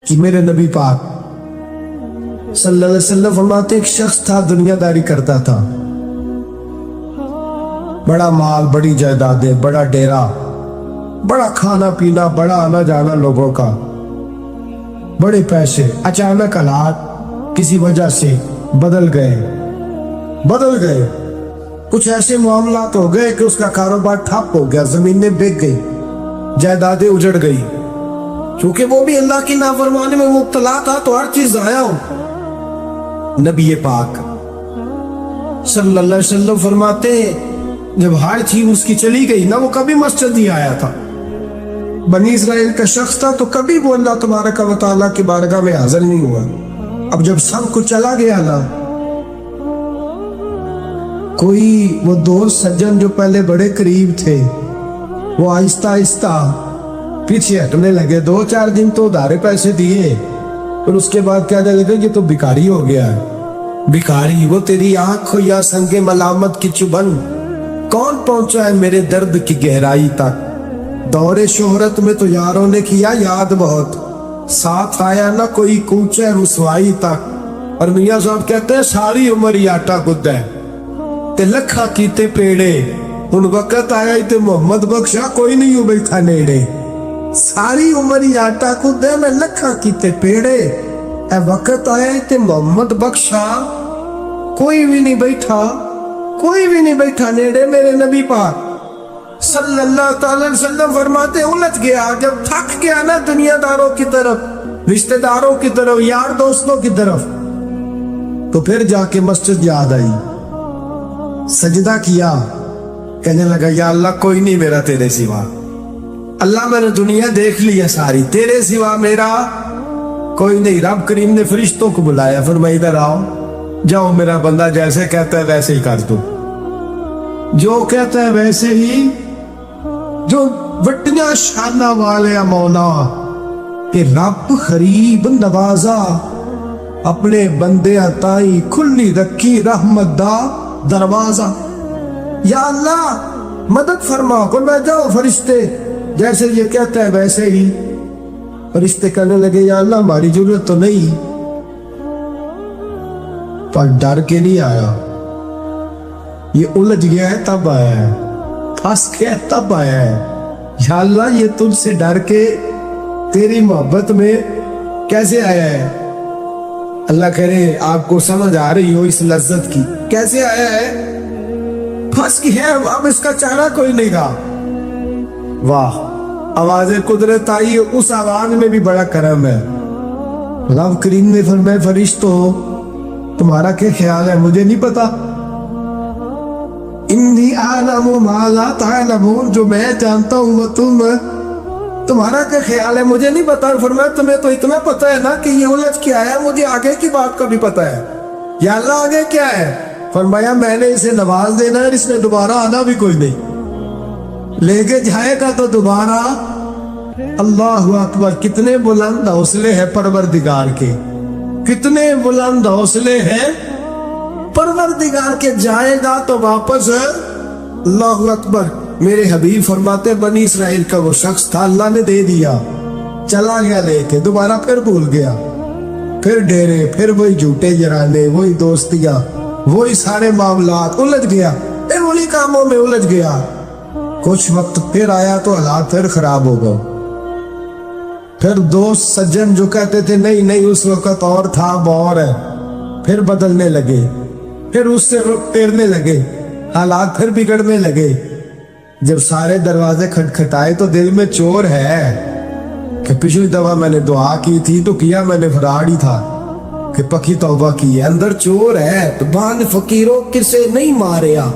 کہ میرے نبی پاک صلی اللہ علیہ وسلم فرماتے ایک شخص تھا دنیا داری کرتا تھا، بڑا مال، بڑی جائیدادیں، بڑا ڈیرا، بڑا کھانا پینا، بڑا آنا جانا لوگوں کا، بڑے پیسے۔ اچانک حالات کسی وجہ سے بدل گئے، کچھ ایسے معاملات ہو گئے کہ اس کا کاروبار ٹھپ ہو گیا، زمینیں بک گئی، جائیدادیں اجڑ گئی، چونکہ وہ بھی اللہ کی نافرمانی میں مبتلا تھا تو ہر چیز ضائع ہو۔ نبی پاک صلی اللہ علیہ وسلم فرماتے جب ہر چیز اس کی چلی گئی نا، وہ کبھی مسجد نہیں آیا تھا، بنی اسرائیل کا شخص تھا، تو کبھی وہ اللہ تبارک و تعالیٰ کی بارگاہ میں حاضر نہیں ہوا۔ اب جب سب کچھ چلا گیا نا، کوئی وہ دوست سجن جو پہلے بڑے قریب تھے وہ آہستہ آہستہ پیچھے ہٹنے لگے، 2-4 دن تو ادھارے پیسے دیے، اور اس کے بعد کہنے لگے یہ تو بھکاری ہو گیا ہے۔ بھکاری، وہ تیری آنکھ ہو یا سنگ ملامت کی چبن، کون پہنچا ہے میرے درد کی گہرائی تک؟ دور شہرت میں تو یاروں نے کیا یاد بہت، ساتھ آیا نہ کوئی کوچے رسوائی تک۔ اور میاں صاحب کہتے ہیں ساری عمر ہی آٹا گدا ہے تے لکھا کیتے پیڑے، ان وقت آیا تے محمد بخشا کوئی نہیں ہو بیٹھا نیڑے۔ ساری عمر ہی آٹا گدا ہے میں لکھا کیتے پیڑے، اے وقت آیا تے محمد بخشا کوئی بھی نہیں بیٹھا نیڑے۔ میرے نبی پاک صلی اللہ تعالی وسلم فرماتے الجھ گیا، جب تھک گیا نا دنیا داروں کی طرف، رشتہ داروں کی طرف، یار دوستوں کی طرف، تو پھر جا کے مسجد یاد آئی، سجدہ کیا، کہنے لگا یا اللہ کوئی نہیں میرا تیرے سوا، اللہ میں نے دنیا دیکھ لی ہے ساری، تیرے سوا میرا کوئی نہیں۔ رب کریم نے فرشتوں کو بلایا، فرمایا ادھر آؤ، جاؤ میرا بندہ جیسے کہتا ہے ویسے ہی کر دو، جو کہتا ہے ویسے ہی، جو وٹیاں شانہ والے مولا کہ رب غریب نوازا، اپنے بندے تائی کھلی رکھی رحمت دا دروازہ۔ یا اللہ مدد فرما، فرمایا جاؤ فرشتے جیسے یہ کہتا ہے ویسے ہی۔ فرشتے کہنے لگے یا اللہ ہماری ضرورت تو نہیں، پر ڈر کے نہیں آیا، یہ الجھ گیا ہے تب آیا ہے، پھنس گیا تب آیا ہے۔ یا اللہ یہ تجھ سے ڈر کے تیری محبت میں کیسے آیا ہے؟ اللہ کہہ رہے آپ کو سمجھ آ رہی ہو اس لذت کی، کیسے آیا ہے؟ پھنس گیا ہے، اب اس کا چارہ کوئی نہیں گا۔ واہ، آواز قدرت آئی، اس آواز میں بھی بڑا کرم ہے۔ رب کریم نے فرمایا فرشتوں تمہارا کیا خیال ہے؟ مجھے نہیں پتا، انی اعلم ما لا تعلمون، جو میں جانتا ہوں وہ تمہارا کیا خیال ہے؟ مجھے نہیں پتا۔ فرمایا تمہیں تو اتنا پتا ہے نا کہ یہ الجھ کیا ہے، مجھے آگے کی بات کا بھی پتا ہے۔ یا اللہ آگے کیا ہے؟ فرمایا میں نے اسے نواز دینا ہے، اس میں دوبارہ آنا بھی کوئی نہیں، لے کے جائے گا تو دوبارہ۔ اللہ اکبر، کتنے بلند حوصلے ہیں پروردگار کے، کتنے بلند حوصلے ہیں پروردگار کے، جائے گا تو واپس ہے۔ اللہ اکبر۔ میرے حبیب فرماتے بنی اسرائیل کا وہ شخص تھا، اللہ نے دے دیا، چلا گیا لے کے، دوبارہ پھر بھول گیا، پھر ڈیرے، پھر وہی جھوٹے جرانے، وہی دوستیاں، وہی سارے معاملات، الجھ گیا، پھر وہی کاموں میں الجھ گیا۔ کچھ وقت پھر آیا تو حالات پھر خراب ہو گئے، پھر دوست سجن جو کہتے تھے نہیں نہیں اس وقت اور تھا وہ اور ہے، پھر بدلنے لگے، پھر اس سے رخ پھیرنے لگے، حالات پھر بگڑنے لگے۔ جب سارے دروازے کھٹکھٹائے تو دل میں چور ہے کہ پچھلی دفعہ میں نے دعا کی تھی تو کیا میں نے فراڈ ہی تھا کہ پکی توبہ کی ہے، اندر چور ہے تو بان فقیروں کسے نہیں ماریا،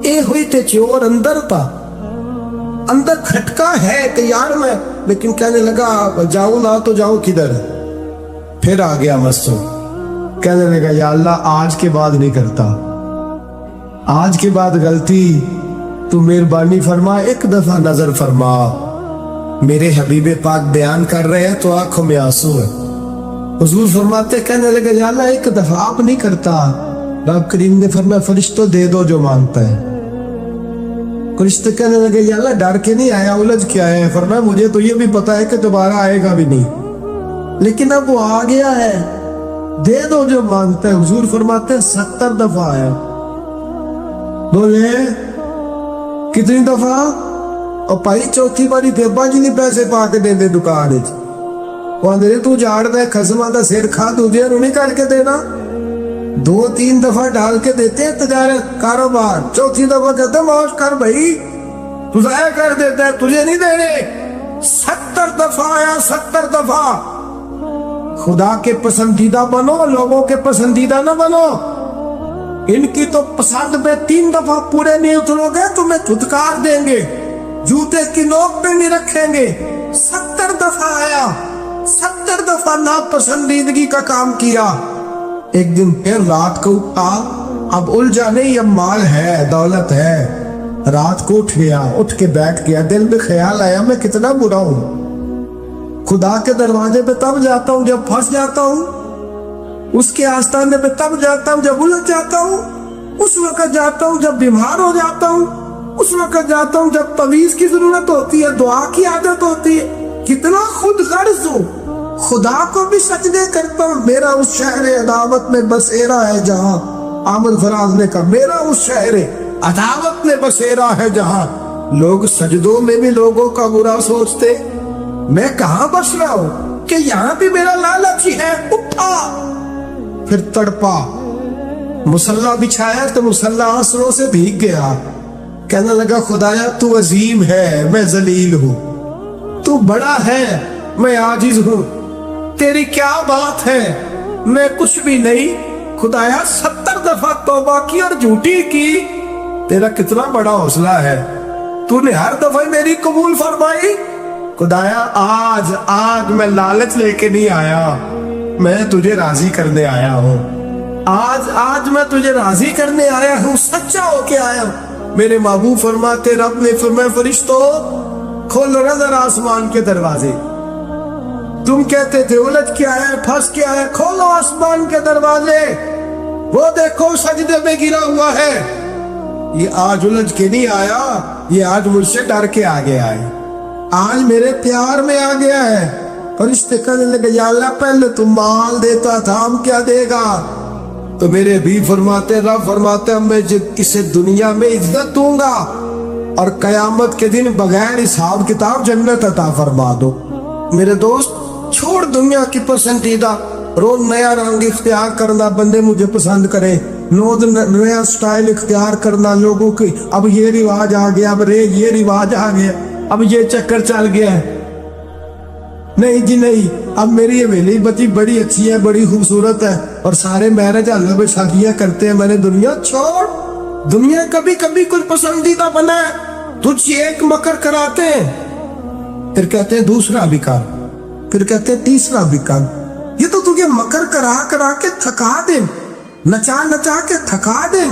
اے ہوئی تے چور اندر تھا، اندر کھٹکا ہے کہ یار میں، لیکن کہنے لگا جاؤں نہ تو جاؤں کدھر۔ پھر آ گیا مسجد، کہنے لگا یا اللہ آج کے بعد نہیں کرتا، آج کے بعد غلطی تو مہربانی فرما، ایک دفعہ نظر فرما۔ میرے حبیب پاک بیان کر رہے ہیں تو آنکھوں میں آنسو ہے۔ حضور فرماتے کہنے لگے یا اللہ ایک دفعہ آپ نہیں کرتا۔ رب کریم نے فرمایا فرشتوں دے دو جو مانگتا ہے۔ فرشتے کہنے لگے یا اللہ ڈر کے نہیں آیا، الجھ کے آیا ہے۔ فرمایا مجھے تو یہ بھی پتا ہے کہ دوبارہ آئے گا بھی نہیں، لیکن اب وہ آ گیا ہے, دے دو جو مانگتا ہے. حضور فرماتے ہیں 70 دفعہ آیا. بولے کتنی دفعہ؟ اور پائی چوتھی باری پھر جی نہیں پیسے پا کے دے دے دکان وہاں تو جاڑ دے خسمہ دا سر کھا تجھے نہیں کر کے دینا. 2-3 دفعہ ڈال کے دیتے ہیں تجارت کاروبار, چوتھی دفعہ کہتے ہیں معاف کر بھائی, تو ضائع کر دیتا ہے, تجھے نہیں دینے. 70 دفعہ آیا, 70 دفعہ. خدا کے پسندیدہ بنو, لوگوں کے پسندیدہ نہ بنو. ان کی تو پسند میں 3 دفعہ پورے نہیں اترو گے تمہیں دھتکار دیں گے, جوتے کی نوک پہ نہیں رکھیں گے. 70 دفعہ آیا, 70 دفعہ ناپسندیدگی کا کام کیا. ایک دن پھر رات کو اٹھا, اب الجھا نہیں, اب مال ہے, دولت ہے. رات کو اٹھ گیا, اٹھ کے بیٹھ گیا, دل میں خیال آیا میں کتنا برا ہوں. خدا کے دروازے پہ تب جاتا ہوں جب پھنس جاتا ہوں, اس کے آستانے پہ تب جاتا ہوں جب الجھ جاتا ہوں, اس وقت جاتا ہوں جب بیمار ہو جاتا ہوں, اس وقت جاتا ہوں جب تعویذ کی ضرورت ہوتی ہے, دعا کی عادت ہوتی ہے. کتنا خود غرض ہوں, خدا کو بھی سجدے کرتا ہوں. میرا اس شہر عداوت میں بسیرا ہے جہاں, عامر فراز نے کہا میرا اس شہر عداوت میں بسیرا ہے جہاں, لوگ سجدوں میں بھی لوگوں کا برا سوچتے. میں کہاں بس رہا ہوں کہ یہاں بھی میرا لالچ ہی ہے. اٹھا, پھر تڑپا, مصلی بچھایا تو مصلی آنسوؤں سے بھیگ گیا. کہنے لگا خدایا تو عظیم ہے, میں ذلیل ہوں, تو بڑا ہے, میں عاجز ہوں, تیری کیا بات ہے, میں کچھ بھی نہیں. خدایا 70 دفعہ توبہ کی اور جھوٹی کی, تیرا کتنا بڑا حوصلہ ہے, تو نے ہر دفعہ میری قبول فرمائی. خدایا آج میں لالچ لے کے نہیں آیا, میں تجھے راضی کرنے آیا ہوں. آج میں تجھے راضی کرنے آیا ہوں, سچا ہو کے آیا ہوں. میرے محبوب فرماتے, رب نے فرمایا فرشتوں کھولو نظر آسمان کے دروازے. تم کہتے تھے الجھ کے آیا, پھنس کے آیا, کھولو آسمان کے دروازے, وہ دیکھو سجدے میں گرا ہوا ہے. یہ آج الجھ کے نہیں آیا, یہ آج مجھ سے ڈر کے آگے آئے, آج میرے پیار میں آ گیا ہے. فرشتے کہنے لگے یا اللہ پہلے تم مال دیتا تھا, ہم کیا دے گا؟ تو میرے بھی فرماتے, رب فرماتے میں اسے دنیا میں عزت دوں گا اور قیامت کے دن بغیر حساب کتاب جنت عطا فرما دو. میرے دوست چھوڑ دنیا کی پسندیدہ, روز نیا رنگ اختیار کرنا, بندے مجھے پسند کریں, نیا سٹائل اختیار کرنا لوگوں کی. اب یہ رواج آ گیا, اب یہ رواج آ گیا, اب یہ چکر چل گیا ہے. نہیں جی نہیں, اب میری حویلی بچی بڑی اچھی ہے, بڑی خوبصورت ہے, اور سارے میرج حال میں شادیاں کرتے ہیں. میں نے دنیا چھوڑ, دنیا کبھی کبھی کچھ پسندیدہ بنا ہے, تجھ ایک مکر کراتے ہیں, پھر کہتے ہیں دوسرا بھی کر, پھر کہتے ہیں تیسرا بھی کر. یہ تو تجھے مکر کرا کے تھکا دیں, نچا کے تھکا دیں.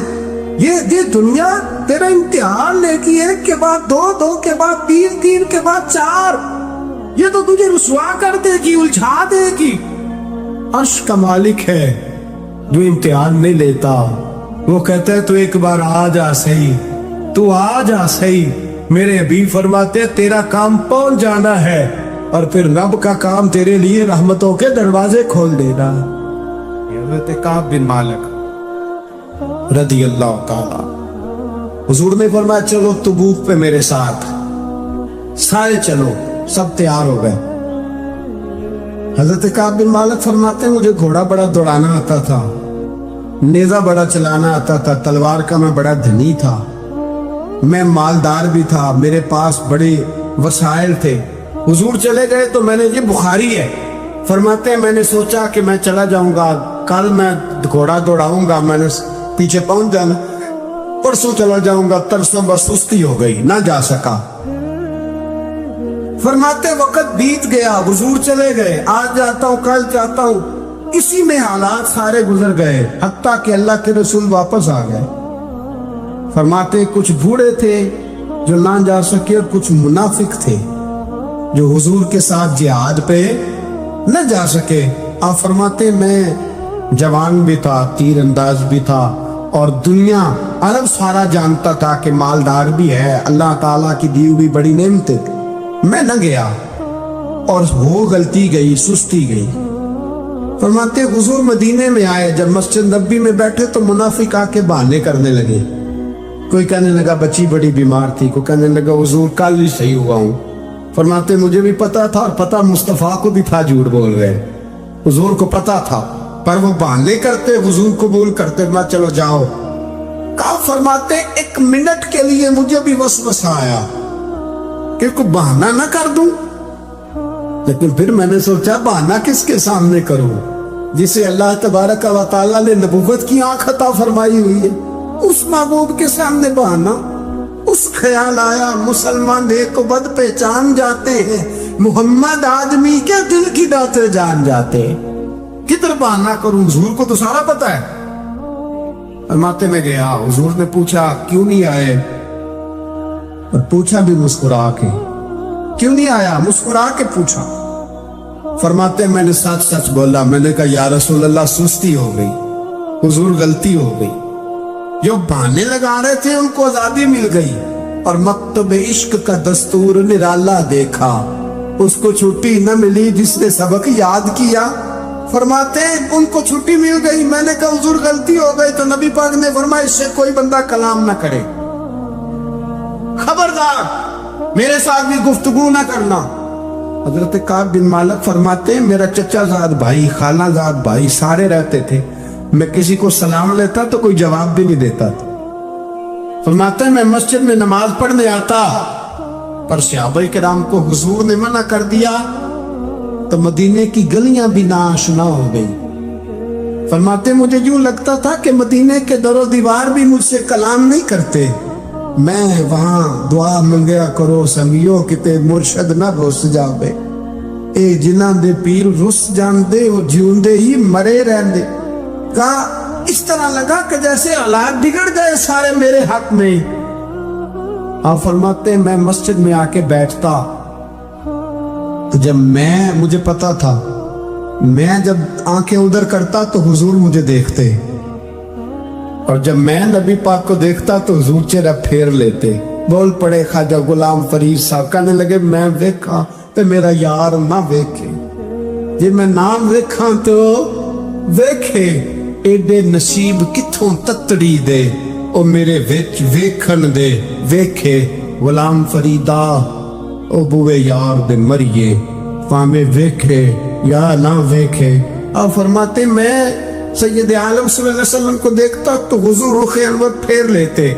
یہ دنیا تیرا امتحان لے گی, 1 کے بعد 2, 2 کے بعد 3, 3 کے بعد 4. یہ تو تجھے رسوا کر دے گی, الجھا دے گی. عرش کا مالک ہے جو امتحان نہیں لیتا, وہ کہتا ہے تو ایک بار آ جا صحیح, تو آ جا صحیح. میرے حبیب فرماتے تیرا کام پہنچ جانا ہے, اور پھر رب کا کام تیرے لیے رحمتوں کے دروازے کھول دینا. حضرت کعب بن مالک رضی اللہ تعالی, حضور نے فرمایا چلو تبوک پہ میرے ساتھ, سارے چلو, سب تیار ہو گئے. حضرت کعب بن مالک فرماتے ہیں مجھے گھوڑا بڑا دوڑانا آتا تھا, نیزہ بڑا چلانا آتا تھا, تلوار کا میں بڑا دھنی تھا, میں مالدار بھی تھا, میرے پاس بڑے وسائل تھے. حضور چلے گئے تو میں نے, یہ بخاری ہے, فرماتے ہیں میں نے سوچا کہ میں چلا جاؤں گا, کل میں گھوڑا دوڑاؤں گا, میں نے پیچھے پہنچ جانا, پرسوں چلا جاؤں گا, ترسوں بس سستی ہو گئی, نہ جا سکا. فرماتے وقت بیت گیا, حضور چلے گئے, آج جاتا ہوں کل جاتا ہوں, اسی میں حالات سارے گزر گئے, حتیٰ کہ اللہ کے رسول واپس آ گئے. فرماتے کچھ بوڑھے تھے جو نہ جا سکے, اور کچھ منافق تھے جو حضور کے ساتھ جہاد پہ نہ جا سکے. آپ فرماتے میں جوان بھی تھا, تیر انداز بھی تھا, اور دنیا عرب سارا جانتا تھا کہ مالدار بھی ہے, اللہ تعالیٰ کی دی ہوئی بڑی نعمت. میں نہ گیا, اور ہو غلطی گئی، سستی گئی۔ فرماتے حضور مدینے میں آئے، جب مسجد نبی میں بیٹھے تو منافق آ کے بہانے کرنے لگے۔ کوئی کہنے لگا بچی بڑی بیمار تھی، کوئی کہنے لگا حضور کل ہی صحیح ہوا ہوں۔ فرماتے مجھے بھی پتا تھا اور پتا مصطفیٰ کو بھی تھا جھوٹ بول رہے، حضور کو پتا تھا، پر وہ بہانے کرتے، حضور قبول کرتے، میں چلو جاؤ۔ کہا فرماتے ایک منٹ کے لیے مجھے بھی وسوسہ آیا کہ کوئی بہانہ نہ کر دوں، لیکن پھر میں نے سوچا بہانہ کس کے سامنے کروں؟ جسے اللہ تبارک و تعالیٰ نے نبوت کی آنکھ عطا فرمائی ہوئی ہے، اس محبوب کے سامنے بہانہ۔ اس خیال آیا مسلمان نیک و بد پہچان جاتے ہیں، محمد آدمی کے دل کی باتیں جان جاتے، کدھر بہانہ کروں؟ حضور کو تو سارا پتا ہے۔ فرماتے میں گیا، حضور نے پوچھا کیوں نہیں آئے، اور پوچھا بھی مسکرا کے، کیوں نہیں آیا؟ مسکرا کے پوچھا۔ فرماتے میں نے سچ سچ بولا، میں نے کہا یا رسول اللہ سستی ہو گئی، حضور غلطی ہو گئی۔ جو بہانے لگا رہے تھے ان کو آزادی مل گئی، اور مکتب عشق کا دستور نرالا دیکھا، اس کو چھٹی نہ ملی جس نے سبق یاد کیا۔ فرماتے ان کو چھٹی مل گئی، میں نے کہا حضور غلطی ہو گئی، تو نبی پاک نے فرمایا اس سے کوئی بندہ کلام نہ کرے، خبردار میرے ساتھ بھی گفتگو نہ کرنا۔ حضرت کعب بن مالک فرماتے ہیں میرا چچا زاد بھائی، خالہ زاد بھائی سارے رہتے تھے، میں کسی کو سلام لیتا تو کوئی جواب بھی نہیں دیتا تھا۔ فرماتے ہیں میں مسجد میں نماز پڑھنے آتا، پر صحابہ کرام کو حضور نے منع کر دیا تو مدینے کی گلیاں بھی ناآشنا ہو گئی۔ فرماتے مجھے یوں لگتا تھا کہ مدینے کے در و دیوار بھی مجھ سے کلام نہیں کرتے، میں وہاں دعا منگیا کرو سنگیو کتے مرشد نہ رس جاوے، اے جنہاں دے پیر رس جان دے وہ جیوندے ہی مرے رہن دے۔ کہا اس طرح لگا کہ جیسے حالات بگڑ گئے سارے میرے حق میں۔ آپ فرماتے میں مسجد میں آ کے بیٹھتا تو جب مجھے پتا تھا میں جب آنکھیں ادھر کرتا تو حضور مجھے دیکھتے، اور جب میں نبی پاک کو دیکھتا تو حضور چہرہ پھیر لیتے۔ بول پڑے خواجہ غلام فرید صاحب، کہنے لگے میں ویکھا تو میرا یار نہ ویکھے، جی میں نام ویکھا تو ویکھے، ایڈے نصیب کتھوں تتڑی دے، او میرے وچ ویکھن دے ویکھے، غلام فریدا او بوے یار دے مریے، پامے ویکھے یا نہ ویکھے۔ آپ فرماتے میں سید عالم صلی اللہ علیہ وسلم کو دیکھتا تو حضور رخ انور پھیر لیتے۔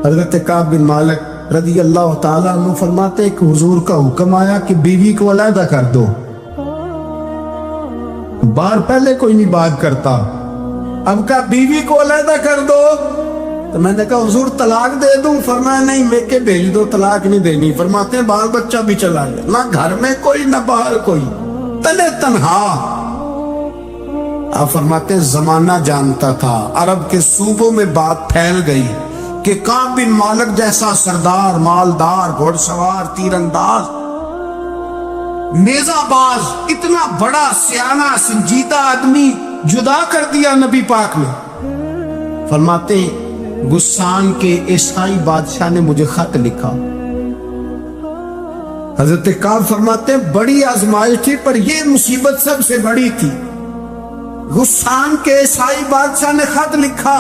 حضرت کعب بن مالک رضی اللہ تعالیٰ عنہ فرماتے کہ حضور کا حکم آیا کہ بیوی کو علیحدہ کر دو، بار پہلے کوئی نہیں بات کرتا، اب کہا بیوی کو علیحدہ کر دو، تو میں نے کہا حضور طلاق دے دوں؟ فرمایا نہیں، میں کے بھیج دو، طلاق نہیں دینی۔ فرماتے ہیں بال بچہ بھی چلا گیا، نہ گھر میں کوئی نہ باہر کوئی، تنے تنہا۔ آپ فرماتے ہیں زمانہ جانتا تھا، عرب کے صوبوں میں بات پھیل گئی کہ کعب بن مالک جیسا سردار، مالدار، گھوڑ سوار، تیر انداز، نیزہ باز، اتنا بڑا سیانہ سنجیدہ آدمی جدا کر دیا نبی پاک نے۔ فرماتے غسان کے عیسائی بادشاہ نے مجھے خط لکھا۔ حضرت کعب فرماتے ہیں بڑی آزمائش تھی، پر یہ مصیبت سب سے بڑی تھی۔ غسان کے عیسائی بادشاہ نے خط لکھا،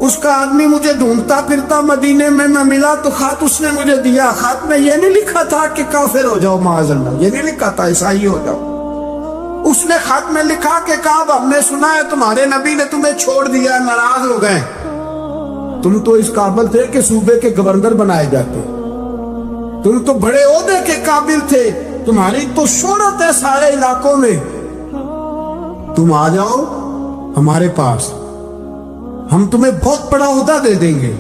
اس کا آدمی مجھے ڈھونڈتا پھرتا مدینے میں نہ ملا تو خط اس نے مجھے دیا۔ خط میں یہ نہیں لکھا تھا کہ کافر ہو جاؤ معاذ اللہ، یہ نہیں لکھا تھا عیسائی ہو جاؤ۔ اس نے خط میں لکھا کہ کعب ہم نے سنا ہے تمہارے نبی نے تمہیں چھوڑ دیا، ناراض ہو گئے، تم تو اس قابل تھے کہ صوبے کے گورنر بنائے جاتے، تم تو بڑے عہدے کے قابل تھے، تمہاری تو شہرت ہے سارے علاقوں میں، تم آ جاؤ ہمارے پاس، ہم تمہیں بہت بڑا عہدہ دے دیں گے۔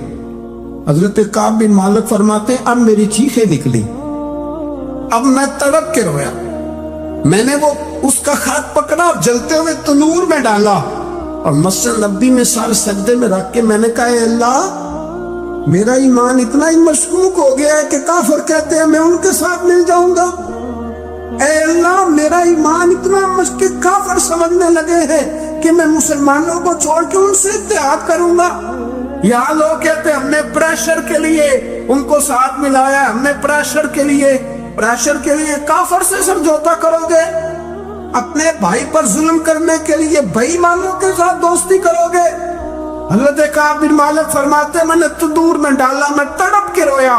حضرت کعب بن مالک فرماتے اب میری چیخیں نکلی، اب میں تڑپ کے رویا، میں نے وہ اس کا خط پکڑا، جلتے ہوئے تنور میں ڈالا اور مسجد نبی میں سر سجدے میں رکھ کے میں نے کہا اے اللہ میرا ایمان اتنا ہی مشکوک ہو گیا ہے کہ کافر کہتے ہیں میں ان کے ساتھ مل جاؤں گا، اے اللہ میرا ایمان اتنا مشکوک کافر سمجھنے لگے ہیں کہ میں مسلمانوں کو چھوڑ کے ان سے اتحاد کروں گا۔ یہاں لوگ کہتے ہیں ہم نے پریشر کے لیے ان کو ساتھ ملایا، ہم نے پریشر کے لیے प्रेशर के लिए काफर से समझौता करोगे? अपने भाई पर जुल्म करने के लिए बेईमानों के साथ दोस्ती करोगे? हज़रत काब बिन मालिक फरमाते मैंने तंदूर में डाला, मैं तड़प के रोया।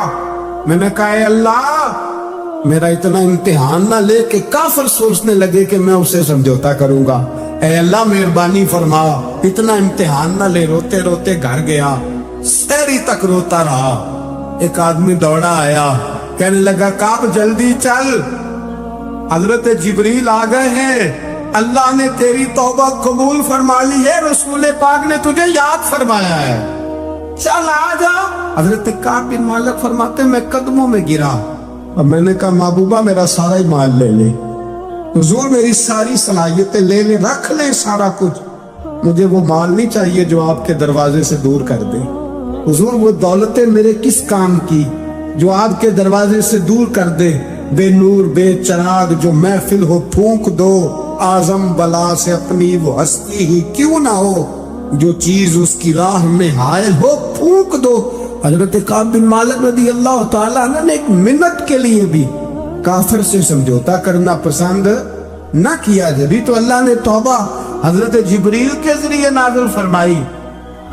मैंने कहा ऐ अल्लाह, मेरा इतना इम्तिहान ना ले कि काफिर सोचने लगे कि मैं उससे समझौता करूंगा। ऐ अल्लाह मेहरबानी फरमा, इतना इम्तिहान ना ले। रोते रोते घर गया, शहरी तक रोता रहा। एक आदमी दौड़ा आया, कहने लगा काब जल्दी चल, हजरत जिब्रील आ गए हैं, अल्लाह ने तेरी तौबा कबूल फरमा ली है, रसूल पाक ने तुझे याद फरमाया है, चल आ जा। हजरत काब बिन मालिक फरमाते मैं कदमों में गिरा और मैंने कहा महबूबा मेरा सारा ही माल ले ले, हुजूर मेरी सारी सलाहियतें ले ले, रख ले सारा कुछ, मुझे वो माल नहीं चाहिए जो आपके दरवाजे से दूर कर दे। हुजूर वो दौलतें मेरे किस काम की जो आपके दरवाजे से दूर कर दे। बेनूर बेचराग जो महफिल हो फूंक दो, आजम बला से अपनी वो हस्ती ही क्यों ना हो, जो चीज उसकी राह में हायल हो फूंक दो। हजरत काब बिन मालिक रज़ी अल्लाह ताला अन्हु ने एक मिनट के लिए भी काफिर से समझौता करना पसंद न किया। जब तो अल्लाह ने तौबा हजरत जिब्रील के जरिए नाज़िल फरमाई।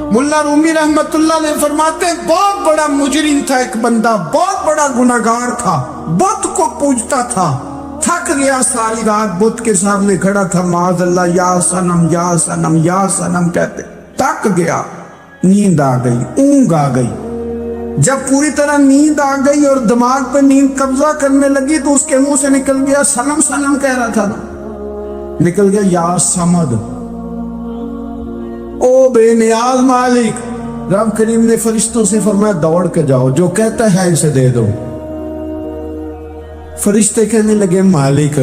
मुल्ला रूमी रहमतुल्लाह ने फरमाते बहुत बड़ा मुजरिम था एक बंदा, बहुत बड़ा गुनाहगार था, बुत को पूजता था, थक गया, सारी रात बुत के सामने खड़ा था, माज़अल्लाह या सनम या सनम या सनम कहते, थक गया, नींद आ गई, ऊंघ आ गई। जब पूरी तरह नींद आ गई और दिमाग पे नींद कब्जा करने लगी तो उसके मुंह से निकल गया सनम सनम कह रहा था ना, निकल गया या समद, ओ बेनियाज मालिक। रब करीम ने फरिश्तों से फरमाया दौड़ के जाओ, जो कहता है इसे दे दो। फरिश्ते कहने लगे मालिक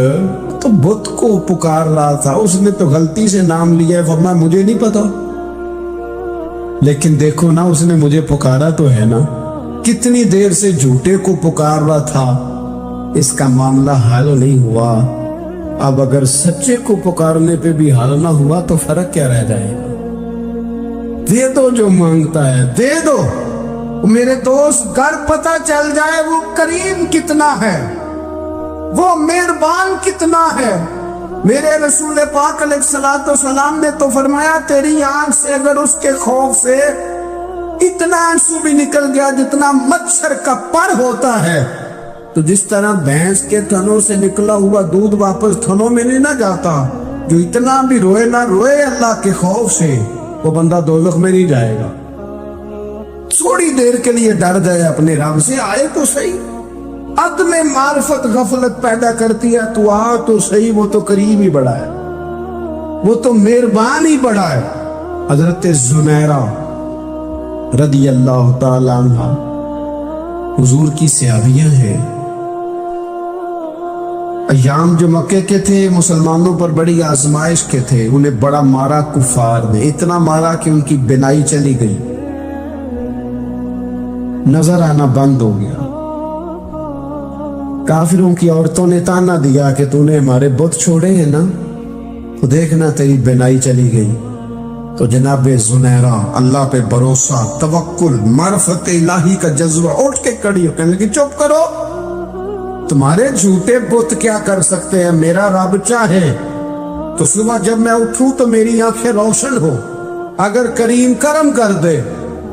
तो बुत को पुकार रहा था, उसने तो गलती से नाम लिया है। फरमाया मुझे नहीं पता, लेकिन देखो ना उसने मुझे पुकारा तो है ना, कितनी देर से झूठे को पुकार रहा था, इसका मामला हल नहीं हुआ। अब अगर सच्चे को पुकारने पे भी हल ना हुआ तो फर्क क्या रह जाएगा। दे दो जो मांगता है, दे दो। मेरे दोस्त घर पता चल जाए वो करीम कितना है, वो मेहरबान कितना है। मेरे रसूल पाक अलैहिस्सलाम ने तो फरमाया तेरी आंख से अगर उसके खौफ से इतना आंसू भी निकल गया जितना मच्छर का पर होता है, तो जिस तरह भैंस के थनों से निकला हुआ दूध वापस थनों में नहीं ना जाता, जो इतना भी रोए ना रोए अल्लाह के खौफ से, वो बंदा दोज़ख में नहीं जाएगा। थोड़ी देर के लिए डर जाए अपने रब से, आए तो सही। अद में मार्फत गफलत पैदा करती है, तू आ तो सही, वो तो करीम ही बड़ा है, वो तो मेहरबान ही बड़ा है। हजरत जुनैरा रज़ी अल्लाह ताला अन्हा हुजूर की सहाबियां हैं। अय्याम जो मक्के के थे मुसलमानों पर बड़ी आजमाइश के थे, उन्हें बड़ा मारा कुफार ने, इतना मारा कि उनकी बिनाई चली गई, नजर आना बंद हो गया। काफिरों की औरतों ने ताना दिया कि तूने हमारे बुत छोड़े हैं ना, तो देखना तेरी बिनाई चली गई। तो जनाब जुनैरा अल्लाह पे भरोसा, तवक्कुल, मार्फत इलाही का जज्बा उठ के खड़ी हो, कहने लगी चुप करो, तुम्हारे झूठे बुत क्या कर सकते हैं, मेरा रब चाहे तो सुबह जब मैं उठूं तो मेरी आंखें रोशन हो, अगर करीम करम कर दे।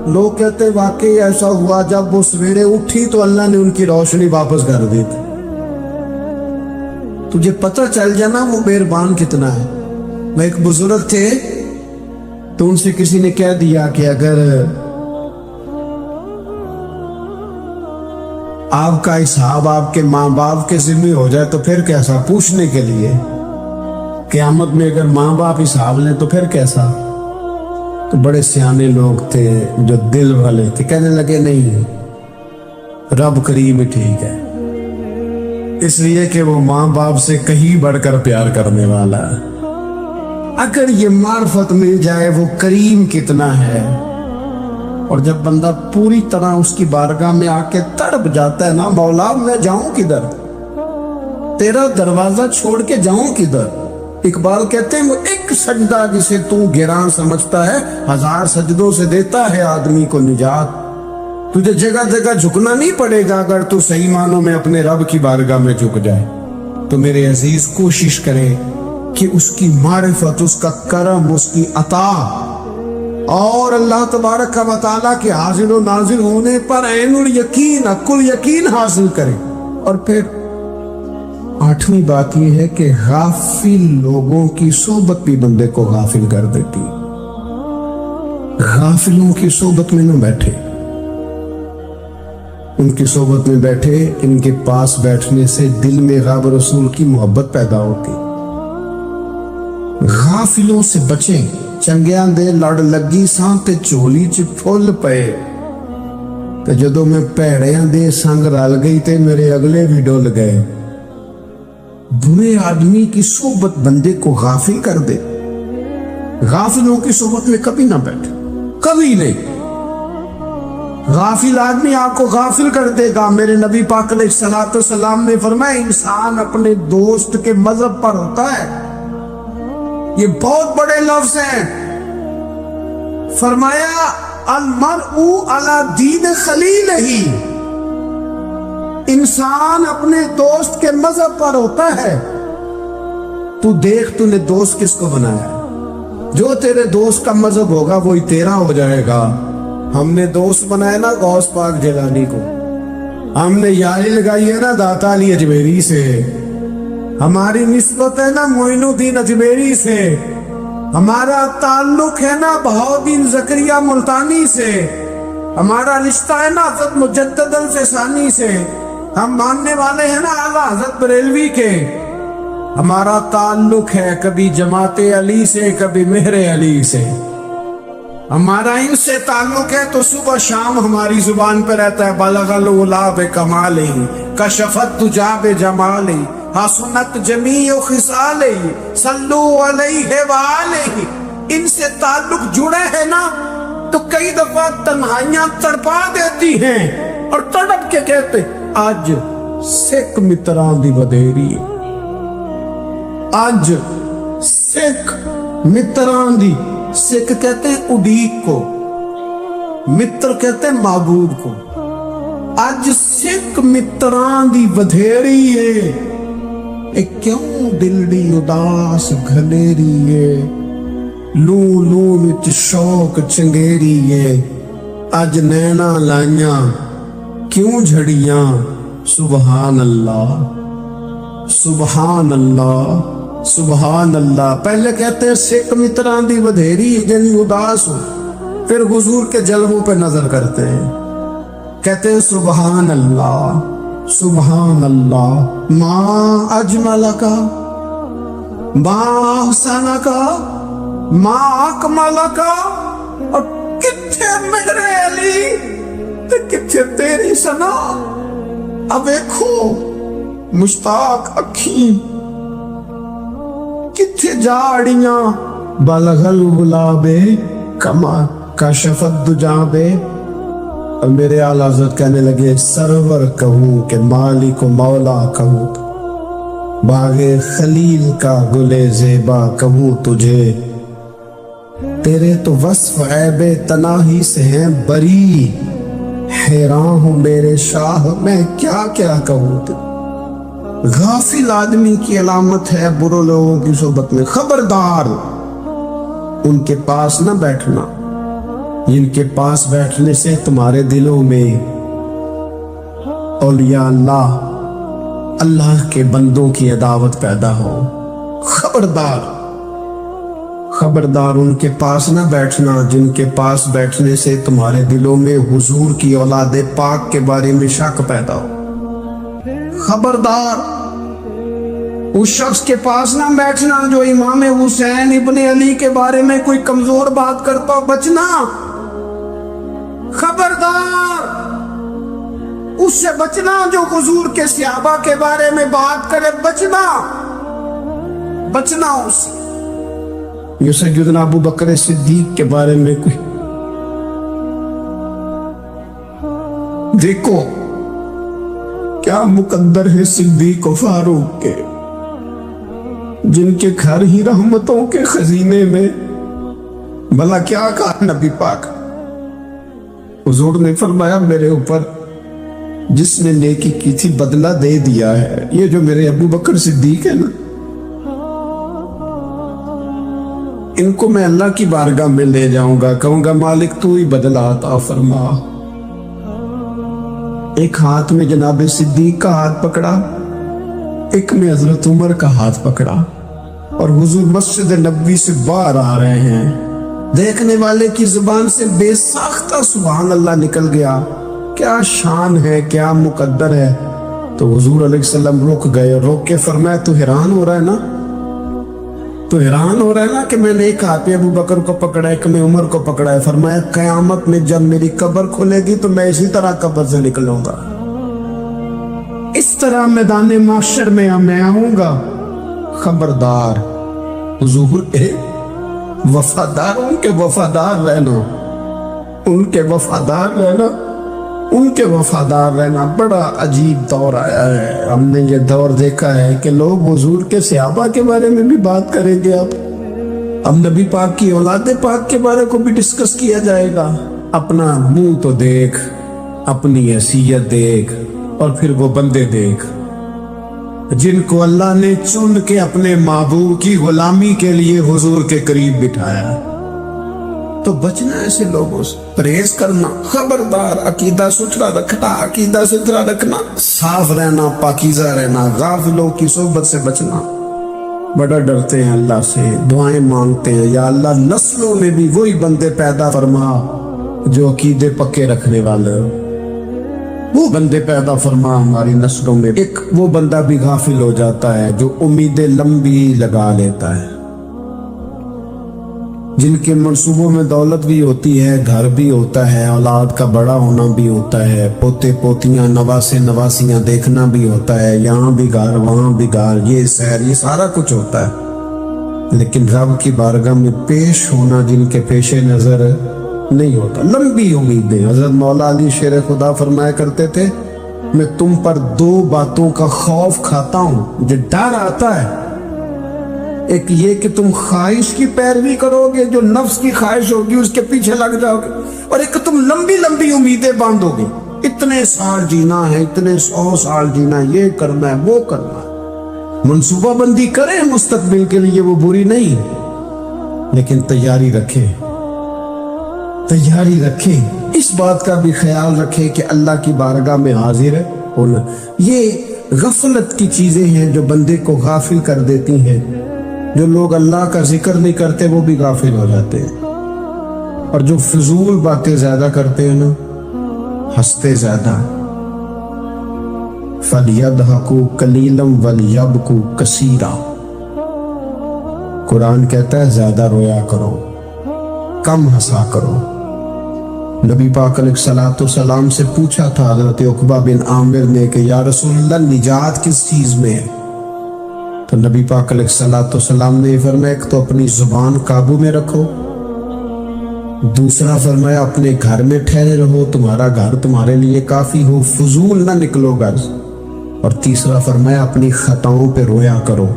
लोग कहते वाकई ऐसा हुआ, जब वो सवेरे उठी तो अल्लाह ने उनकी रोशनी वापस कर दी थी। तुझे पता चल जाना वो मेहरबान कितना है। मैं एक बुजुर्ग थे तो उनसे किसी ने कह दिया कि अगर आपका हिसाब आपके माँ बाप के जिम्मे हो जाए तो फिर कैसा, पूछने के लिए क़यामत में अगर माँ बाप हिसाब लें तो फिर कैसा। तो बड़े सियाने लोग थे जो दिल वाले थे, कहने लगे नहीं, रब करीम ही ठीक है, इसलिए कि वो माँ बाप से कहीं बढ़कर प्यार करने वाला है। अगर ये मार्फत मिल जाए वो करीम कितना है। और जब बंदा पूरी तरह उसकी बारगाह में आके तड़प जाता है ना, मौला मैं जाऊं किधर, तेरा दरवाजा छोड़ के जाऊं किधर। इकबाल कहते हैं वो एक सजदा जिसे तू गिरां समझता है, 1000 सजदों से देता है आदमी को निजात। तुझे जगह जगह झुकना नहीं पड़ेगा अगर तू सही मानों में अपने रब की बारगाह में झुक जाए। तो मेरे अजीज कोशिश करे कि उसकी मारिफत, उसका करम, उसकी अता और अल्लाह तबारक व तआला के हाजिर व नाजिर होने पर ऐनुल यकीन, अकुल यकीन हासिल करे। और फिर आठवीं बात यह है कि गाफिल लोगों की सोबत भी बंदे को गाफिल कर देती। गाफिलों की सोबत में न बैठे, उनकी सोबत में बैठे, इनके पास बैठने से दिल में गाब रसूल की मोहब्बत पैदा होती। गाफिलों से बचें। चंगियां दे लड़ लगी सां ते झोली च फुੱਲ पए, ते जदों मैं भैड़ियां दे संग रल गई ते मेरे अगले भी डुल गए। बुरे आदमी की सोबत बंदे को गाफिल कर दे। गाफिलों की सोबत में कभी ना बैठे, कभी नहीं। गाफिल आदमी आपको गाफिल कर देगा। मेरे नबी पाक अलैहिस्सलातु वस्सलाम ने फरमाया, इंसान अपने दोस्त के मजहब पर होता है। ये बहुत बड़े लफ्ज हैं। फरमाया, अलमरउ अला दीन खलीलही, इंसान अपने दोस्त के मजहब पर होता है। तू देख तूने दोस्त किसको बनाया। जो तेरे दोस्त का मजहब होगा वही तेरा हो जाएगा। हमने दोस्त बनाया ना गौस पाक जिलानी को, हमने यारी लगाई है ना दाता अली अजमेरी से, हमारी निस्बत है ना मोइनुद्दीन अजमेरी से, हमारा ताल्लुक है ना बहाउद्दीन जकरिया मुल्तानी से, हमारा रिश्ता है ना हज़रत मुजद्दद अल-फ़िसानी से, हम मानने वाले हैं ना आला हज़रत बरेलवी के। हमारा ताल्लुक है कभी जमाते अली से, कभी मेहरे अली से। हमारा इनसे ताल्लुक है तो सुबह शाम हमारी जुबान पे रहता है, बलगल उला बे कमाली, कशफत तुजा बे जमाली, हसनत जमीउ खिसाली, सल्लू अलैहि व आलिहि। इनसे ताल्लुक जुड़े हैं ना तो कई दफा तन्हाइयां तड़पा देती हैं और तड़प के कहते, आज सिख मित्रां दी वधेरी, आज सिख मित्रां दी। सिख कहते हैं उडीक को, मित्र कहते हैं माबूद को। आज सिख मित्रां दी वधेरी है, क्यों दिल दी उदास घलेरी है, लू लू विच शौक चंगेरी है। अज नैना लाइयां क्यों झड़ियां, सुबहान अल्लाह, सुबहान अल्लाह, सुबहान अल्लाह। पहले कहते हैं सिख मित्रां दी वधेरी यानी उदास हो, फिर हुजूर के जलवों पे नजर करते हैं, कहते हैं सुबहान अल्लाह, सुबहान अल्लाह। माँ अजमल का, माँ हुसैन का, माँ अकमल का। और किथे मेरे अली ते किथे तेरी सना। अब देखो मुश्ताक अखी, किथे जाड़ियां, बलगल गुलाबे कमा कशफत दुजाबे। और मेरे आला हज़रत कहने लगे, सरवर कहूं कि मालिक मौला कहूं, बागे खलील का गुले ज़ेबा कहूं तुझे। तेरे तो वस्फ ऐबे तनाही से हैं बरी, हैरान हूं मेरे शाह मैं क्या क्या कहूं। गाफिल आदमी की अलामत है बुरे लोगों की सोबत में। खबरदार उनके पास न बैठना, जिनके पास बैठने से तुम्हारे दिलों में औलिया अल्लाह, अल्लाह के बंदों की अदावत पैदा हो। खबरदार, खबरदार उनके पास न बैठना, जिनके पास बैठने से तुम्हारे दिलों में हुजूर की औलादे पाक के बारे में शक पैदा हो। खबरदार उस शख्स के पास ना बैठना जो इमाम हुसैन इब्ने अली के बारे में कोई कमजोर बात करता हो, बचना। खबरदार उससे बचना जो हुजूर के सहाबा के बारे में बात करे, बचना, बचना उससे। ये सैयदना अबू बकर सिद्दीक के बारे में कोई देखो क्या मुकद्दर है सिद्दीक और फारूक के, जिनके घर ही रहमतों के खजीने में। भला क्या कहा नबी पाक, हुजूर ने फरमाया मेरे ऊपर जिसने नेकी की थी बदला दे दिया है। ये जो मेरे अबू बकर सिद्दीक है ना, इनको मैं अल्लाह की बारगाह में ले जाऊंगा, कहूंगा मालिक तू ही बदला अता फरमा। एक हाथ में जनाब सिद्दीक का हाथ पकड़ा, एक में हजरत उमर का हाथ पकड़ा, और हुजूर मस्जिद नबवी से बाहर आ रहे हैं। देखने वाले की जुबान से बेसाख्ता सुभान अल्लाह निकल गया। क्या शान है, क्या मुकद्दर है। तो हुजूर अलैहिस्सलाम रुक गए, रोक के फरमाया तू हैरान हो रहा है ना, तो हैरान हो रहा है ना कि मैंने एक हाथ में अबू बकर को पकड़ा, एक में उमर को पकड़ा है। फरमाया कयामत में जब मेरी कब्र खुलेगी तो मैं इसी तरह कब्र से निकलूंगा, इस तरह मैदान माशर में मैं आऊंगा। खबरदार हुजूर के वफादार, उनके वफादार रहना, उनके वफादार रहना, उनके वफादार रहना। बड़ा अजीब दौर आया है। हमने ये दौर देखा है कि लोग हुजूर के सहाबा के बारे में भी बात करेंगे। अब नबी पाक की औलाद पाक के बारे को भी डिस्कस किया जाएगा। अपना मुंह तो देख, अपनी हैसियत देख, और फिर वो बंदे देख जिनको अल्लाह ने चुन के अपने महबूब की गुलामी के लिए हुजूर के करीब बिठाया। तो बचना ऐसे लोगों से, परहेज करना, खबरदार अकीदा सुथरा रखना, अकीदा सुथरा रखना, साफ रहना, पाकीज़ा रहना, गाफिलों की सोबत से बचना। बड़ा डरते हैं अल्लाह से, दुआएं मांगते हैं या अल्लाह नस्लों में भी वही बंदे पैदा फरमा जो अकीदे पक्के रखने वाले, वो बंदे पैदा फरमा हमारी नस्लों में। एक वो बंदा भी गाफिल हो जाता है जो उम्मीदें लंबी लगा लेता है, जिनके मंसूबों में दौलत भी होती है, घर भी होता है, औलाद का बड़ा होना भी होता है, पोते पोतियां नवासे नवासियां देखना भी होता है, यहाँ भी घर वहाँ भी घर, ये सैर, ये सारा कुछ होता है। लेकिन रब की बारगाह में पेश होना जिनके पेशे नजर नहीं होता, लंबी उम्मीदें। हजरत मौला अली शेर खुदा फरमाया करते थे, मैं तुम पर दो बातों का खौफ खाता हूँ, मुझे डर आता है। एक ये कि तुम ख्वाहिश की पैरवी करोगे, जो नफ्स की ख्वाहिश होगी उसके पीछे लग जाओगे, और एक तुम लंबी लंबी उम्मीदें बांधोगे, इतने साल जीना है, इतने 100 साल जीना, ये करना है, वो करना है। मंसूबा बंदी करें मुस्तकबिल के लिए, वो बुरी नहीं, लेकिन तैयारी रखें, तैयारी रखें। इस बात का भी ख्याल रखें कि अल्लाह की बारगाह में हाजिर होना। ये गफलत की चीजें हैं जो बंदे को गाफिल कर देती हैं। जो लोग अल्लाह का जिक्र नहीं करते वो भी गाफिल हो जाते हैं, और जो फिजूल बातें ज्यादा करते हैं ना, हंसते ज्यादा। फलियदहकू कलीलम वलियबकू कसीरा, कुरान कहता है ज्यादा रोया करो, कम हंसा करो। नबी पाक अलैहिस्सलाम से पूछा था हज़रत उक़बा बिन आमिर ने कि या रसूलल्लाह निजात किस चीज में है? तो नबी पाक अलैहिस्सलाम ने फरमाया एक तो अपनी जुबान काबू में रखो, दूसरा फरमाया अपने घर में ठहरे रहो, तुम्हारा घर तुम्हारे लिए काफी हो, फजूल ना निकलो घर, और तीसरा फरमाया अपनी खताओं पे रोया करो।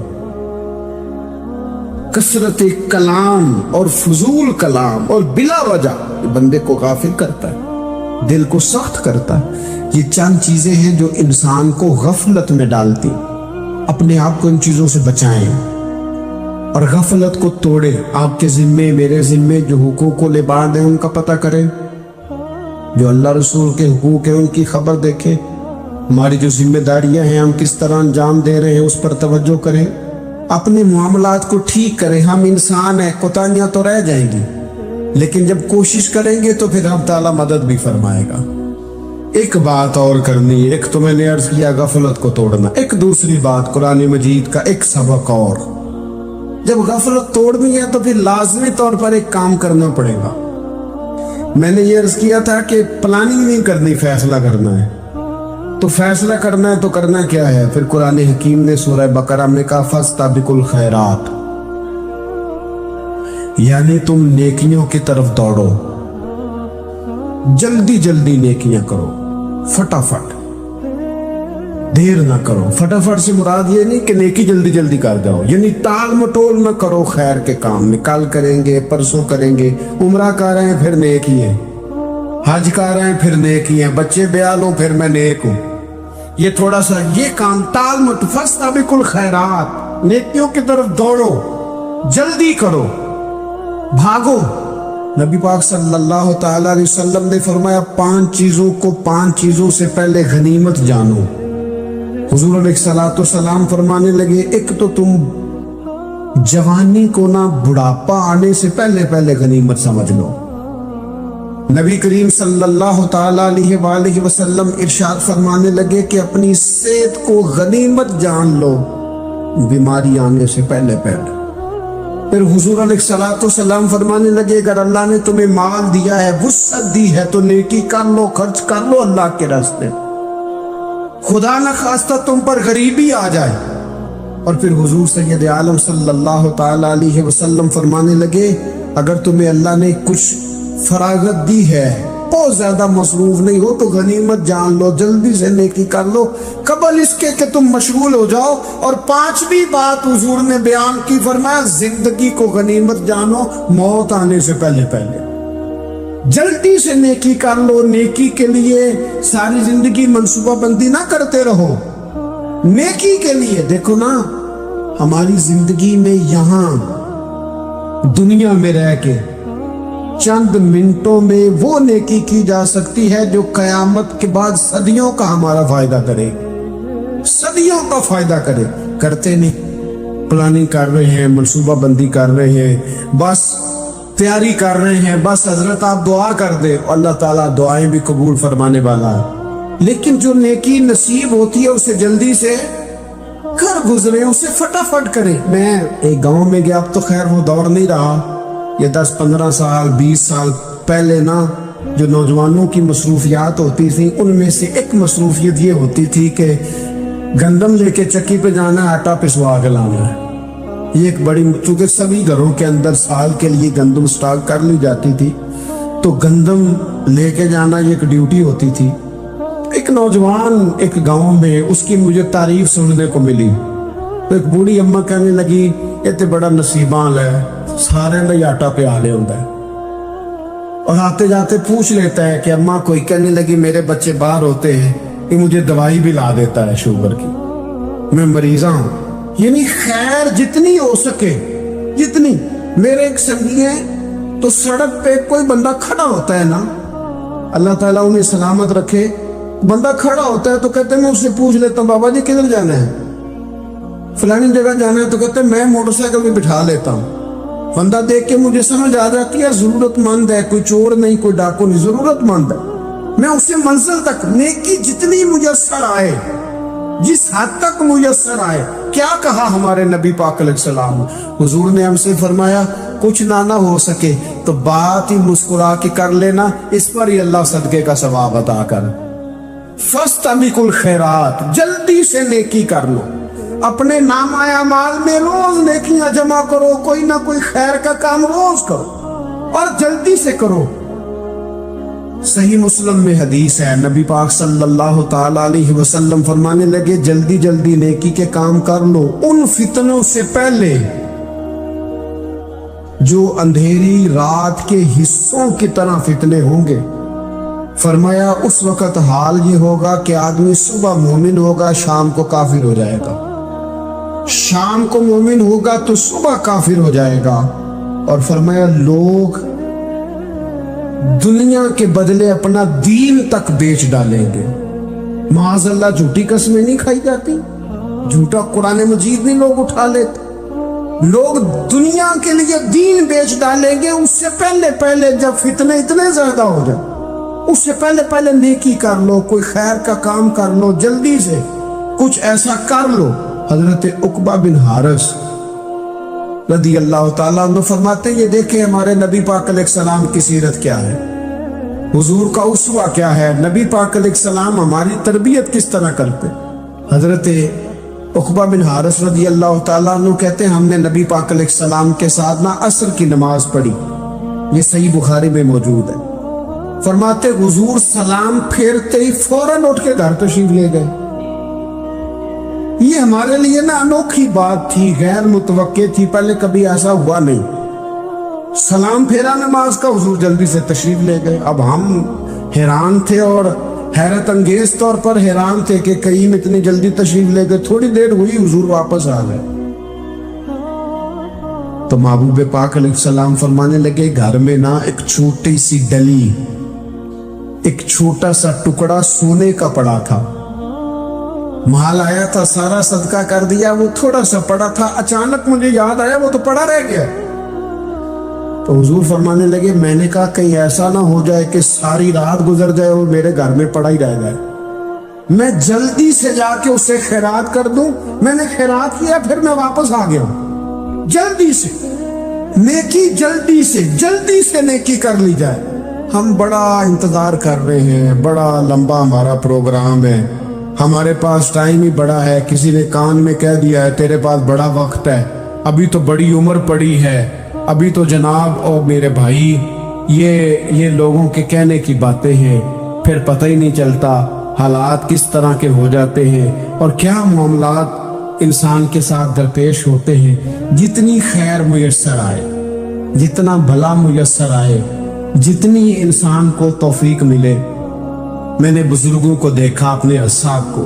कसरत कलाम और फजूल कलाम और बिला वजह बंदे को गाफिल करता है, दिल को सख्त करता है। ये चंद चीजें हैं जो इंसान को गफलत में डालती। अपने आप को इन चीजों से बचाएं और गफलत को तोड़े। आपके जिम्मे मेरे जिम्मे जो हुकूक लिबाद है उनका पता करें, जो अल्लाह रसूल के हुकूक है उनकी खबर देखें। हमारी जो जिम्मेदारियां हैं हम किस तरह अंजाम दे रहे हैं उस पर तवज्जो करें। अपने मामलात को ठीक करें। हम इंसान हैं, कोताहियां तो रह जाएंगी, लेकिन जब कोशिश करेंगे तो फिर अल्लाह ताला मदद भी फरमाएगा। एक बात और करनी, एक तो मैंने अर्ज किया गफलत को तोड़ना, एक दूसरी बात कुरान मजीद का एक सबक और। जब गफलत तोड़नी है तो फिर लाजमी तौर पर एक काम करना पड़ेगा। मैंने ये अर्ज किया था कि प्लानिंग नहीं करनी, फैसला करना है। तो फैसला करना है तो करना क्या है? फिर कुरान हकीम ने सूरह बकरा में कहा फस्ताबिकुल खैरात, यानी तुम नेकियों की तरफ दौड़ो, जल्दी जल्दी नेकियां करो, फटाफट, देर ना करो। फटाफट से मुराद ये नहीं कि नेकी जल्दी जल्दी कर जाओ, यानी टाल मटोल ना करो। खैर के काम में कल करेंगे, परसों करेंगे, उम्रा कर रहे हैं फिर नेकी है, حج کر رہے ہیں پھر نیکی ہیں، بچے بیال ہوں پھر میں نیک ہوں. یہ تھوڑا سا یہ کام ٹال مت. فاستبقوا الخیرات، نیکیوں کی طرف دوڑو، جلدی کرو، بھاگو. نبی پاک صلی اللہ تعالی علیہ وسلم نے فرمایا 5 چیزوں کو 5 چیزوں سے پہلے غنیمت جانو. حضور علیہ الصلوۃ والسلام فرمانے لگے ایک تو تم جوانی کو نہ بڑھاپا آنے سے پہلے پہلے غنیمت سمجھ لو. نبی کریم صلی اللہ تعالی علیہ وآلہ وسلم ارشاد فرمانے لگے کہ اپنی صحت کو غنیمت جان لو بیماری آنے سے پہلے پہلے. پھر حضور علیہ الصلوۃ والسلام فرمانے لگے اگر اللہ نے تمہیں مال دیا ہے، وسعت دی ہے، تو نیکی کر لو، خرچ کر لو اللہ کے راستے. خدا نہ خواستہ تم پر غریبی آ جائے. اور پھر حضور سید عالم صلی اللہ تعالی علیہ وسلم فرمانے لگے اگر تمہیں اللہ نے کچھ فراغت دی ہے، بہت زیادہ مصروف نہیں ہو، تو غنیمت جان لو، جلدی سے نیکی کر لو قبل اس کے کہ تم مشغول ہو جاؤ. اور 5ویں بات حضور نے بیان کی، فرمایا زندگی کو غنیمت جانو موت آنے سے پہلے پہلے. جلدی سے نیکی کر لو. نیکی کے لیے ساری زندگی منصوبہ بندی نہ کرتے رہو. نیکی کے لیے دیکھو نا، ہماری زندگی میں یہاں دنیا میں رہ کے چند منٹوں میں وہ نیکی کی جا سکتی ہے جو قیامت کے بعد صدیوں کا ہمارا فائدہ کرے، صدیوں کا فائدہ کرے. کرتے نہیں، پلاننگ کر رہے ہیں، منصوبہ بندی کر رہے ہیں، بس تیاری کر رہے ہیں، بس حضرت آپ دعا کر دے، اللہ تعالیٰ دعائیں بھی قبول فرمانے والا ہے. لیکن جو نیکی نصیب ہوتی ہے اسے جلدی سے کر گزرے، اسے فٹافٹ کرے. میں ایک گاؤں میں گیا، اب تو خیر وہ دور نہیں رہا، یہ 10-15 سال 20 سال پہلے نا جو نوجوانوں کی مصروفیات ہوتی تھی ان میں سے ایک مصروفیت یہ ہوتی تھی کہ گندم لے کے چکی پہ جانا ہے، آٹا پسوا کے لانا ہے. یہ ایک بڑی، چونکہ سبھی گھروں کے اندر سال کے لیے گندم سٹاک کر لی جاتی تھی، تو گندم لے کے جانا یہ ایک ڈیوٹی ہوتی تھی. ایک نوجوان ایک گاؤں میں، اس کی مجھے تعریف سننے کو ملی. تو ایک بوڑھی اماں کہنے لگی یہ تو بڑا نصیبان ہے، سارے میں آٹا پہ آلے ہوتا ہے. اور آتے جاتے پوچھ لیتا ہے کہ اماں کوئی، کہنے لگی میرے بچے باہر ہوتے ہیں، یہ مجھے دوائی بھی لا دیتا ہے شوگر کی، میں مریضہ ہوں. یعنی خیر جتنی ہو سکے جتنی. میرے ایک سنگی ہیں، تو سڑک پہ کوئی بندہ کھڑا ہوتا ہے نا، اللہ تعالیٰ انہیں سلامت رکھے، بندہ کھڑا ہوتا ہے تو کہتے ہیں میں اس سے پوچھ لیتا ہوں بابا جی کدھر جانا ہے، فلانی جگہ جانا ہے، تو کہتے ہیں میں موٹر سائیکل میں بٹھا لیتا ہوں. بندہ دیکھ کے مجھے سمجھ آ جاتی ہے ضرورت مند ہے، کوئی چور نہیں، کوئی ڈاکو نہیں، ضرورت مند ہے. میں اسے منزل تک نیکی جتنی میسر آئے، جس حد تک میسر آئے. کیا کہا ہمارے نبی پاک علیہ السلام، حضور نے ہم سے فرمایا کچھ نہ ہو سکے تو بات ہی مسکرا کے کر لینا، اس پر ہی اللہ صدقے کا ثواب عطا کر. فاستبقوا الخیرات، جلدی سے نیکی کر لو. اپنے نامہ اعمال میں روز نیکیاں جمع کرو، کوئی نہ کوئی خیر کا کام روز کرو اور جلدی سے کرو. صحیح مسلم میں حدیث ہے، نبی پاک صلی اللہ تعالی علیہ وسلم فرمانے لگے جلدی جلدی نیکی کے کام کر لو ان فتنوں سے پہلے جو اندھیری رات کے حصوں کی طرح فتنے ہوں گے. فرمایا اس وقت حال یہ ہوگا کہ آدمی صبح مومن ہوگا، شام کو کافر ہو جائے گا، شام کو مومن ہوگا تو صبح کافر ہو جائے گا. اور فرمایا لوگ دنیا کے بدلے اپنا دین تک بیچ ڈالیں گے. معاذ اللہ جھوٹی قسمیں نہیں کھائی جاتی، جھوٹا قرآن مجید نہیں لوگ اٹھا لیتے. لوگ دنیا کے لیے دین بیچ ڈالیں گے. اس سے پہلے پہلے جب فتنے اتنے زیادہ ہو جائیں، اس سے پہلے پہلے نیکی کر لو، کوئی خیر کا کام کر لو، جلدی سے کچھ ایسا کر لو. حضرت عقبہ بن حارث رضی اللہ تعالیٰ عنہ فرماتے ہیں یہ دیکھیں ہمارے نبی پاک علیہ السلام کی سیرت کیا ہے، حضور کا اسوہ کیا ہے، نبی پاک علیہ السلام ہماری تربیت کس طرح کرتے. حضرت عقبہ بن حارث رضی اللہ تعالیٰ عنہ کہتے ہیں ہم نے نبی پاک علیہ السلام کے ساتھ عصر کی نماز پڑھی، یہ صحیح بخاری میں موجود ہے. فرماتے حضور سلام پھیرتے ہی فوراً اٹھ کے گھر تشریف لے گئے. یہ ہمارے لیے نا انوکھی بات تھی، غیر متوقع تھی، پہلے کبھی ایسا ہوا نہیں. سلام پھیرا نماز کا، حضور جلدی سے تشریف لے گئے. اب ہم حیران تھے اور حیرت انگیز طور پر حیران تھے کہ قیم اتنی جلدی تشریف لے گئے. تھوڑی دیر ہوئی حضور واپس آ گئے. تو محبوب پاک علیہ السلام فرمانے لگے گھر میں نا ایک چھوٹی سی ڈلی، ایک چھوٹا سا ٹکڑا سونے کا پڑا تھا. مال آیا تھا، سارا صدقہ کر دیا، وہ تھوڑا سا پڑا تھا. اچانک مجھے یاد آیا وہ تو پڑا رہ گیا. تو حضور فرمانے لگے میں نے کہا کہیں ایسا نہ ہو جائے کہ ساری رات گزر جائے اور میرے گھر میں پڑا ہی رہ جائے. میں جلدی سے جا کے اسے خیرات کر دوں. میں نے خیرات کیا، پھر میں واپس آ گیا. جلدی سے نیکی، جلدی سے نیکی کر لی جائے. ہم بڑا انتظار کر رہے ہیں، بڑا لمبا ہمارا پروگرام ہے، ہمارے پاس ٹائم ہی بڑا ہے. کسی نے کان میں کہہ دیا ہے تیرے پاس بڑا وقت ہے، ابھی تو بڑی عمر پڑی ہے، ابھی تو جناب او میرے بھائی یہ لوگوں کے کہنے کی باتیں ہیں. پھر پتہ ہی نہیں چلتا حالات کس طرح کے ہو جاتے ہیں اور کیا معاملات انسان کے ساتھ درپیش ہوتے ہیں. جتنی خیر میسر آئے، جتنا بھلا میسر آئے، جتنی انسان کو توفیق ملے. میں نے بزرگوں کو دیکھا، اپنے اصحاب کو،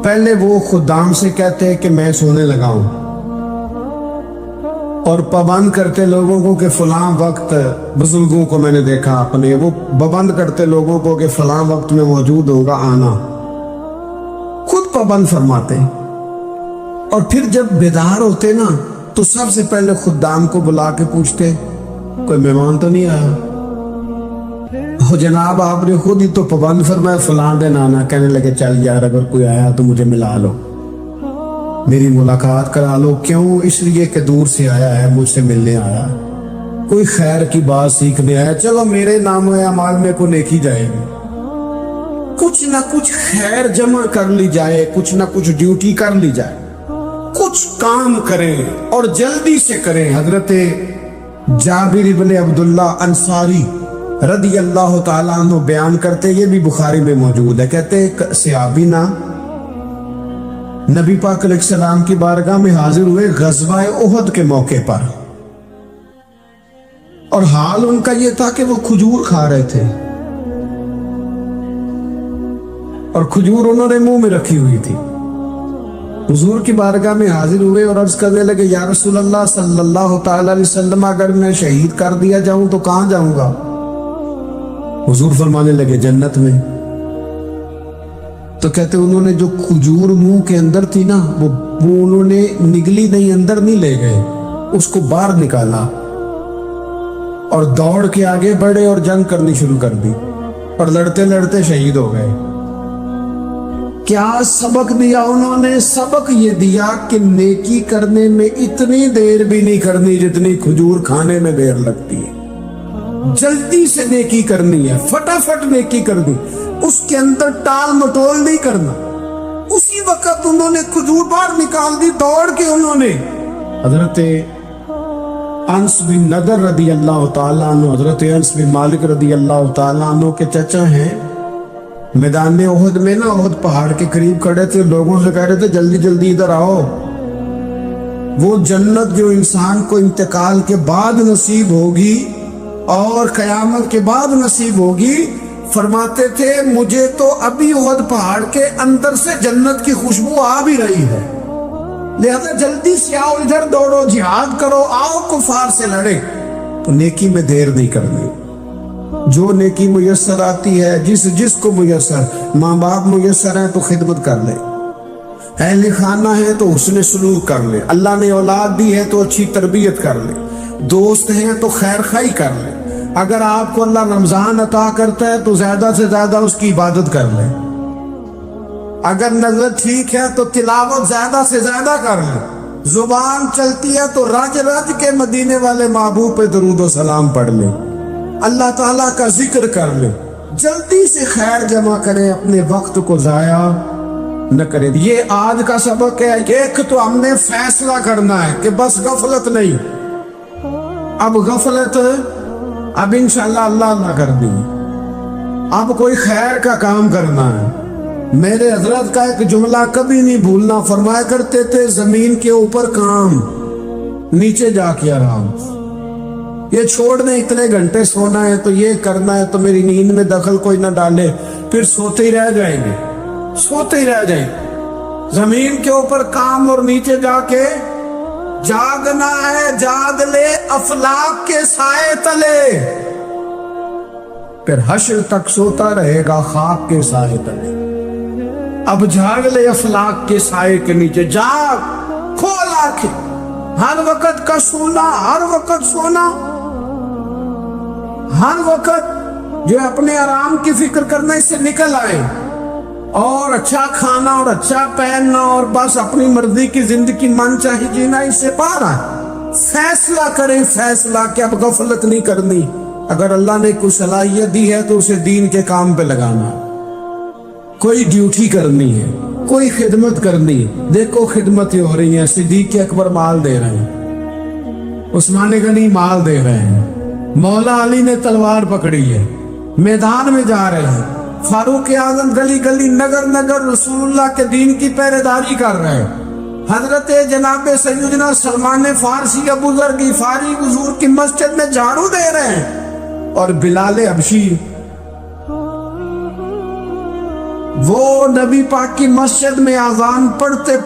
پہلے وہ خدام سے کہتے کہ میں سونے لگا ہوں اور پابند کرتے لوگوں کو کہ فلاں وقت، بزرگوں کو میں نے دیکھا اپنے، وہ پابند کرتے لوگوں کو کہ فلاں وقت میں موجود ہوگا آنا، خود پابند فرماتے. اور پھر جب بیدار ہوتے نا تو سب سے پہلے خدام کو بلا کے پوچھتے کوئی مہمان تو نہیں آیا؟ جناب آپ نے خود ہی تو پابند فرمایا فلاں دن آنا. کہنے لگے چل یار اگر کوئی آیا تو مجھے ملا لو، میری ملاقات کرا لو. کیوں؟ اس لیے کہ دور سے آیا ہے، مجھ سے ملنے آیا، کوئی خیر کی بات سیکھنے آیا. چلو میرے نام اعمال میں کو نیکی جائے گی، کچھ نہ کچھ خیر جمع کر لی جائے، کچھ نہ کچھ ڈیوٹی کر لی جائے، کچھ کام کریں اور جلدی سے کریں. حضرت جابر ابن عبداللہ انصاری رضی اللہ تعالیٰ عنہ بیان کرتے، یہ بھی بخاری میں موجود ہے. کہتے صحابی نا نبی پاک علیہ السلام کی بارگاہ میں حاضر ہوئے غزوہ احد کے موقع پر، اور حال ان کا یہ تھا کہ وہ کھجور کھا رہے تھے اور کھجور انہوں نے منہ میں رکھی ہوئی تھی. حضور کی بارگاہ میں حاضر ہوئے اور عرض کرنے لگے یا رسول اللہ صلی اللہ تعالی علیہ وسلم اگر میں شہید کر دیا جاؤں تو کہاں جاؤں گا؟ حضور فرمانے لگے جنت میں. تو کہتے انہوں نے جو کھجور منہ کے اندر تھی نا وہ انہوں نے نگلی نہیں، اندر نہیں لے گئے، اس کو باہر نکالا اور دوڑ کے آگے بڑھے اور جنگ کرنی شروع کر دی اور لڑتے لڑتے شہید ہو گئے. کیا سبق دیا انہوں نے؟ سبق یہ دیا کہ نیکی کرنے میں اتنی دیر بھی نہیں کرنی جتنی کھجور کھانے میں دیر لگتی ہے. جلدی سے نیکی کرنی ہے، فٹافٹ نیکی کرنی، اس کے اندر ٹال مٹول نہیں کرنا. اسی وقت انہوں نے کھجور باہر نکال دی دوڑ کے. انہوں نے حضرت انس بن نضر رضی اللہ تعالیٰ عنہ، حضرت انس بن مالک رضی اللہ تعالیٰ عنہ کے چچا ہیں، میدان احد میں نا احد پہاڑ کے قریب کھڑے تھے، لوگوں سے کہہ رہے تھے جلدی جلدی ادھر آؤ. وہ جنت جو انسان کو انتقال کے بعد نصیب ہوگی اور قیامت کے بعد نصیب ہوگی، فرماتے تھے مجھے تو ابھی احد پہاڑ کے اندر سے جنت کی خوشبو آ بھی رہی ہے، لہذا جلدی سے آؤ، ادھر دوڑو، جہاد کرو، آؤ کفار سے لڑے. تو نیکی میں دیر نہیں کرنی. جو نیکی میسر آتی ہے، جس کو میسر، ماں باپ میسر ہیں تو خدمت کر لے، اہل خانہ ہے تو حسن سلوک کر لے، اللہ نے اولاد دی ہے تو اچھی تربیت کر لے، دوست ہیں تو خیر خائی کر لے. اگر آپ کو اللہ رمضان عطا کرتا ہے تو زیادہ سے زیادہ اس کی عبادت کر لے. اگر نظر ٹھیک ہے تو تلاوت زیادہ سے زیادہ کر لے. زبان چلتی ہے تو رج رج کے مدینے والے محبوب پہ درود و سلام پڑھ لے، اللہ تعالیٰ کا ذکر کر لے. جلدی سے خیر جمع کریں، اپنے وقت کو ضائع نہ کریں. یہ آج کا سبق ہے. ایک تو ہم نے فیصلہ کرنا ہے کہ بس غفلت نہیں، اب غفلت اب انشاءاللہ اللہ کر دی، اب کوئی خیر کا کام کرنا ہے. میرے حضرت کا ایک جملہ کبھی نہیں بھولنا، فرمایا کرتے تھے زمین کے اوپر کام، نیچے جا کے آرام. یہ چھوڑ دیں اتنے گھنٹے سونا ہے تو یہ کرنا ہے تو میری نیند میں دخل کوئی نہ ڈالے، پھر سوتے ہی رہ جائیں گے، سوتے ہی رہ جائیں گے۔ زمین کے اوپر کام اور نیچے جا کے جاگنا ہے، جاگ لے افلاک کے سائے تلے، پھر حشر تک سوتا رہے گا خاک کے سائے تلے۔ اب جاگ لے افلاک کے سائے کے نیچے، جاگ، کھول آنکھیں، ہر وقت کا سونا، ہر وقت سونا، ہر وقت جو اپنے آرام کی فکر کرنا اس سے نکل آئے، اور اچھا کھانا اور اچھا پہننا اور بس اپنی مرضی کی زندگی من چاہے جینا اس سے پار آئے۔ فیصلہ کریں، فیصلہ کہ اب غفلت نہیں کرنی، اگر اللہ نے کوئی صلاحیت دی ہے تو اسے دین کے کام پہ لگانا، کوئی ڈیوٹی کرنی ہے، کوئی خدمت کرنی ہے۔ دیکھو خدمتیں ہو رہی ہیں، صدیق اکبر مال دے رہے ہیں، عثمان غنی مال دے رہے ہیں، مولا علی نے تلوار پکڑی ہے، میدان میں جا رہے ہیں، فاروق اعظم گلی گلی نگر نگر رسول اللہ کے دین کی پہرے داری کر رہے ہیں، حضرت جناب سیدنا سلمان فارسی ابو ذر غفاری حضور کی مسجد میں جھاڑو دے رہے ہیں، اور بلال حبشی وہ نبی پاک کی مسجد میں اذان پڑھتے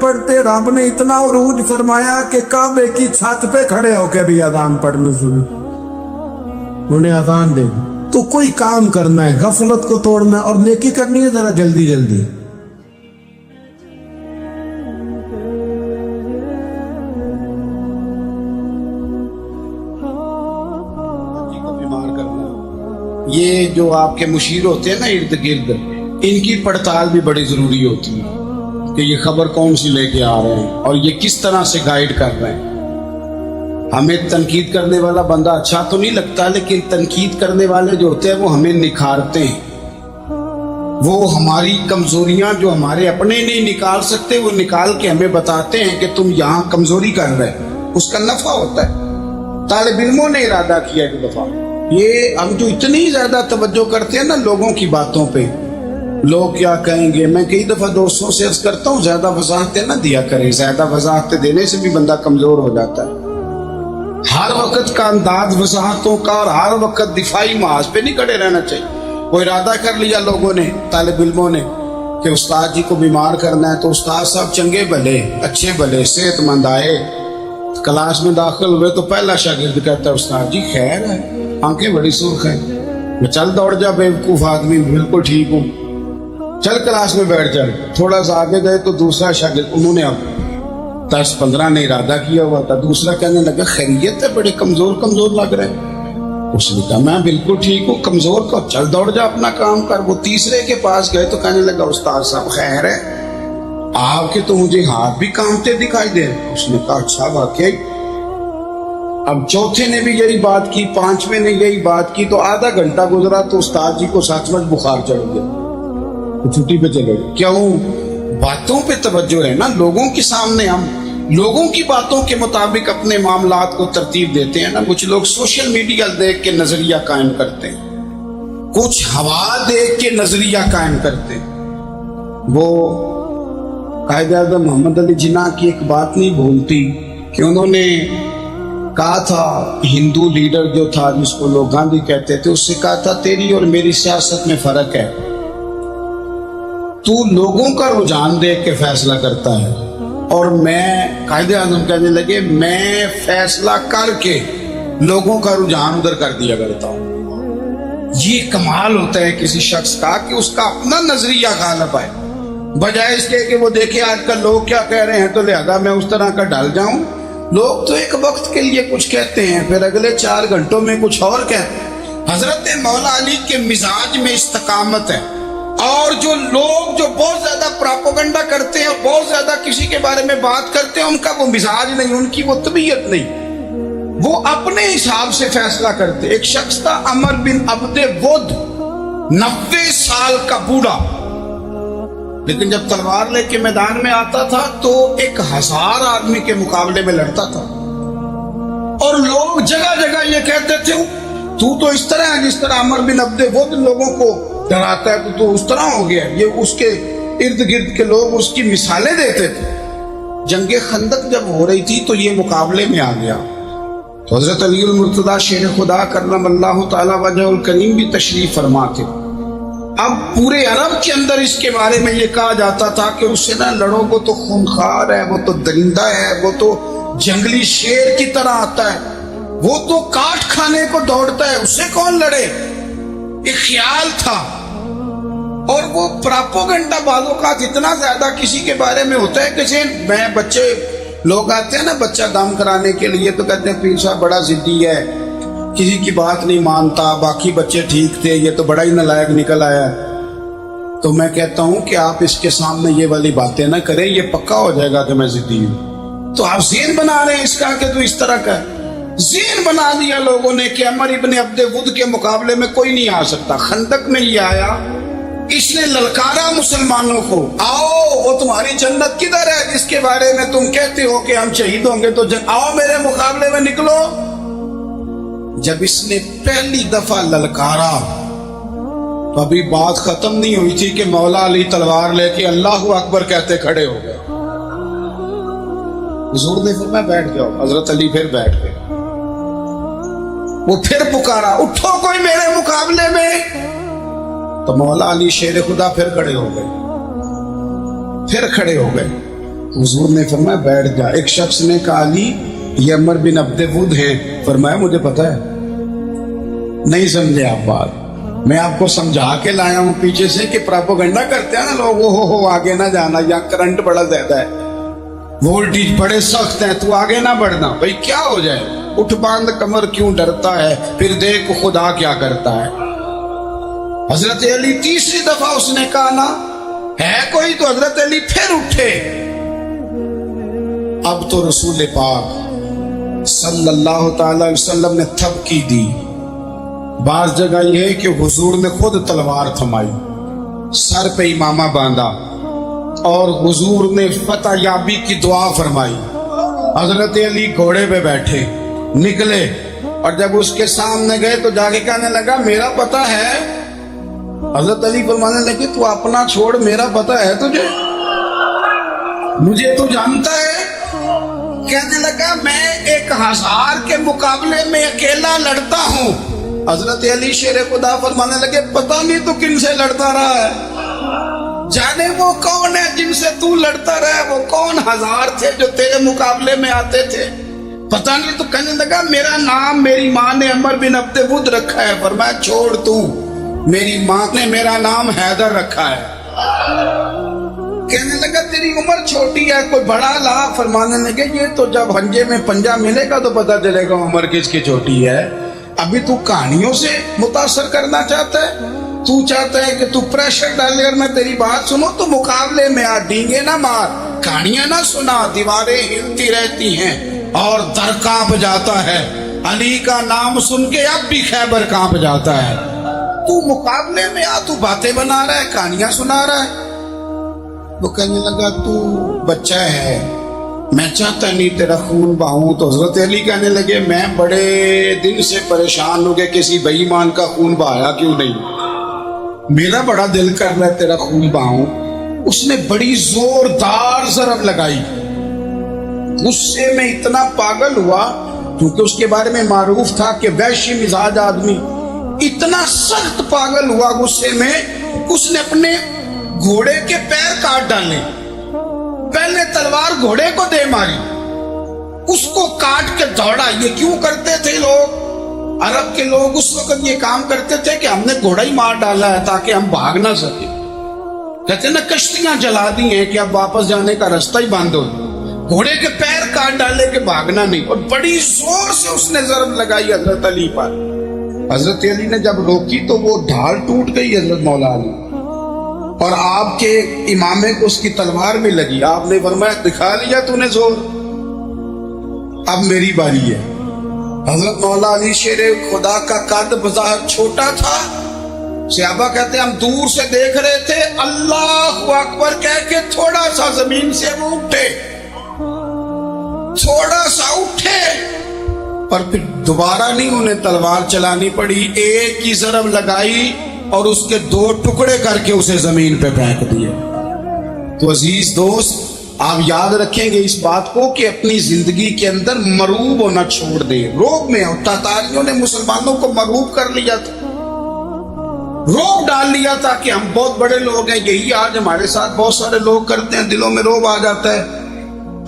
پڑھتے رب نے اتنا عروج فرمایا کہ کعبے کی چھت پہ کھڑے ہو کے بھی اذان پڑھنا شروع، انہیں اذان دے دی۔ تو کوئی کام کرنا ہے، غفلت کو توڑنا ہے اور نیکی کرنی ہے، ذرا جلدی جلدی۔ یہ جو آپ کے مشیر ہوتے ہیں نا ارد گرد، ان کی پڑتال بھی بڑی ضروری ہوتی ہے کہ یہ خبر کون سی لے کے آ رہے ہیں اور یہ کس طرح سے گائیڈ کر رہے ہیں۔ ہمیں تنقید کرنے والا بندہ اچھا تو نہیں لگتا، لیکن تنقید کرنے والے جو ہوتے ہیں وہ ہمیں نکھارتے ہیں، وہ ہماری کمزوریاں جو ہمارے اپنے نہیں نکال سکتے وہ نکال کے ہمیں بتاتے ہیں کہ تم یہاں کمزوری کر رہے، اس کا نفع ہوتا ہے۔ طالب علموں نے ارادہ کیا ایک دفعہ، یہ ہم جو اتنی زیادہ توجہ کرتے ہیں نا لوگوں کی باتوں پہ، لوگ کیا کہیں گے، میں کئی دفعہ دوستوں سے عرض کرتا ہوں زیادہ وضاحتیں نہ دیا کریں، زیادہ وضاحتیں دینے سے بھی بندہ کمزور ہو جاتا ہے۔ ہر وقت کا انداز وضاحتوں کا اور ہر وقت دفاعی محاذ پہ نہیں کھڑے رہنا چاہیے۔ وہ ارادہ کر لیا لوگوں نے، طالب علموں نے، کہ استاد جی کو بیمار کرنا ہے، تو استاد صاحب چنگے بھلے، اچھے بھلے، صحت مند آئے، کلاس میں داخل ہوئے تو پہلا شاگرد کہتا ہے استاد جی خیر ہے، آنکھیں بڑی سرخ ہیں۔ میں چل دوڑ جا بیوقوف آدمی، بالکل ٹھیک ہوں، چل کلاس میں بیٹھ جائے۔ تھوڑا سا آگے گئے تو دوسرا شاگرد، انہوں نے اب 10-15 نے ارادہ کیا ہوا تھا، دوسرا کہنے لگا خیریت ہے، بڑے کمزور کمزور لگ رہے ہیں۔ اس نے کہا میں بالکل ٹھیک ہوں، کمزور کو چل دوڑ جا اپنا کام کر۔ وہ تیسرے کے پاس گئے تو کہنے لگا استاد صاحب خیر ہے، آپ کے تو مجھے ہاتھ بھی کانپتے دکھائی دے۔ اس نے کہا اچھا واقعی۔ اب چوتھے نے بھی یہی بات کی، پانچویں نے یہی بات کی، تو آدھا گھنٹہ گزرا تو استاد جی کو سچ مچ بخار چڑھ گیا، چھٹی پہ چلے گئے۔ کیوں؟ باتوں پہ توجہ ہے نا، لوگوں کے سامنے ہم لوگوں کی باتوں کے مطابق اپنے معاملات کو ترتیب دیتے ہیں نا۔ کچھ لوگ سوشل میڈیا دیکھ کے نظریہ قائم کرتے ہیں، کچھ ہوا دیکھ کے نظریہ قائم کرتے ہیں۔ وہ قائد اعظم محمد علی جناح کی ایک بات نہیں بھولتی کہ انہوں نے کہا تھا، ہندو لیڈر جو تھا جس کو لوگ گاندھی کہتے تھے، اس سے کہا تھا تیری اور میری سیاست میں فرق ہے، تو لوگوں کا رجحان دیکھ کے فیصلہ کرتا ہے، اور میں، قائد اعظم کہنے لگے، میں فیصلہ کر کے لوگوں کا رجحان ادھر کر دیا کرتا ہوں۔ یہ کمال ہوتا ہے کسی شخص کا کہ اس کا اپنا نظریہ غالب آئے، بجائے اس کے کہ وہ دیکھے آج کل لوگ کیا کہہ رہے ہیں تو لہذا میں اس طرح کا ڈال جاؤں۔ لوگ تو ایک وقت کے لیے کچھ کہتے ہیں، پھر اگلے 4 گھنٹوں میں کچھ اور کہتے ہیں۔ حضرت مولا علی کے مزاج میں استقامت ہے، اور جو لوگ جو بہت زیادہ پراپوگنڈا کرتے ہیں، بہت زیادہ کسی کے بارے میں بات کرتے ہیں، ان کا وہ مزاج نہیں، ان کی وہ طبیعت نہیں، وہ اپنے حساب سے فیصلہ کرتے۔ ایک شخص تھا عمر بن عبد ود، 90 سال کا بوڑھا، لیکن جب تلوار لے کے میدان میں آتا تھا تو 1000 آدمی کے مقابلے میں لڑتا تھا، اور لوگ جگہ جگہ یہ کہتے تھے تو اس طرح ہے جس طرح عمر بن عبد ود لوگوں کو ڈراتا ہے، تو اس طرح ہو گیا۔ یہ اس کے ارد گرد کے لوگ اس کی مثالیں دیتے تھے۔ جنگ خندق جب ہو رہی تھی تو یہ مقابلے میں آ گیا، تو حضرت علی المرتضیٰ شیر خدا کرم اللہ تعالی وجہ الکریم بھی تشریف فرما تھے. اب پورے عرب کے اندر اس کے بارے میں یہ کہا جاتا تھا کہ اس سے نہ لڑو، وہ تو خونخوار ہے، وہ تو درندہ ہے، وہ تو جنگلی شیر کی طرح آتا ہے، وہ تو کاٹ کھانے کو دوڑتا ہے، اس سے کون لڑے. ایک خیال تھا. اور وہ پراپوگنڈا بازوں کا اتنا زیادہ کسی کے بارے میں ہوتا ہے کہ میں بچے لوگ آتے ہیں نا بچہ دم کرانے کے لیے تو کہتے ہیں پیر صاحب بڑا ضدی ہے، کسی کی بات نہیں مانتا، باقی بچے ٹھیک تھے، یہ تو بڑا ہی نالائق نکل آیا. تو میں کہتا ہوں کہ آپ اس کے سامنے یہ والی باتیں نہ کریں، یہ پکا ہو جائے گا کہ میں ضدی ہوں. تو آپ ذہن بنا رہے ہیں اس کا کہ تو اس طرح کا ذہن بنا دیا لوگوں نے کہ عمر ابن عبد ود کے مقابلے میں کوئی نہیں آ سکتا. خندق میں یہ آیا، اس نے للکارا مسلمانوں کو، آؤ وہ تمہاری جنت کدھر ہے جس کے بارے میں تم کہتے ہو کہ ہم شہید ہوں گے، تو آؤ میرے مقابلے میں نکلو. جب اس نے پہلی دفعہ للکارا تو ابھی بات ختم نہیں ہوئی تھی کہ مولا علی تلوار لے کے اللہ اکبر کہتے کھڑے ہو گئے. حضور نے فرمایا بیٹھ جاؤ. حضرت علی پھر بیٹھ گئے. وہ پھر پکارا اٹھو کوئی میرے مقابلے میں، تو مولا علی شیر خدا پھر کھڑے ہو گئے. پھر کھڑے ہو گئے. حضور نے فرمایا بیٹھ جا. ایک شخص نے کہا علی یہ عمر بن عبد ود ہیں. فرمایا مجھے پتا ہے. نہیں سمجھے آپ بات، میں آپ کو سمجھا کے لایا ہوں پیچھے سے کہ پراپوگنڈا کرتے ہیں نا لوگ، ہو آگے نہ جانا، یا کرنٹ بڑا زیادہ ہے، وولٹیج بڑے سخت ہیں، تو آگے نہ بڑھنا. بھئی کیا ہو جائے، اٹھ باندھ کمر کیوں ڈرتا ہے، پھر دیکھ خدا کیا کرتا ہے. حضرت علی تیسری دفعہ اس نے کہا نا ہے کوئی، تو حضرت علی پھر اٹھے. اب تو رسول پاک صلی اللہ تعالی علیہ وسلم نے تھپکی دی. بعض جگہ یہ ہے کہ حضور نے خود تلوار تھمائی، سر پہ امامہ باندھا، اور حضور نے فتح یابی کی دعا فرمائی. حضرت علی گھوڑے پہ بیٹھے نکلے، اور جب اس کے سامنے گئے تو جا کے کہنے لگا میرا پتہ ہے. حضرت علی فرمانے لگے تو اپنا چھوڑ، میرا پتہ ہے تجھے، مجھے تو جانتا ہے. کہنے لگا میں 1000 کے مقابلے میں اکیلا لڑتا ہوں. حضرت علی شیر خدا فرمانے لگے پتہ نہیں تو کن سے لڑتا رہا ہے، جانے وہ کون ہے جن سے تو لڑتا رہا ہے، وہ کون 1000 تھے جو تیرے مقابلے میں آتے تھے، پتہ نہیں. تو کہنے لگا میرا نام میری ماں نے عمر بن عبد ود رکھا ہے. فرمایا چھوڑ تو، میری ماں نے میرا نام حیدر رکھا ہے. کہنے لگا تیری عمر چھوٹی ہے، کوئی بڑا لا. فرمانے لگے یہ تو جب ہنجے میں پنجہ ملے گا تو پتہ چلے گا عمر کس کی چھوٹی ہے. ابھی تو کہانیوں سے متاثر کرنا چاہتا ہے، تو چاہتا ہے کہ تو پریشر ڈال کر میں تیری بات سنوں، تو مقابلے میں آ، ڈینگے نہ مار، کہانیاں نہ سنا. دیواریں ہلتی رہتی ہیں اور در کانپ جاتا ہے. علی کا نام سن کے اب بھی خیبر کانپ جاتا ہے. تو مقابلے میں آ، تو باتیں بنا رہا ہے، کہانیاں سنا رہا ہے. وہ کہنے لگا تو بچہ ہے، میں چاہتا نہیں تیرا خون بہاؤں. تو حضرت علی کہنے لگے میں بڑے دن سے پریشان ہوں کہ کسی بے ایمان کا خون بہایا کیوں نہیں، میرا بڑا دل کر رہا ہے تیرا خون بہاؤں. اس نے بڑی زوردار ضرب لگائی. غصے میں اتنا پاگل ہوا، کیونکہ اس کے بارے میں معروف تھا کہ وحشی مزاج آدمی، اتنا سخت پاگل ہوا غصے میں، اس نے اپنے گھوڑے کے پیر کاٹ ڈالے. پہلے تلوار گھوڑے کو دے ماری، اس کو کاٹ کے دوڑا. یہ کیوں کرتے تھے لوگ، عرب کے لوگ اس وقت یہ کام کرتے تھے کہ ہم نے گھوڑا ہی مار ڈالا ہے تاکہ ہم بھاگ نہ سکے. کہتے نا کشتیاں جلا دی ہیں کہ اب واپس جانے کا راستہ ہی بند ہو. گھوڑے کے پیر کاٹ ڈالے کہ بھاگنا نہیں. اور بڑی زور سے اس نے ضرب لگائی حضرت علی پر. حضرت علی نے جب روکی تو وہ ڈھال ٹوٹ گئی حضرت مولا علی، اور آپ کے امامے کو اس کی تلوار میں لگی. آپ نے فرمایا دکھا لیا تو نے زور، اب میری باری ہے. حضرت مولا علی شیر خدا کا قد بظاہر چھوٹا تھا. صحابہ کہتے ہیں ہم دور سے دیکھ رہے تھے، اللہ اکبر کہہ کے تھوڑا سا زمین سے وہ اٹھے، تھوڑا سا اٹھے، اور پھر دوبارہ نہیں انہیں تلوار چلانی پڑی. ایک ہی ضرب لگائی اور اس کے 2 ٹکڑے کر کے اسے زمین پہ پھینک دیے. تو عزیز دوست، آپ یاد رکھیں گے اس بات کو کہ اپنی زندگی کے اندر مروب ہونا چھوڑ دیں. روب میں تاتاریوں نے مسلمانوں کو مروب کر لیا تھا, روب ڈال لیا تھا کہ ہم بہت بڑے لوگ ہیں. یہی آج ہمارے ساتھ بہت سارے لوگ کرتے ہیں, دلوں میں روب آ جاتا ہے,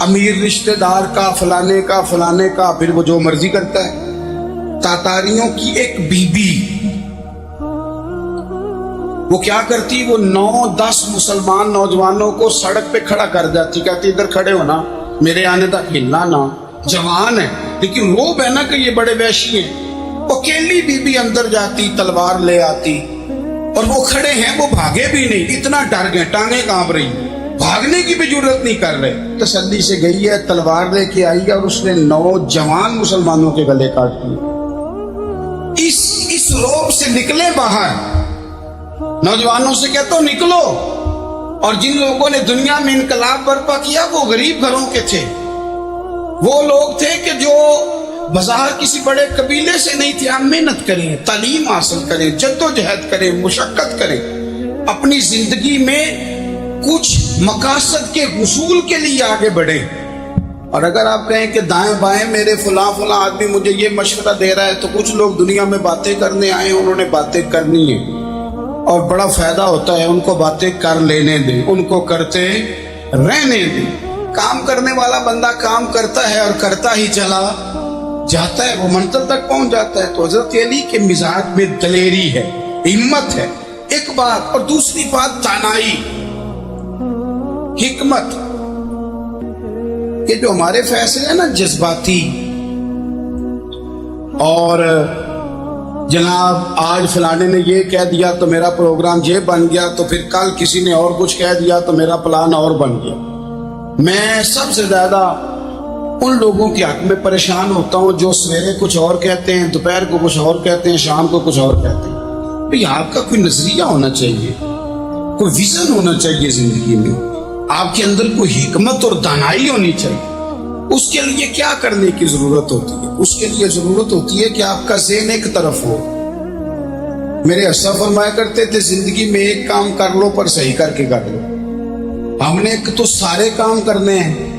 امیر رشتہ دار کا, فلانے کا, پھر وہ جو مرضی کرتا ہے. تاتاریوں کی ایک بی بی وہ کیا کرتی, وہ 9-10 مسلمان نوجوانوں کو سڑک پہ کھڑا کر جاتی, کہتی ادھر کھڑے ہونا, میرے آنے تک ہلنا نہ. جوان ہے لیکن روب ہے نا کہ یہ بڑے وحشی ہیں. اکیلی بی بی اندر جاتی, تلوار لے آتی, اور وہ کھڑے ہیں, وہ بھاگے بھی نہیں, اتنا ڈر گئے, ٹانگیں کانپ رہی, بھاگنے کی بھی جرت نہیں کر رہے. تسلی سے گئی ہے, تلوار لے کے آئی ہے, اور اس نے 9 جوان مسلمانوں کے گلے کاٹ دیے. اس روب سے نکلے باہر, نوجوانوں سے کہتا ہوں نکلو. اور جن لوگوں نے دنیا میں انقلاب برپا کیا وہ غریب گھروں کے تھے, وہ لوگ تھے کہ جو بظاہر کسی بڑے قبیلے سے نہیں تھے. آپ محنت کریں, تعلیم حاصل کریں, جدوجہد کریں, مشقت کریں, اپنی زندگی میں کچھ مقاصد کے حصول کے لیے آگے بڑھیں. اور اگر آپ کہیں کہ دائیں بائیں میرے فلاں آدمی مجھے یہ مشورہ دے رہا ہے, تو کچھ لوگ دنیا میں باتیں کرنے آئے ہیں, انہوں نے باتیں کرنی ہیں اور بڑا فائدہ ہوتا ہے, ان کو باتیں کر لینے دیں, ان کو کرتے رہنے دیں. کام کرنے والا بندہ کام کرتا ہے اور کرتا ہی چلا جاتا ہے, وہ منزل تک پہنچ جاتا ہے. تو حضرت علی کے مزاج میں دلیری ہے, ہمت ہے, ایک بات. اور دوسری بات دانائی, حکمت. کہ جو ہمارے فیصلے ہیں نا جذباتی, اور جناب آج فلانے نے یہ کہہ دیا تو میرا پروگرام یہ بن گیا, تو پھر کل کسی نے اور کچھ کہہ دیا تو میرا پلان اور بن گیا. میں سب سے زیادہ ان لوگوں کے حق میں پریشان ہوتا ہوں جو سویرے کچھ اور کہتے ہیں, دوپہر کو کچھ اور کہتے ہیں, شام کو کچھ اور کہتے ہیں. بھئی آپ کا کوئی نظریہ ہونا چاہیے, کوئی ویژن ہونا چاہیے زندگی میں, آپ کے اندر کوئی حکمت اور دانائی ہونی چاہیے. اس کے لیے کیا کرنے کی ضرورت ہوتی ہے؟ اس کے لیے ضرورت ہوتی ہے کہ آپ کا ذہن ایک طرف ہو. میرے اسلاف فرمایا کرتے تھے زندگی میں ایک کام کر لو پر صحیح کر کے کر لو. ہم نے تو سارے کام کرنے ہیں.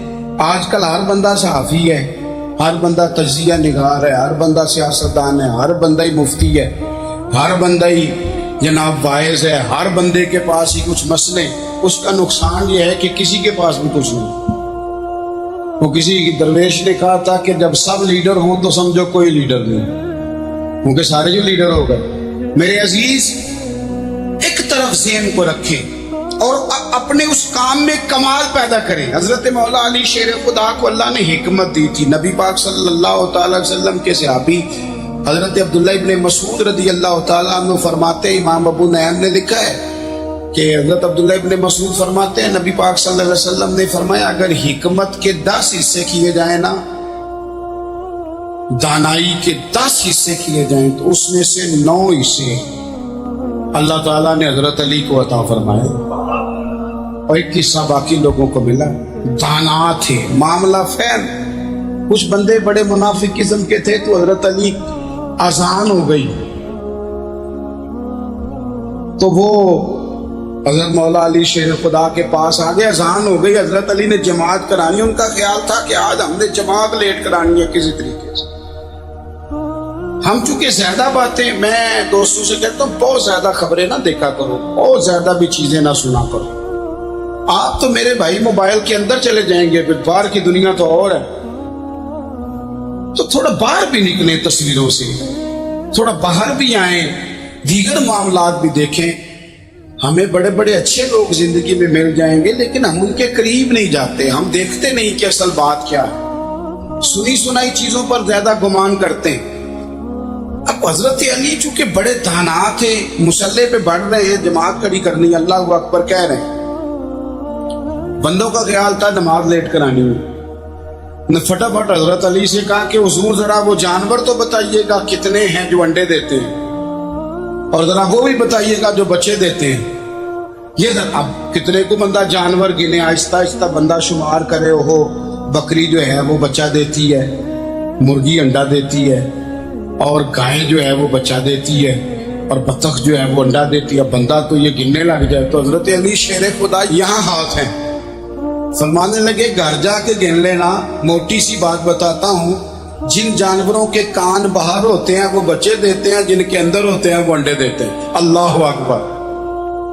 آج کل ہر بندہ صحافی ہے, ہر بندہ تجزیہ نگار ہے, ہر بندہ سیاستدان ہے, ہر بندہ ہی مفتی ہے, ہر بندہ ہی جناب واعظ ہے, ہر بندے کے پاس ہی کچھ مسئلے. اس کا نقصان یہ ہے کہ کسی کے پاس بھی کچھ نہیں. وہ کسی درویش نے کہا تھا کہ جب سب لیڈر ہوں تو سمجھو کوئی لیڈر نہیں, کیونکہ سارے جو لیڈر ہو گئے. میرے عزیز, ایک طرف ذہن کو رکھیں اور اپنے اس کام میں کمال پیدا کریں. حضرت مولا علی شیر خدا کو اللہ نے حکمت دی تھی. نبی پاک صلی اللہ تعالی وسلم کے صحابی حضرت عبداللہ ابن مسعود رضی اللہ تعالیٰ عنہ فرماتے ہیں, امام ابو نعیم نے لکھا ہے کہ حضرت عبداللہ ابن مسعود فرماتے ہیں نبی پاک صلی اللہ علیہ وسلم نے فرمایا اگر حکمت کے 10 حصے کیے جائیں نا, دانائی کے 10 حصے کیے جائیں, تو اس میں سے 9 حصے اللہ تعالیٰ نے حضرت علی کو عطا فرمائے اور ایک حصہ باقی لوگوں کو ملا. دانا تھے, معاملہ فین. کچھ بندے بڑے منافق قسم کے تھے, تو حضرت علی اذان ہو گئی تو وہ حضرت مولا علی شیر خدا کے پاس آ گئے. اذان ہو گئی, حضرت علی نے جماعت کرانی. ان کا خیال تھا کہ آج ہم نے جماعت لیٹ کرانی ہے کسی طریقے سے. ہم چونکہ زیادہ باتیں, میں دوستوں سے کہتا ہوں بہت زیادہ خبریں نہ دیکھا کرو, بہت زیادہ بھی چیزیں نہ سنا کرو. آپ تو میرے بھائی موبائل کے اندر چلے جائیں گے, پھر باہر کی دنیا تو اور ہے. تو تھوڑا باہر بھی نکلیں تصویروں سے, تھوڑا باہر بھی آئیں, دیگر معاملات بھی دیکھیں. ہمیں بڑے بڑے اچھے لوگ زندگی میں مل جائیں گے, لیکن ہم ان کے قریب نہیں جاتے. ہم دیکھتے نہیں کہ اصل بات کیا ہے, سنی سنائی چیزوں پر زیادہ گمان کرتے ہیں. اب حضرت علی چونکہ بڑے دانا تھے, مسلح پہ بڑھ رہے ہیں, جماعت کھڑی کرنی, اللہ اکبر کہہ رہے ہیں. بندوں کا خیال تھا نماز لیٹ کرانی ہے. نے فٹافٹ حضرت علی سے کہا کہ حضور ذرا وہ جانور تو بتائیے گا کتنے ہیں جو انڈے دیتے ہیں, اور ذرا وہ بھی بتائیے گا جو بچے دیتے ہیں. یہ اب کتنے کو بندہ جانور گنے, آہستہ آہستہ بندہ شمار کرے. ہو بکری جو ہے وہ بچہ دیتی ہے, مرغی انڈا دیتی ہے, اور گائے جو ہے وہ بچہ دیتی ہے, اور بطخ جو ہے وہ انڈا دیتی ہے. بندہ تو یہ گننے لگ جائے. تو حضرت علی شیر خدا یہاں ہاتھ ہیں, फरमाने लगे घर जाके गिन लेना, मोटी सी बात बताता हूँ, जिन जानवरों के कान बाहर होते हैं वो बच्चे देते हैं, जिनके अंदर होते हैं वो अंडे देते हैं। अल्लाह अकबर।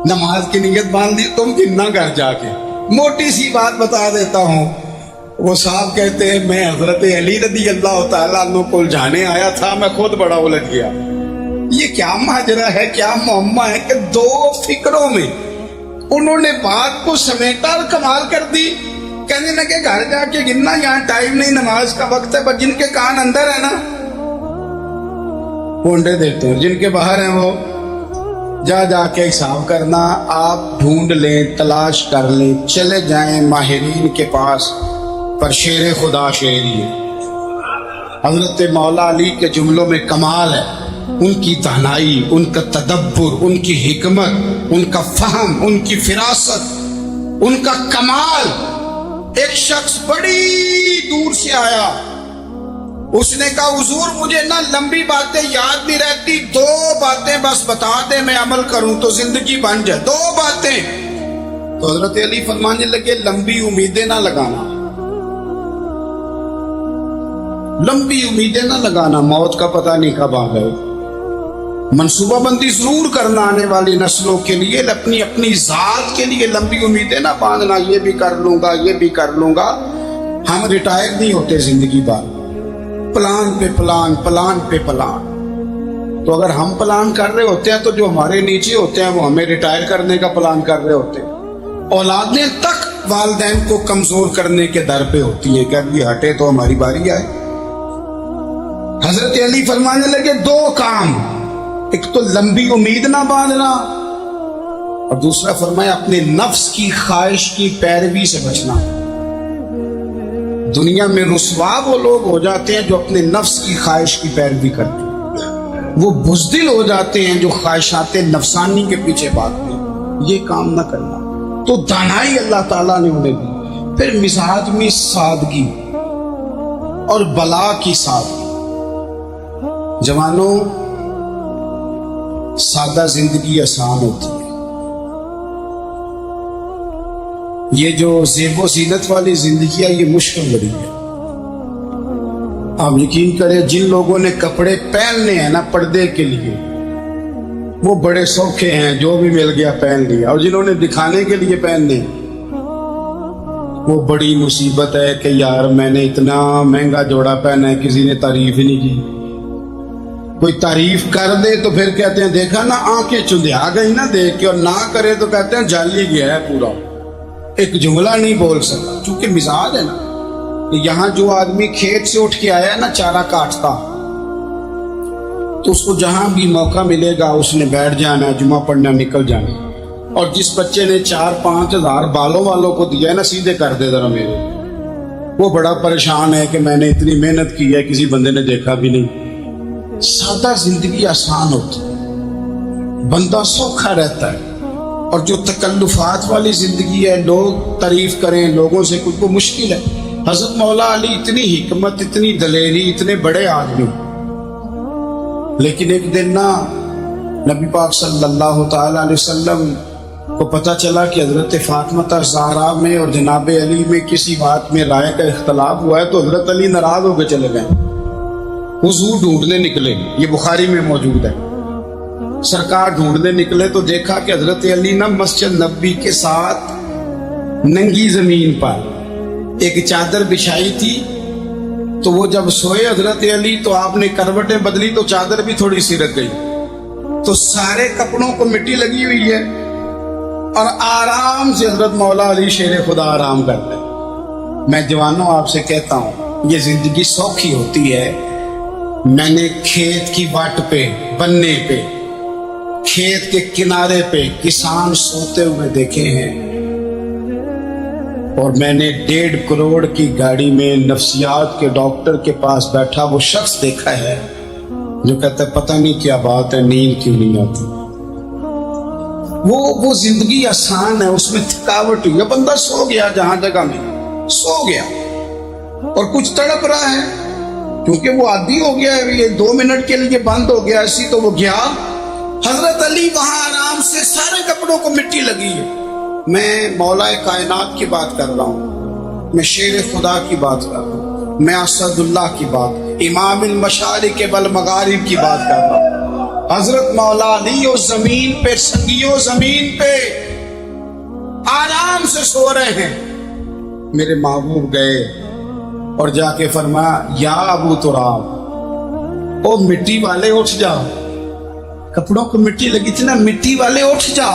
नमाज की नीयत बांध दी तुम, गिनना घर जाके। मोटी सी बात बता देता हूँ, वो साहब कहते हैं मैं हजरत अली रदी अल्लाह तआला अन्हु को उलझाने आया था, मैं खुद बड़ा उलझ गया। ये क्या माजरा है, क्या मुअम्मा है कि दो फिक्रों में उन्होंने बात को समेटा और कमाल कर दी। कहने लगे घर जाके गिनना, यहाँ टाइम नहीं, नमाज का वक्त है, पर जिनके कान अंदर है ना वो अंडे देते हैं, जिनके बाहर हैं वो जा जाके हिसाब करना। आप ढूंढ लें, तलाश कर लें, चले जाएं माहिरीन के पास, पर शेर खुदा शेर ही है। हजरत मौला अली के जुमलों में कमाल है, उनकी दानाई, उनका तदब्बुर, उनकी हिकमत, उनका फहम, उनकी फिरासत, उनका कमाल। एक शख्स बड़ी दूर से आया, उसने कहा हुजूर मुझे ना लंबी बातें याद नहीं रहती, दो बातें बस बता दे, मैं अमल करूं तो जिंदगी बन जाए, दो बातें। तो हजरत अली फरमाने लगे लंबी उम्मीदें ना लगाना, लंबी उम्मीदें ना लगाना, मौत का पता नहीं कब आ गए। मनसूबाबंदी जरूर करना आने वाली नस्लों के लिए, अपनी अपनी जात के लिए लंबी उम्मीदें ना बांधना, ये भी कर लूंगा, ये भी कर लूंगा। हम रिटायर नहीं होते जिंदगी भर, प्लान पे प्लान, प्लान पे प्लान। तो अगर हम प्लान कर रहे होते हैं तो जो हमारे नीचे होते हैं वो हमें रिटायर करने का प्लान कर रहे होते हैं। औलादें तक वालिदैन को कमजोर करने के दर पे होती है कि अभी हटे तो हमारी बारी आए। हजरत अली फरमाने लगे दो काम, एक तो लंबी उम्मीद ना बांधना, और दूसरा फरमाया अपने नफ्स की ख्वाहिश की पैरवी से बचना। दुनिया में रुसवा वो लोग हो जाते हैं जो अपने नफ्स की ख्वाहिश की पैरवी करते हैं, वो बुज़दिल हो जाते हैं जो ख्वाहिशात नफसानी के पीछे भागते हैं। ये काम ना करना। तो दानाई अल्लाह ताला ने उन्हें दी। फिर मिजाज में सादगी और बला की सादगी। जवानों, सादा जिंदगी आसान होती है, ये जो ज़ेबो ज़ीनत वाली जिंदगी है ये मुश्किल बड़ी है। आप यकीन करें, जिन लोगों ने कपड़े पहनने हैं ना पर्दे के लिए, वो बड़े सौखे हैं, जो भी मिल गया पहन लिया, और जिन्होंने दिखाने के लिए पहनने, वो बड़ी मुसीबत है कि यार मैंने इतना महंगा जोड़ा पहना है, किसी ने तारीफ ही नहीं की। कोई तारीफ कर दे तो फिर कहते हैं देखा ना, आंखें चुंधिया गई ना देख के, और ना करे तो कहते हैं जल ही गया है पूरा, एक जुमला नहीं बोल सकता। चूंकि मिजाज है ना, यहाँ जो आदमी खेत से उठ के आया ना चारा काटता, तो उसको जहां भी मौका मिलेगा उसने बैठ जाना, जुमा पढ़ना, निकल जाना। और जिस बच्चे ने 4-5 हज़ार बालों वालों को दिया है ना, सीधे कर दे जरा मेरे, वो बड़ा परेशान है कि मैंने इतनी मेहनत की है, किसी बंदे ने देखा भी नहीं। सादा जिंदगी आसान होती है, बंदा सौखा रहता है। और जो तकल्लुफात वाली जिंदगी है, लोग तारीफ करें, लोगों से कुछ को मुश्किल है। हजरत मौला अली इतनी हिकमत, इतनी दलेरी, इतने बड़े आदमी, लेकिन एक दिन ना नबी पाक सल्लल्लाहु तआला अलैहि वसल्लम को पता चला कि हजरत फातिमा ज़हरा में और जनाब अली में किसी बात में राय का इख्तलाफ हुआ है। तो हजरत अली नाराज होकर चले गए, हुजूर ढूंढने निकले, ये बुखारी में मौजूद है। सरकार ढूंढने निकले तो देखा कि हजरत अली ना मस्जिद नबी के साथ नंगी जमीन पर एक चादर बिछाई थी। तो वो जब सोए हजरत अली तो आपने करवटें बदली तो चादर भी थोड़ी सी रख गई, तो सारे कपड़ों को मिट्टी लगी हुई है, और आराम से हजरत मौला अली शेर खुदा आराम करते हैं। मैं जवानों आपसे कहता हूँ, ये जिंदगी सौखी होती है। मैंने खेत की वाट पे, बनने पे, खेत के किनारे पे किसान सोते हुए देखे हैं, और मैंने 1.5 करोड़ की गाड़ी में नफ्सियात के डॉक्टर के पास बैठा वो शख्स देखा है जो कहता है पता नहीं क्या बात है, नींद क्यों नहीं आती। वो जिंदगी आसान है, उसमें थकावट हुई है, बंदा सो गया, जहां जगह में सो गया, और कुछ तड़प रहा है क्योंकि वो आदी हो गया है, ये 2 मिनट के लिए बंद हो गया ऐसी, तो वो गया। हजरत अली वहां आराम से, सारे कपड़ों को मिट्टी लगी है। मैं मौला कायनात की बात कर रहा हूं, میں شیر خدا کی بات کر رہا ہوں، میں اسد اللہ کی بات، امام المشارق والمغارب کی بات کر رہا ہوں۔ حضرت مولا علی و زمین پہ سنگیوں زمین پہ آرام سے سو رہے ہیں۔ میرے محبوب گئے اور جا کے فرمایا یا ابو تراب، او مٹی والے اٹھ جا، کپڑوں کو مٹی لگی تھی نا، مٹی والے اٹھ جا،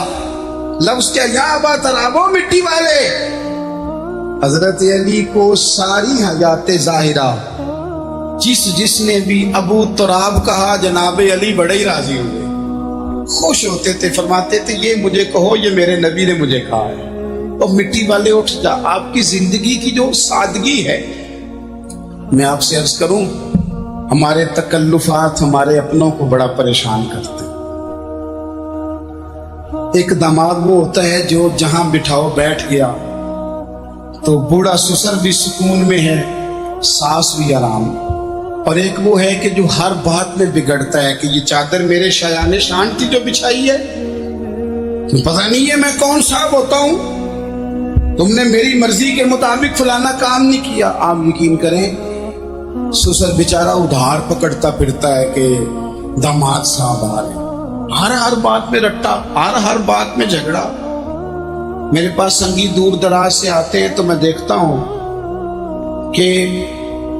لفظ کیا یا ابا تراب، او مٹی والے۔ حضرت علی کو ساری حیات ظاہرہ جس نے بھی ابو تراب کہا جناب علی بڑے ہی راضی ہوئے، خوش ہوتے تھے، فرماتے تھے یہ مجھے کہو، یہ میرے نبی نے مجھے کہا ہے۔ اور مٹی والے اٹھ جا، آپ کی زندگی کی جو سادگی ہے، میں آپ سے عرض کروں ہمارے تکلفات ہمارے اپنوں کو بڑا پریشان کرتے ہیں۔ ایک دماغ وہ ہوتا ہے جو جہاں بٹھاؤ بیٹھ گیا، تو بوڑھا سسر بھی سکون میں ہے، ساس بھی آرام، اور ایک وہ ہے کہ جو ہر بات میں بگڑتا ہے کہ یہ چادر میرے شایان شان کی جو بچھائی ہے، پتہ نہیں ہے میں کون صاحب ہوتا ہوں، تم نے میری مرضی کے مطابق فلانا کام نہیں کیا۔ آپ یقین کریں سسر بیچارہ ادھار پکڑتا پھرتا ہے کہ داماد صاحب آ رہے، ہر بات میں رٹا، ہر بات میں جھگڑا۔ میرے پاس سنگی دور دراز سے آتے ہیں تو میں دیکھتا ہوں کہ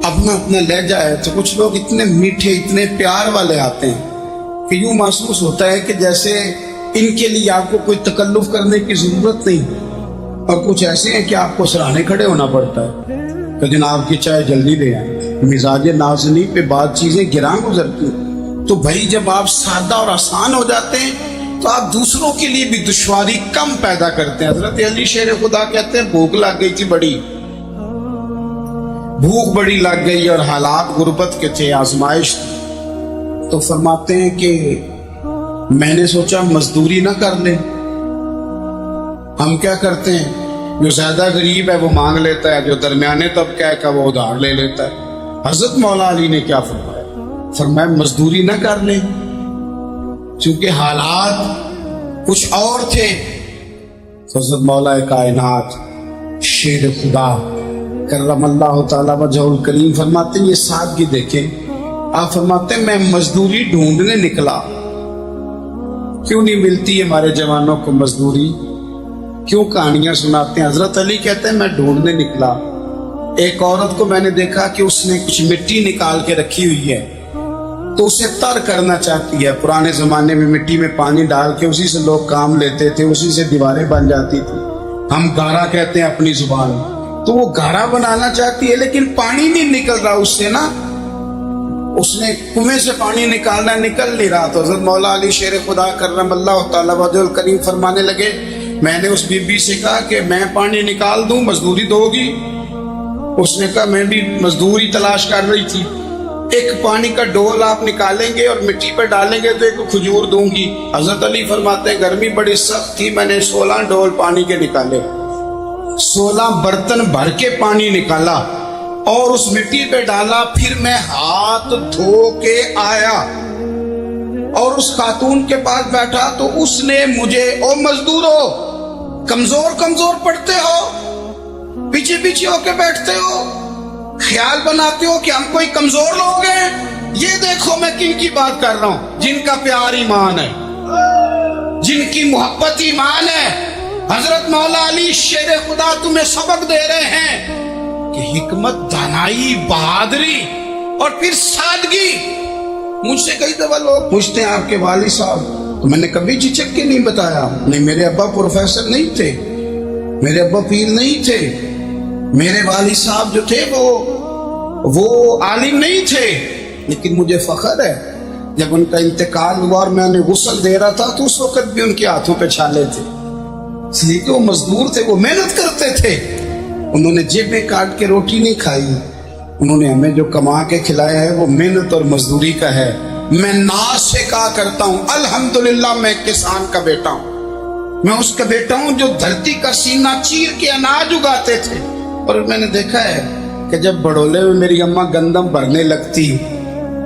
اپنا لہجہ ہے، تو کچھ لوگ اتنے میٹھے اتنے پیار والے آتے ہیں کہ یوں محسوس ہوتا ہے کہ جیسے ان کے لیے آپ کو کوئی تکلف کرنے کی ضرورت نہیں، اور کچھ ایسے ہیں کہ آپ کو سراہنے کھڑے ہونا پڑتا ہے کہ جناب کی چائے جلدی دے آئیں۔ مزاج نازنی پہ بعض چیزیں گراں گزرتی ہیں، تو بھائی جب آپ سادہ اور آسان ہو جاتے ہیں تو آپ دوسروں کے لیے بھی دشواری کم پیدا کرتے ہیں۔ حضرت علی شیر خدا کہتے ہیں بھوک لگ گئی تھی، بھوک بڑی لگ گئی اور حالات غربت کے تھے، آزمائش تھی، تو فرماتے ہیں کہ میں نے سوچا مزدوری نہ کر لیں۔ ہم کیا کرتے ہیں، جو زیادہ غریب ہے وہ مانگ لیتا ہے، جو درمیانے طبقہ ہے کا وہ ادھار لے لیتا ہے۔ حضرت مولا علی نے کیا فرمایا؟ فرمایا مزدوری نہ کر لیں، چونکہ حالات کچھ اور تھے۔ حضرت مولا کائنات شیر خدا کرم اللہ تعالیٰ وجہ الکریم فرماتے ہیں، یہ سادگی دیکھیں، آپ فرماتے ہیں میں مزدوری ڈھونڈنے نکلا۔ کیوں نہیں ملتی ہمارے جوانوں کو مزدوری؟ کیوں کہانیاں سناتے ہیں؟ حضرت علی کہتے ہیں میں ڈھونڈنے نکلا، ایک عورت کو میں نے دیکھا کہ اس نے کچھ مٹی نکال کے رکھی ہوئی ہے، تو اسے تر کرنا چاہتی ہے۔ پرانے زمانے میں مٹی میں پانی ڈال کے اسی سے لوگ کام لیتے تھے، اسی سے دیواریں بن جاتی تھی، ہم گارا کہتے ہیں اپنی زبان، تو وہ گارا بنانا چاہتی ہے لیکن پانی نہیں نکل رہا اس سے نا، اس نے کنویں سے پانی نکالنا، نکل نہیں رہا۔ تو حضرت مولا علی شیر خدا کرم اللہ تعالیٰ وجہ الکریم فرمانے لگے، میں نے اس بی بی سے کہا کہ میں پانی نکال دوں، مزدوری دو گی؟ اس نے کہا میں بھی مزدوری تلاش کر رہی تھی، ایک پانی کا ڈول آپ نکالیں گے اور مٹی پر ڈالیں گے تو ایک کھجور دوں گی۔ حضرت علی فرماتے ہیں گرمی بڑی سخت تھی، میں نے 16 ڈول پانی کے نکالے، 16 برتن بھر کے پانی نکالا اور اس مٹی پہ ڈالا، پھر میں ہاتھ دھو کے آیا اور اس خاتون کے پاس بیٹھا تو اس نے مجھے، او مزدورو کمزور پڑتے ہو، پیچھے ہو کے بیٹھتے ہو، خیال بناتے ہو کہ ہم کوئی کمزور لوگ ہیں، یہ دیکھو میں کن کی بات کر رہا ہوں، جن کا پیار ایمان ہے، جن کی محبت ایمان ہے۔ حضرت مولا علی شیر خدا تمہیں سبق دے رہے ہیں کہ حکمت، دانائی، بہادری اور پھر سادگی۔ مجھ سے کئی دفعہ لوگ پوچھتے ہیں آپ کے والد صاحب، تو میں نے کبھی جھجک کے نہیں بتایا، نہیں میرے ابا پروفیسر نہیں تھے، میرے ابا پیر نہیں تھے، میرے والد صاحب جو تھے وہ عالم نہیں تھے، لیکن مجھے فخر ہے جب ان کا انتقال ہوا اور میں انہیں غسل دے رہا تھا تو اس وقت بھی ان کے ہاتھوں پہ چھالے تھے، اس لیے کہ وہ مزدور تھے، وہ محنت کرتے تھے، انہوں نے جیبیں کاٹ کے روٹی نہیں کھائی، انہوں نے ہمیں جو کما کے کھلایا ہے وہ محنت اور مزدوری کا ہے۔ میں ناز سے کہا کرتا ہوں الحمدللہ میں کسان کا بیٹا ہوں، میں اس کا بیٹا ہوں جو دھرتی کا سینہ چیر کے اناج اگاتے تھے۔ اور میں نے دیکھا ہے کہ جب بڑولے میں میری اماں گندم بھرنے لگتی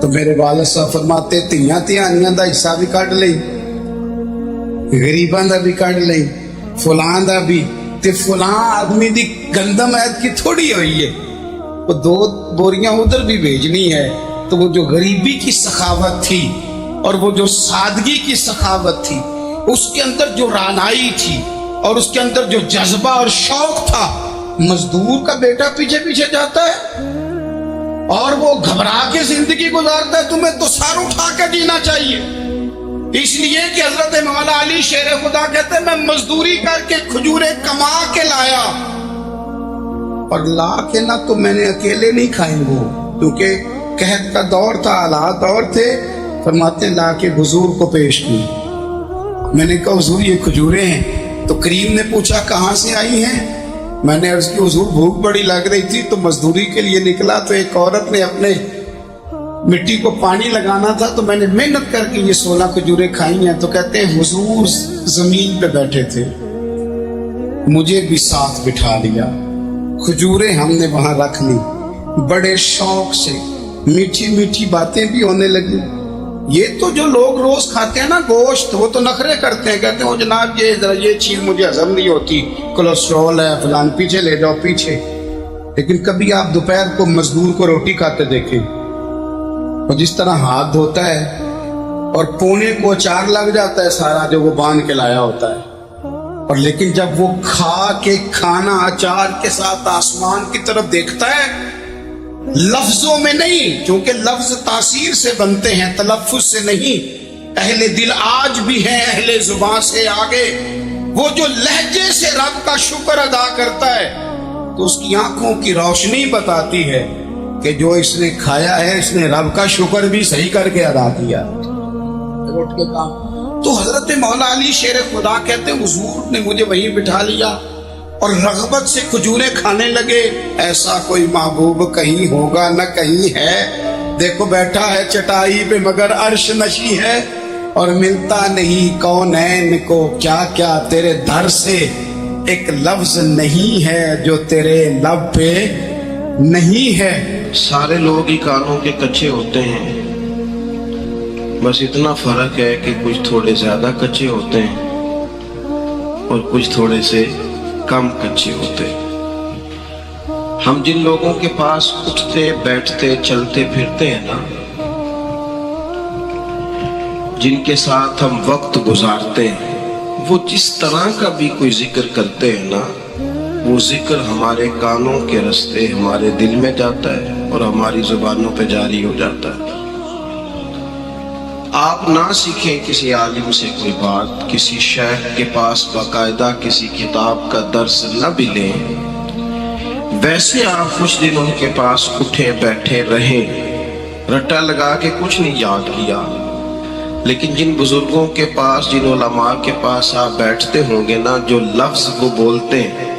تو میرے والد صاحب فرماتے تیاں دا حصہ بھی کٹ لئی، غریباں دا بھی کٹ لئی، فلاں دا بھی، ते फलां आदमी दी गंदम ऐत की थोड़ी हुई है, वो 2 बोरियां उधर भी भेजनी है। तो वो जो गरीबी की सखावत थी और वो जो सादगी की सखावत थी, उसके अंदर जो रानाई थी और उसके अंदर जो जज्बा और शौक था, मजदूर का बेटा पीछे पीछे जाता है और वो घबरा के जिंदगी गुजारता है। तुम्हें तो सर उठा के जीना चाहिए। इसलिए कि हजरत मौला अली शेर खुदा कहते हैं, मैं मजदूरी करके खजूरें कमा के लाया, और ला के ना तो मैंने अकेले नहीं खाई वो, क्योंकि कहत का दौर था, हालात दौर थे। फरमाते ला के हुजूर को पेश की। मैंने कहा हुजूर ये खजूरें हैं। तो करीम ने पूछा कहाँ से आई हैं? मैंने अर्ज की हुजूर भूख बड़ी लग रही थी तो मजदूरी के लिए निकला, तो एक औरत ने अपने मिट्टी को पानी लगाना था, तो मैंने मेहनत करके ये 16 खजूरें खाई हैं। तो कहते हैं हुजूर जमीन पे बैठे थे, मुझे भी साथ बिठा लिया, खजूरें हमने वहां रख ली, बड़े शौक से मीठी मीठी बातें भी होने लगी। ये तो जो लोग रोज खाते हैं ना गोश्त, वो तो नखरे करते हैं, कहते हैं वो जनाब ये चीज मुझे हजम नहीं होती, कोलेस्ट्रॉल है फलान, पीछे ले जाओ पीछे। लेकिन कभी आप दोपहर को मजदूर को रोटी खाते देखें, और जिस तरह हाथ धोता है और पोने को अचार लग जाता है सारा जो वो बांध के लाया होता है, और लेकिन जब वो खा के खाना अचार के साथ आसमान की तरफ देखता है, लफ्जों में नहीं, क्योंकि लफ्ज तासीर से बनते हैं, तलफ्फुज से नहीं। अहले दिल आज भी हैं अहले जुबान से आगे। वो जो लहजे से रब का शुक्र अदा करता है, तो उसकी आंखों की रोशनी बताती है कि जो इसने खाया है, इसने रब का शुक्र भी सही करके अदा किया। उठ के काम। तो हजरत मौला अली शेर खुदा कहते हैं हुजूर ने मुझे वहीं बिठा लिया और रग़बत से खजूरें खाने लगे। ऐसा कोई महबूब कहीं होगा न कहीं है, देखो बैठा है चटाई पे मगर अर्श नशी है, और मिलता नहीं कौनैन को क्या क्या तेरे दर से, एक लफ्ज नहीं है जो तेरे लब पे नहीं है। सारे लोग ही कानों के कच्चे होते हैं, बस इतना फर्क है कि कुछ थोड़े ज्यादा कच्चे होते हैं और कुछ थोड़े से कम कच्चे होते। हम जिन लोगों के पास उठते बैठते चलते फिरते हैं ना, जिनके साथ हम वक्त गुजारते हैं, वो जिस तरह का भी कोई जिक्र करते हैं ना, वो जिक्र हमारे कानों के रास्ते हमारे दिल में जाता है और हमारी जुबानों पे जारी हो जाता है। आप ना सीखें किसी आलिम से कोई बात, किसी शेख के पास बाकायदा किसी किताब का दर्स न भी लें, वैसे आप कुछ दिन उनके पास उठे बैठे रहें, रट्टा लगा के कुछ नहीं याद किया। लेकिन जिन बुजुर्गों के पास, जिन उलमा के पास आप बैठते होंगे ना, जो लफ्ज वो बोलते हैं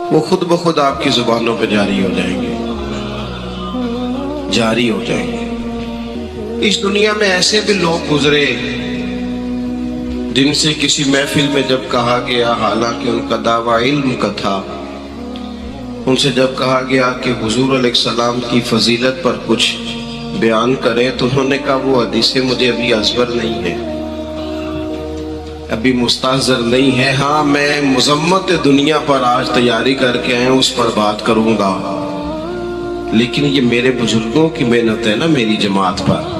वो खुद ब खुद आपकी जुबानों पे जारी हो जाएंगे, जारी हो जाएंगे। इस दुनिया में ऐसे भी लोग गुजरे जिनसे किसी महफिल में जब कहा गया, हालांकि उनका दावा इल्म का था, उनसे जब कहा गया कि हुजूर अलैहिस्सलाम की फजीलत पर कुछ बयान करें, तो उन्होंने कहा वो हदीसें मुझे अभी अज़बर नहीं है, अभी मुस्ताज़र नहीं है। हाँ, मैं मुज़म्मत दुनिया पर आज तैयारी करके आया हूँ, उस पर बात करूँगा, लेकिन ये मेरे बुजुर्गों की मेहनत है ना मेरी जमात पर,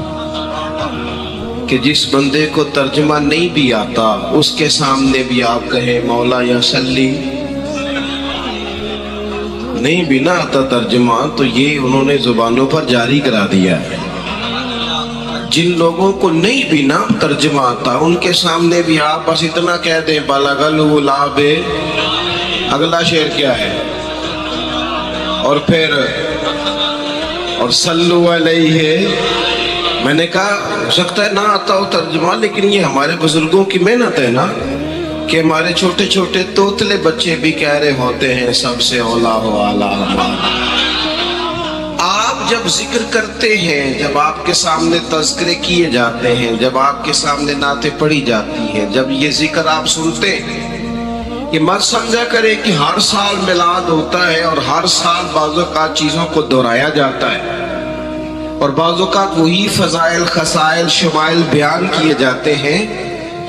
कि जिस बंदे को तर्जमा नहीं भी आता उसके सामने भी आप कहें मौला या सल्ली, नहीं भी ना आता तर्जमा, तो ये उन्होंने जुबानों पर जारी करा दिया है। जिन लोगों को नहीं भी ना तर्जमा आता, उनके सामने भी आप बस इतना कह दें बालागलु लाबे, अगला शेर क्या है, और फिर और सल्लु अलैहि। मैंने कहा हो सकता है ना आता हो तर्जुमा, लेकिन ये हमारे बुजुर्गों की मेहनत है ना, कि हमारे छोटे छोटे तोतले बच्चे भी कह रहे होते हैं सबसे औला हो आला। आप जब जिक्र करते हैं, जब आपके सामने तज़किरे किए जाते हैं, जब आपके सामने नाते पढ़ी जाती हैं, जब ये जिक्र आप सुनते हैं, ये मत समझा करें कि हर साल मिलाद होता है और हर साल बाज़-ओ-क़ात चीज़ों को दोहराया जाता है और बाज़-ओ-क़ात वही फ़ज़ाइल खसाइल शमाइल बयान किए जाते हैं।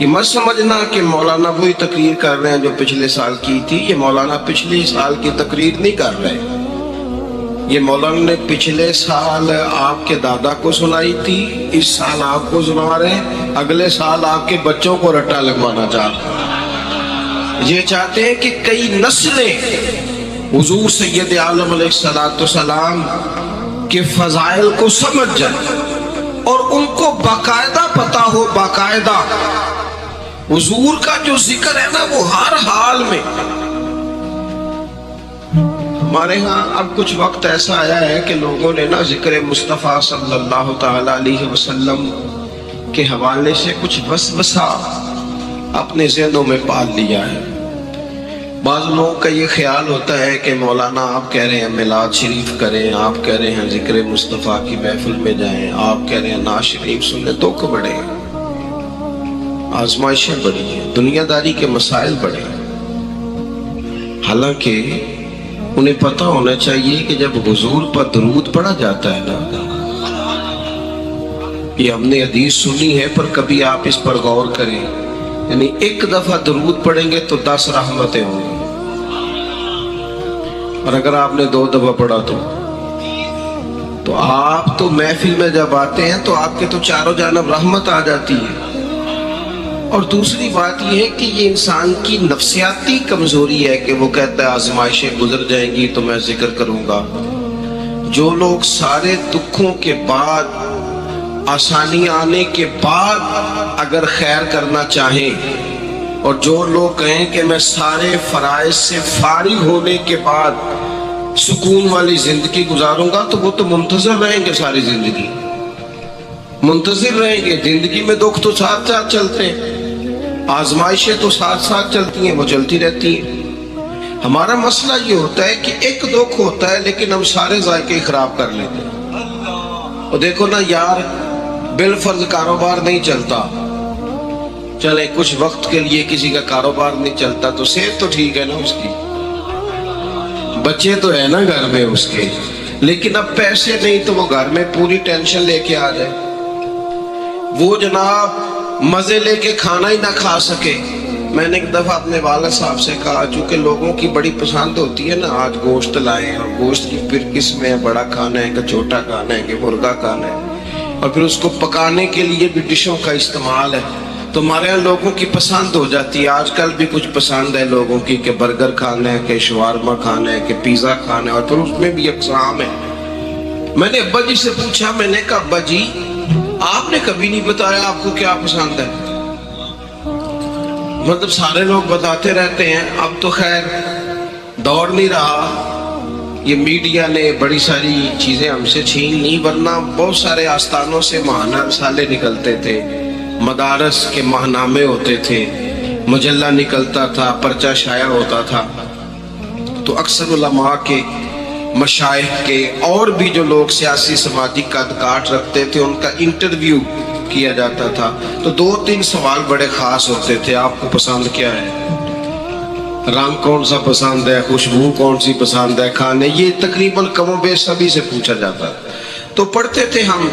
ये मत समझना कि मौलाना वही तकरीर कर रहे हैं जो पिछले साल की थी। ये मौलाना पिछले साल की तकरीर नहीं कर रहे। ये मौलाना ने पिछले साल आपके दादा को सुनाई थी, इस साल आपको सुना रहे हैं, अगले साल आपके बच्चों को रट्टा लगवाना चाहते हैं। ये चाहते हैं कि कई नस्लें हुजूर सैयद आलम अलैहिस्सलाम के फजाइल को समझ जाए और उनको बाकायदा पता हो, बाकायदा हुजूर का जो जिक्र है ना वो हर हाल में। हमारे यहाँ अब कुछ वक्त ऐसा आया है कि लोगों ने ना जिक्र मुस्तफ़ा सल्लल्लाहु ताला अलैहि वसल्लम के हवाले से कुछ वसवसा अपने ज़हनों में पाल लिया है। बाज़ लोगों का ये ख्याल होता है कि मौलाना आप कह रहे हैं मिलाद शरीफ करें, आप कह रहे हैं जिक्र मुस्तफ़ा की महफिल में जाएं, आप कह रहे हैं नाज शरीफ सुने, दुख बड़े हैं, आजमाइशें बड़ी हैं, दुनियादारी के मसाइल बड़े हैं। हालांकि उन्हें पता होना चाहिए कि जब हुजूर पर दरूद पढ़ा जाता है ना, ये हमने हदीस सुनी है पर कभी आप इस पर गौर करें, यानी एक दफा दरूद पढ़ेंगे तो 10 रहमतें होंगी, और अगर आपने 2 दफा पढ़ा तो आप तो महफिल में जब आते हैं तो आपके तो चारों जानब रहमत आ जाती है। और दूसरी बात यह है कि ये इंसान की नफ्सियाती कमजोरी है कि वो कहता है आजमाइशें गुजर जाएंगी तो मैं जिक्र करूंगा। जो लोग सारे दुखों के बाद, आसानी आने के बाद अगर खैर करना चाहें, और जो लोग कहें कि मैं सारे फराइज से फारिग होने के बाद सुकून वाली जिंदगी गुजारूंगा, तो वो तो मुंतजर रहेंगे, सारी जिंदगी मुंतजर रहेंगे। जिंदगी में दुख तो साथ साथ चलते हैं, आजमाइशें तो साथ साथ चलती हैं, वो चलती रहती हैं। हमारा मसला ये होता है कि एक दुख होता है लेकिन हम सारे जायके खराब कर लेते हैं। और देखो ना यार, बिलफर्ज कारोबार नहीं चलता, चले कुछ वक्त के लिए किसी का कारोबार नहीं चलता तो सेहत तो ठीक है ना उसकी, बच्चे तो है ना घर में उसके, लेकिन अब पैसे नहीं तो वो घर में पूरी टेंशन लेके आ जाए, वो जनाब मजे लेके खाना ही ना खा सके। मैंने एक दफा अपने वालिद साहब से कहा, चूंकि लोगों की बड़ी पसंद होती है ना, आज गोश्त लाए और गोश्त की फिर किस्में है, बड़ा खाना है कि छोटा खाना है कि मुर्गा खाना है, और फिर उसको पकाने के लिए भी डिशों का इस्तेमाल है, तो हमारे यहाँ लोगों की पसंद हो जाती है। आजकल भी कुछ पसंद है लोगों की कि बर्गर खाना है कि शवारमा खाना है कि पिज़्ज़ा खाना है, और फिर उसमें भी अक़साम है। मैंने अब्बा जी से पूछा, मैंने कहा अब्बा जी आपने कभी नहीं बताया आपको क्या पसंद है। मतलब सारे लोग बताते रहते हैं, अब तो खैर दौर नहीं रहा, ये मीडिया ने बड़ी सारी चीजें हमसे छीन ली, वरना बहुत सारे आस्थानों से महाना रसाले निकलते थे, मदारस के माहनामे होते थे, मुजल्ला निकलता था, पर्चा शाया होता था, तो अक्सर उलमा के, मशाइख के और भी जो लोग सियासी समाजी कद-काठ रखते थे उनका इंटरव्यू किया जाता था। तो 2-3 सवाल बड़े खास होते थे, आपको पसंद क्या है, रंग कौन सा पसंद है, खुशबू कौन सी पसंद है, खाने, ये तकरीबन कमोबेश सभी से पूछा जाता था। तो पढ़ते थे हम।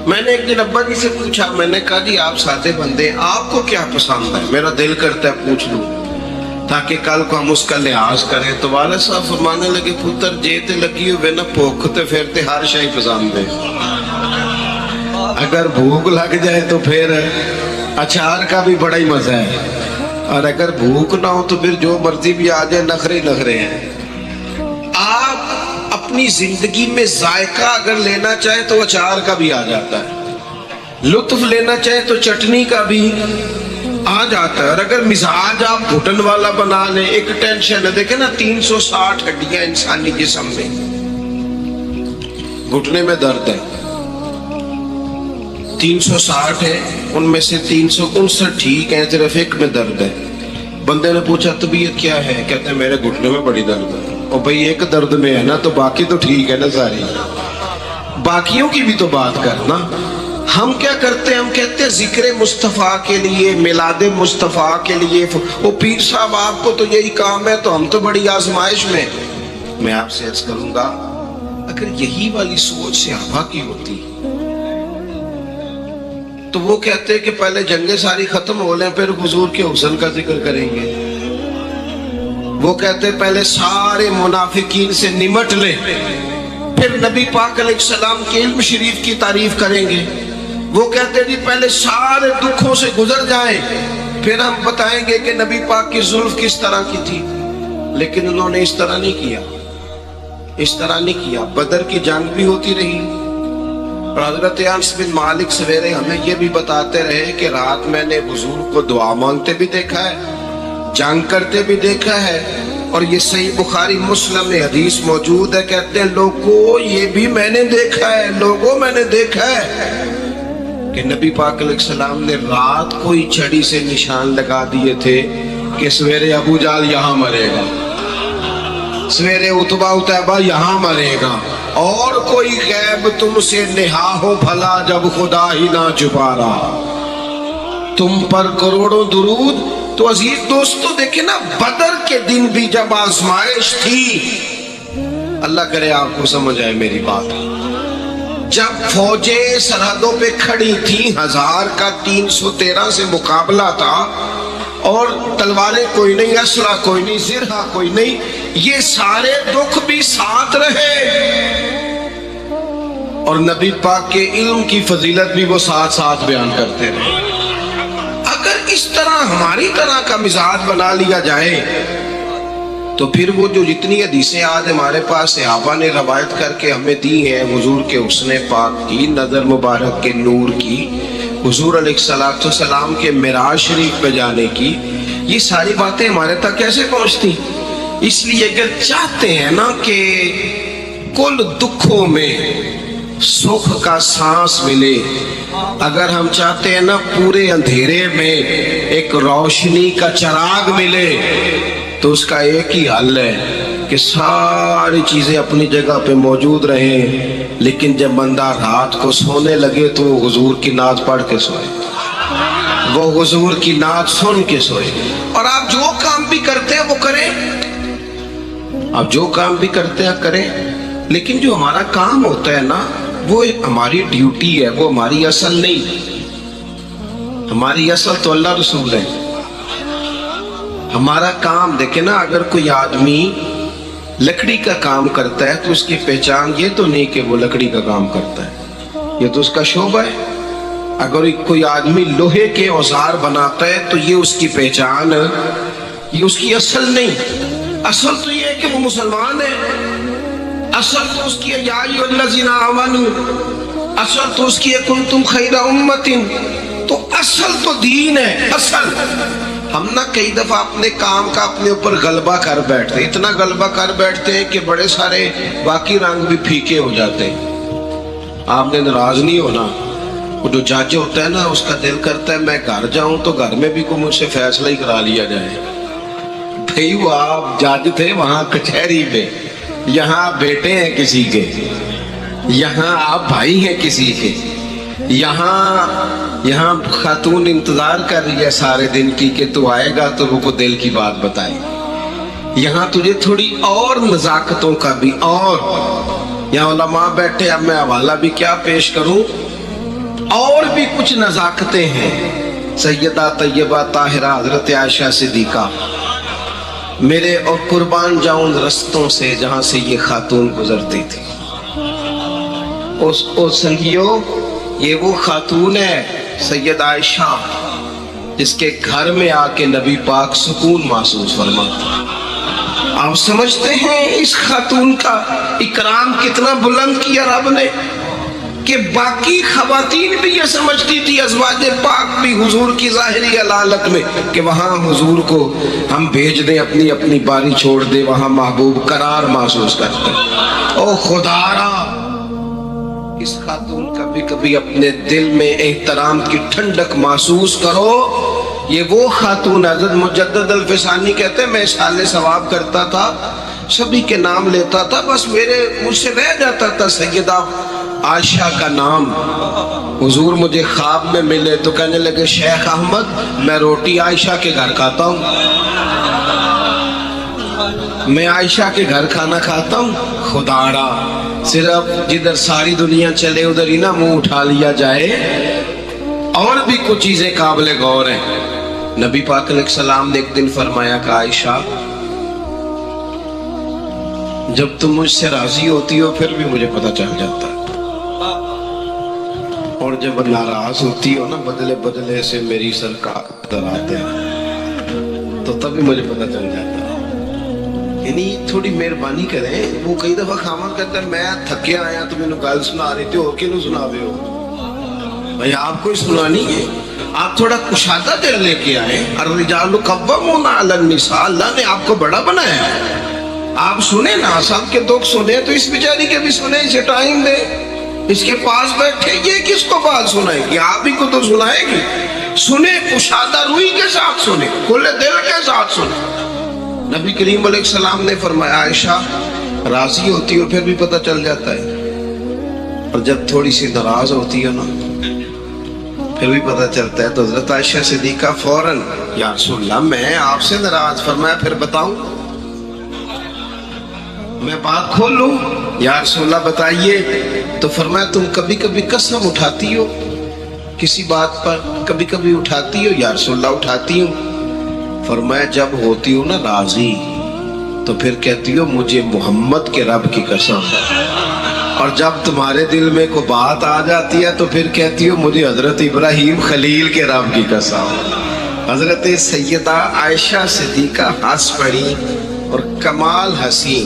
मैंने एक दिन अब्बा जी से पूछा, मैंने कहा जी आप सादे बंदे, आपको क्या पसंद है, मेरा दिल करता है पूछ लूं ताकि कल को हम उसका लिहाज करें। तो वाले साहब फरमाने लगे, पुत्र जे ते लगी हुए ना भूख तो फिर ते हर शय पसंद है, अगर भूख लग जाए तो फिर अचार का भी बड़ा ही मजा है, और अगर भूख ना हो तो फिर जो मर्जी भी आ जाए, नखरे नखरे हैं। आप अपनी जिंदगी में जायका अगर लेना चाहे तो अचार का भी आ जाता है, लुत्फ लेना चाहे तो चटनी का भी आ जाता है, और अगर मिजाज आप घुटन वाला बना ले, एक टेंशन है, देखे ना 360 हड्डियां इंसानी जिस्म में, घुटने में दर्द है 360 है, उनमें से 359 ठीक है, सिर्फ एक में दर्द है। बंदे ने पूछा तबीयत क्या है, कहते हैं मेरे घुटने में बड़ी दर्द है। और भाई एक दर्द में है ना तो बाकी तो ठीक है ना, सारी बाकियों की भी तो बात करना। हम क्या करते हैं, हम कहते हैं जिक्र मुस्तफ़ा के लिए, मिलाद मुस्तफ़ा के लिए, वो पीर साहब आपको तो यही काम है, तो हम तो बड़ी आजमाइश में। मैं आपसे अर्ज करूंगा, अगर यही वाली सोच सहाबा की होती, तो वो कहते हैं कि पहले जंगे सारी खत्म हो लें फिर हुजूर के हुस्न का जिक्र करेंगे। वो कहते हैं पहले सारे मुनाफिकीन से निमट लें फिर नबी पाक अलैहिस्सलाम के इल्म शरीफ की तारीफ करेंगे। वो कहते हैं जी पहले सारे दुखों से गुजर जाएं फिर हम बताएंगे कि नबी पाक की जुल्फ किस तरह की थी। लेकिन उन्होंने इस तरह नहीं किया, इस तरह नहीं किया। बदर की जंग भी होती रही और हजरत अनस बिन मालिक सवेरे हमें ये भी बताते रहे कि रात मैंने हुजूर को दुआ मांगते भी देखा है, जंग करते भी देखा है। और ये सही बुखारी मुस्लिम में हदीस मौजूद है, कहते हैं लोगों ये भी मैंने देखा है, लोगों मैंने देखा है कि नबी पाक अलैहिस्सलाम ने रात को ही छड़ी से निशान लगा दिए थे कि सवेरे अबू जाल यहाँ मरेगा, सवेरे उतबा उतैबा यहाँ मरेगा, और कोई गैब तुमसे नेहा हो भला जब खुदा ही ना छुपा रहा, तुम पर करोड़ों दुरूद। तो अजीज दोस्तों देखे ना, बदर के दिन भी जब आजमाइश थी, अल्लाह करे आपको समझ आए मेरी बात, जब फौजें सरहदों पे खड़ी थी, 1000 का 313 से मुकाबला था और तलवारें कोई नहीं, असला कोई नहीं, जिरहा कोई नहीं, ये सारे दुख भी साथ रहे और नबी पाक के इल्म की फजीलत भी वो साथ साथ बयान करते रहे। अगर इस तरह हमारी तरह का मिजाज बना लिया जाए तो फिर वो जो जितनी हदीसें आज हमारे पास सहाबा ने रवायत करके हमें दी हैं हुजूर के हुस्न पाक की, नजर मुबारक के नूर की, हुजूर अलैहिस्सलाम के मिराज शरीफ पे जाने की, ये सारी बातें हमारे तक कैसे पहुंचती। इसलिए अगर चाहते हैं ना कि कुल दुखों में सुख का सांस मिले, अगर हम चाहते हैं ना पूरे अंधेरे में एक रोशनी का चिराग मिले, तो उसका एक ही हल है कि सारी चीजें अपनी जगह पे मौजूद रहें, लेकिन जब बंदा रात को सोने लगे तो वो हुजूर की नात पढ़ के सोए, वो हुजूर की नात सुन के सोए। और आप जो काम भी करते हैं वो करें, आप जो काम भी करते हैं करें, लेकिन जो हमारा काम होता है ना वो हमारी ड्यूटी है, वो हमारी असल नहीं। हमारी असल तो अल्लाह रसूल है। हमारा काम देखे ना, अगर कोई आदमी लकड़ी का काम करता है तो उसकी पहचान ये तो नहीं कि वो लकड़ी का काम करता है, ये तो उसका शोबा है। अगर कोई आदमी लोहे के औजार बनाता है तो ये उसकी पहचान, ये उसकी असल नहीं। असल तो ये है कि वो मुसलमान है, असल तो उसकी या अय्युहल्लज़ीना आमनू, असल तो उसकी कुंतुम खैरा उम्मतिन, तो असल तो दीन है। असल हम ना कई दफा अपने काम का अपने ऊपर गलबा कर बैठते हैं, इतना गलबा कर बैठते हैं कि बड़े सारे बाकी रंग भी फीके हो जाते हैं। आपने नाराज नहीं होना, वो जो जज होता है ना उसका दिल करता है मैं घर जाऊं तो घर में भी कोई मुझसे फैसला ही करा लिया जाए। भाई वो आप जज थे वहां कचहरी में, यहाँ आप बेटे हैं किसी के, यहाँ आप भाई हैं किसी के, यहाँ खातून इंतजार कर रही है सारे दिन की कि तू आएगा तो वो को दिल की बात बताए। यहाँ तुझे थोड़ी और नजाकतों का भी, और यहाँ उलमा बैठे, अब मैं हवाला भी क्या पेश करूं, और भी कुछ नजाकतें हैं। सैयदा तैयबा ताहिरा हजरत आयशा सिद्दीका, मेरे और कुर्बान जाऊं रस्तों से जहां से ये खातून गुजरती थी। उस संगियो, ये वो खातून है सैयद आयशा जिसके घर में आके नबी पाक सुकून महसूस फरमाते। आप समझते हैं इस खातून का इकराम कितना बुलंद किया रब ने, कि बाकी खवातीन भी ये समझती थी, अज़वाज पाक भी हुजूर की ज़ाहिरी अलालत में, कि वहाँ हुजूर को हम भेज दें, अपनी अपनी बारी छोड़ दे, वहाँ महबूब करार महसूस करते। ओ खुदारा, इस खातून कभी कभी अपने दिल में एहतराम की ठंडक महसूस करो। ये वो खातून, हज़रत मुजद्दद अल-फ़िसानी कहते हैं मैं साले सवाब करता था, सभी के नाम लेता था, बस मुझसे रह जाता था सैयदा आयशा का नाम। हुजूर मुझे ख्वाब में मिले तो कहने लगे शेख अहमद मैं रोटी आयशा के घर खाता हूँ, मैं आयशा के घर खाना खाता हूँ। खुदारा, सिर्फ जिधर सारी दुनिया चले उधर ही ना मुंह उठा लिया जाए। और भी कुछ चीजें काबिल गौर हैं। नबी पाक अलैहिस्सलाम ने एक दिन फरमाया कि आयशा, जब तुम मुझसे राजी होती हो फिर भी मुझे पता चल जाता है, और जब नाराज होती हो ना बदले बदले से मेरी सरकार डराते हैं तो तभी मुझे पता चल जाता है। यानी थोड़ी मेहरबानी करें। वो कई दफा खामन कहता है मैं थके आया तो मैंने गल सुना रही थी, हो क्यों सुना दे हो भाई, आपको ही सुनानी है। आप थोड़ा कुशादा दिल लेके आए। अर्रिजालु कव्वामूना अलन निसा, अल्लाह ने आपको बड़ा बनाया है। आप सुने ना, सबके दुख सुने तो इस बेचारी के भी सुने, इसे टाइम दे। इसके पास बैठे ये किसको बात सुनाएगी? आप ही को तो सुनाएगी। सुने, कुशादा रूही के साथ सुने, खुले दिल के साथ सुने। नबी करीम अलैहिस्सलाम ने फरमाया आयशा, राजी होती हो फिर भी पता चल जाता है, और जब थोड़ी सी नाराज होती हो ना फिर भी पता चलता है। तो हज़रत आयशा सिद्दीक़ा फौरन, या रसूलल्लाह मैं आपसे नाराज। फरमाया फिर बताऊं, मैं बात खोल लूं? या रसूलल्लाह बताइए। तो फरमाया तुम कभी कभी कसम उठाती हो किसी बात पर, कभी कभी उठाती हो? या रसूलल्लाह उठाती हूं। फरमाया जब होती हो ना राजी तो फिर कहती हो मुझे मोहम्मद के रब की कसम, और जब तुम्हारे दिल में कोई बात आ जाती है तो फिर कहती हो मुझे हजरत इब्राहिम खलील के रब की कसम। हजरत सैयदा आयशा सिद्दीक़ा हंस पड़ी, और कमाल हंसी,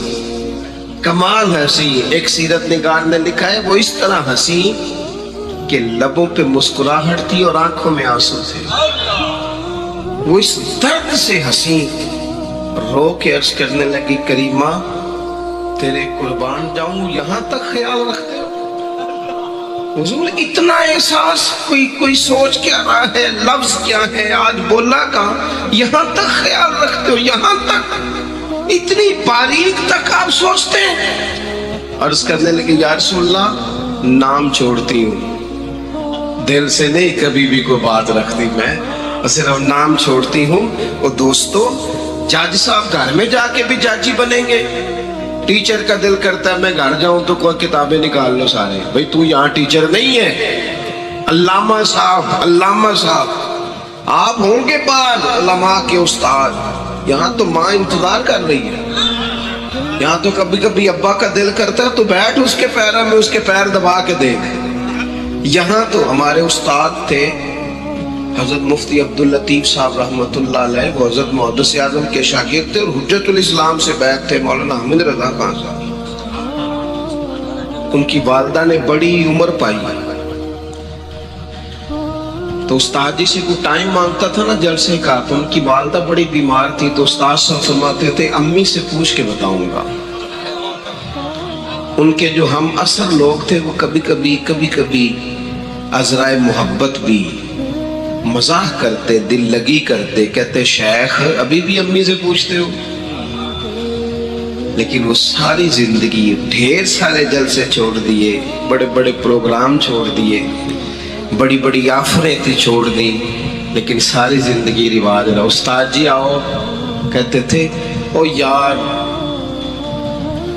कमाल हंसी। एक सीरत निगार ने लिखा है वो इस तरह हंसी कि लबों पे मुस्कुराहट थी और आंखों में आंसू थे। वो इस दर्द से हंसी, रो के अर्ज करने लगी करीमा तेरे कुर्बान जाऊं, यहां तक ख्याल रखते हो हुजूर? इतना एहसास, कोई सोच क्या रहा है, लफ्ज क्या है, आज बोला कहां, यहां तक ख्याल रखते हो, यहां तक, इतनी बारीक तक आप सोचते हैं? अर्ज करने लगी या रसूलल्लाह नाम छोड़ती हूँ, दिल से नहीं कभी भी कोई बात रखती मैं, सिर्फ नाम छोड़ती हूँ। और दोस्तों, जज साहब घर में जाके भी जज ही बनेंगे। टीचर का दिल करता है मैं घर जाऊं तो कोई किताबें निकाल लो सारे, भाई तू यहाँ टीचर नहीं है, अल्लामा साहब आप होंगे बाद उलमा के उस्ताद। यहाँ तो माँ इंतजार कर रही है। यहाँ तो कभी कभी अब्बा का दिल करता है तो बैठ उसके पैरों में, उसके पैर दबा के देख। यहाँ तो हमारे उस्ताद थे हजरत मुफ्ती अब्दुल लतीफ साहब रहमतुल्लाह अलैह, वो हजरत मुहद्दिस आज़म के शागिर्द थे और हुज्जतुल इस्लाम से बैत थे मौलाना हामिद रज़ा खान साहब। उनकी वालिदा ने बड़ी उम्र पाई, तो उस्ताद जी से कोई टाइम मांगता था ना जलसे का, तो उनकी वालिदा बड़ी बीमार थी, तो उस्ताद साहब फरमाते थे अम्मी से पूछ के बताऊंगा। उनके जो हम असर लोग थे वो कभी कभी अज़राए मोहब्बत भी मजाक करते, दिल लगी करते, कहते शेख अभी भी अम्मी से पूछते हो? लेकिन वो सारी जिंदगी ढेर सारे जलसे छोड़ दिए, बड़े बड़े प्रोग्राम छोड़ दिए, बड़ी बड़ी आफरें छोड़ दी, लेकिन सारी जिंदगी रिवाज रहा। उस्ताद जी आओ, कहते थे ओ यार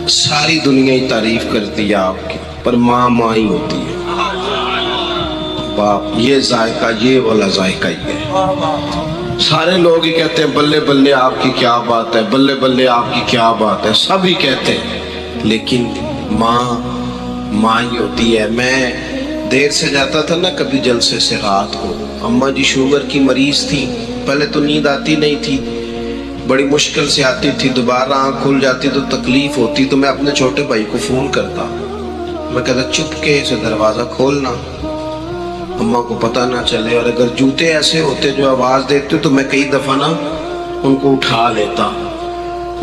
सारी दुनिया ही तारीफ करती है आपकी, पर माँ ही होती है। बाप ये जायका, ये वाला जायका ही है। सारे लोग ही कहते हैं बल्ले बल्ले आपकी क्या बात है, बल्ले बल्ले आपकी क्या बात है, सब ही कहते हैं, लेकिन माँ ही होती है। मैं देर से जाता था ना कभी जलसे से रात को, अम्मा जी शुगर की मरीज थी, पहले तो नींद आती नहीं थी, बड़ी मुश्किल से आती थी, दोबारा आँख खुल जाती तो तकलीफ होती, तो मैं अपने छोटे भाई को फोन करता, मैं कहता चुपके से दरवाजा खोलना, अम्मा को पता ना चले। और अगर जूते ऐसे होते जो आवाज देते तो मैं कई दफा ना उनको उठा लेता,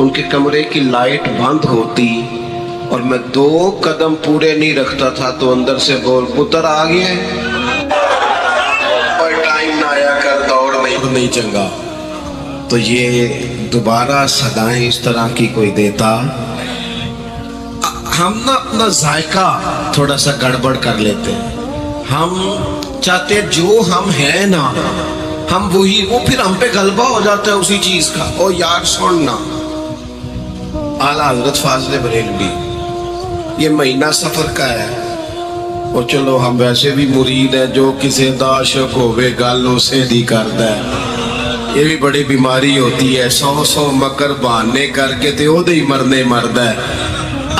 उनके कमरे की लाइट बंद होती और मैं 2 कदम पूरे नहीं रखता था तो अंदर से बोल पुत्र आ गए, और टाइम ना आया कर दौड़ नहीं चंगा। तो ये दोबारा सदाएं इस तरह की कोई देता, हम ना अपना जायका थोड़ा सा गड़बड़ कर लेते हैं। हम चाहते जो हम हैं ना हम वही, वो फिर हम पे गलबा हो जाता है उसी चीज का। ओ यार सुनना, आला हजरत फाज़िल बरेलवी, ये महीना सफर का है, और चलो हम वैसे भी मुरीद है, जो किसी दा आशिक होवे गल उसे दी करदा है। ये भी बड़ी बीमारी होती है, 100 मकर बहाने करके ते ओदे ही मरने मरदा है।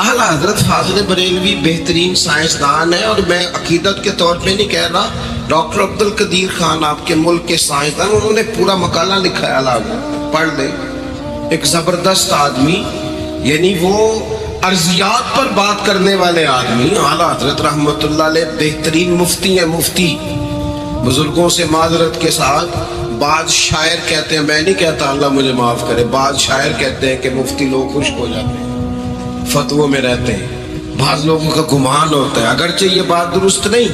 आला हजरत फाजिल बरेलवी बेहतरीन साइंसदान है, और मैं अकीदत के तौर पे नहीं कह रहा। डॉक्टर अब्दुल कदीर खान आपके मुल्क के साइंसदान, उन्होंने पूरा मकाला लिखा है, अलग पढ़ ले। एक जबरदस्त आदमी, यानी वो अर्जियात पर बात करने वाले आदमी, आला हजरत रहमतुल्लाह अलैह बेहतरीन मुफ्ती हैं। मुफ्ती बुजुर्गों से माजरत के साथ, बाद शायर कहते हैं, मैं नहीं कहता, अल्लाह मुझे माफ करे, बाद शायर कहते हैं कि मुफ्ती लोग खुश हो जाते हैं, फतवों में रहते हैं। बाद लोगों का गुमान होता है, अगरचे ये बात दुरुस्त नहीं।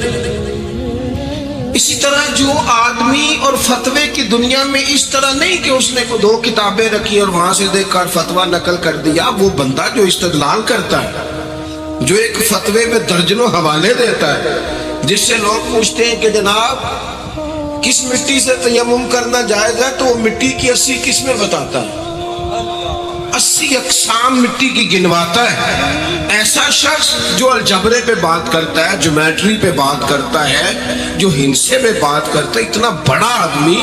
इसी तरह जो आदमी और फतवे की दुनिया में इस तरह नहीं कि उसने को 2 किताबें रखी और वहां से देखकर फतवा नकल कर दिया, वो बंदा जो इस्तदलाल करता है, जो एक फतवे में दर्जनों हवाले देता है, जिससे लोग पूछते हैं कि जनाब किस मिट्टी से तयम्मुम करना जायज है, तो वो मिट्टी की 80 किस्में बताता है, 80 अक़साम मिट्टी की गिनवाता है। ऐसा शख्स जो अलजबरे पे बात करता है, ज्योमेट्री पे बात करता है, जो हिंसे पे बात करता है, इतना बड़ा आदमी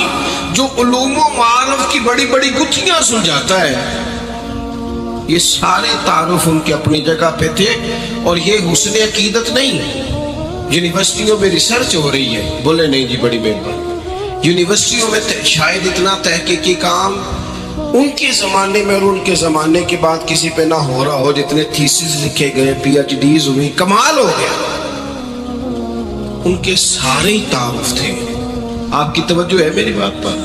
जो उलूम व मारफ की बड़ी बड़ी गुत्थियां सुलझाता है, ये सारे तारुफ उनके अपनी जगह पे थे। और ये हुस्न अकीदत नहीं है। यूनिवर्सिटियों में रिसर्च हो रही है, बोले नहीं जी बड़ी मेहरबानी। यूनिवर्सिटियों में शायद इतना तहकीकी काम उनके ज़माने में और उनके ज़माने के बाद किसी पे ना हो रहा हो, जितने थीसिस लिखे गए, PhDs हुई, कमाल हो गया। उनके सारे ही तारुफ थे। आपकी तवज्जो है मेरी बात पर?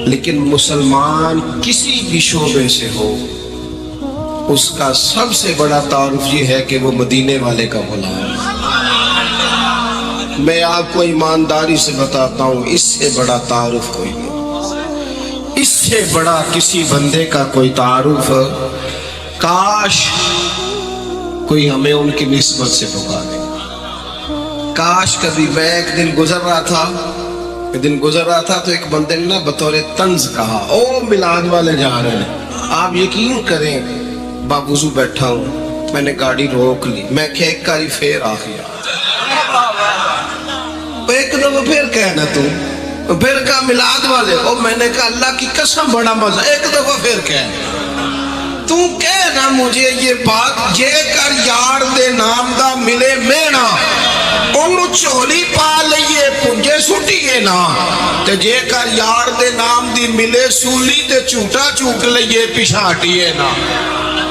लेकिन मुसलमान किसी भी शोबे से हो, उसका सबसे बड़ा तारुफ ये है कि वो मदीने वाले का गुलाम है। मैं आपको ईमानदारी से बताता हूँ, इससे बड़ा तारुफ कोई नहीं, इससे बड़ा किसी बंदे का कोई तारुफ काश कोई हमें उनकी निस्बत से पुकारे। काश कभी मैं एक दिन गुजर रहा था तो एक बंदे ने ना बतौर तंज कहा, ओ मिलाद वाले जा रहे हैं। आप यकीन करें, बाबूजू बैठा हूँ, मैंने गाड़ी रोक ली, मैं एक कारी फेर आ गया। एक दफा फिर कहना तू, फिर कहा मिलाद वाले, ओ मैंने कहा अल्लाह की कसम बड़ा मजा। एक दफा फिर कह, तू कह ना मुझे ये बात, जे कर यार दे नाम दा मिले मेना, ओनू झोली पा लईए पुंजे सुटिए ना, ते जे कर यार दे नाम दी मिले सूली ते झूठा झूक लईए पिछा हटिए ना।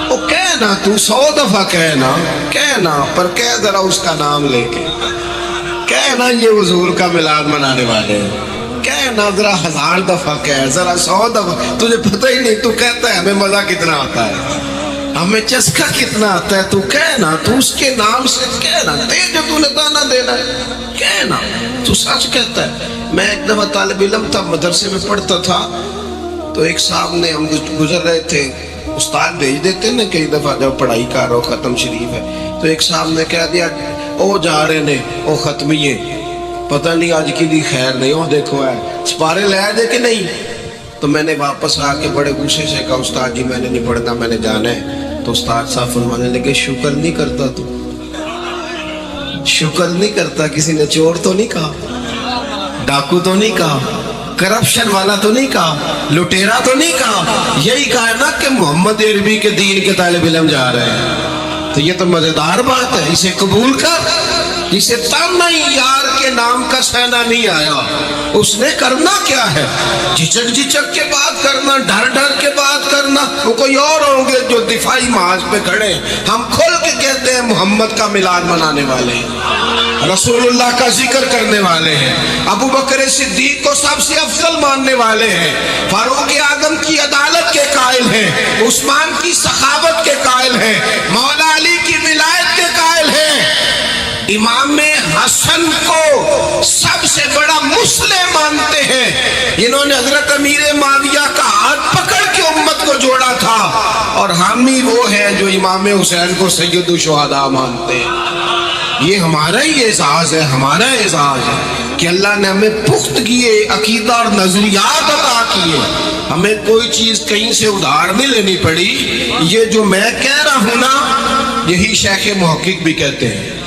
ओ कहना तू 100 दफा कहना, पर कह जरा उसका नाम लेके, कहना ये हुजूर का मिलाद मनाने वाले हैं, कहना जरा 1000 दफा कह, जरा 100 दफा। तुझे पता ही नहीं, तू कहता है हमें मजा कितना आता है, हमें चस्का कितना आता है। तू कहना, तू उसके नाम से कहना, दे जो तूने दाना देना है, कहना तू सच कहता है। मैं एक दफा तालिब इल्म था, मदरसे में पढ़ता था, तो एक साहब ने, हम गुजर रहे थे, उस्ताद भेज देते ना कई दफा जब पढ़ाई कर रहा हो, खत्म शरीफ है, तो एक साहब ने कह दिया ओ जा रहे ने ओ खत्मिए, पता नहीं आज की दी खैर नहीं, ओ देखो है सपारे ले दे कि नहीं। तो मैंने वापस आके बड़े गुस्से से कहा, उस्ताद जी मैंने नहीं पढ़ना, मैंने जाना है। तो उस्ताद साहब फरमाने लगे, शुक्र नहीं करता तू, शुक्र नहीं करता, किसी ने चोर तो नहीं कहा, डाकू तो नहीं कहा, करप्शन वाला तो नहीं कहा, लुटेरा तो नहीं कहा, यही कहा है ना कि मोहम्मद अरबी के दीन के तालिब इल्म जा रहे हैं। तो ये तो मजेदार बात है, इसे कबूल कर। इसे तब नहीं यार के नाम का सहना नहीं आया, उसने करना क्या है, झिझक झिझक के बात करना, डर डर के बात करना। वो कोई और होंगे जो दिफाई महाज पे खड़े, हम खुल के कहते हैं मोहम्मद का मिलाद मनाने वाले हैं, रसूलुल्लाह का जिक्र करने वाले हैं, अबू बकर सिद्दीक को सबसे अफजल मानने वाले हैं, फारूक आजम की अदालत के कायल हैं, उस्मान की सखावत के कायल हैं, मौला अली की विलायत के कायल हैं, इमाम हसन को सबसे बड़ा मुस्लिम मानते हैं, इन्होंने हजरत अमीर माविया का हाथ पकड़ के उम्मत को जोड़ा था। और हम ही वो हैं जो इमाम हुसैन को सैयदुल शुहदा मानते हैं। ये हमारा ही एजाज है, हमारा एजाज है कि अल्लाह ने हमें पुख्तगी अकीदा और नजरियात अता किए, हमें कोई चीज कहीं से उधार नहीं लेनी पड़ी। ये जो मैं कह रहा हूं ना, यही शेख मुहक्किक भी कहते हैं।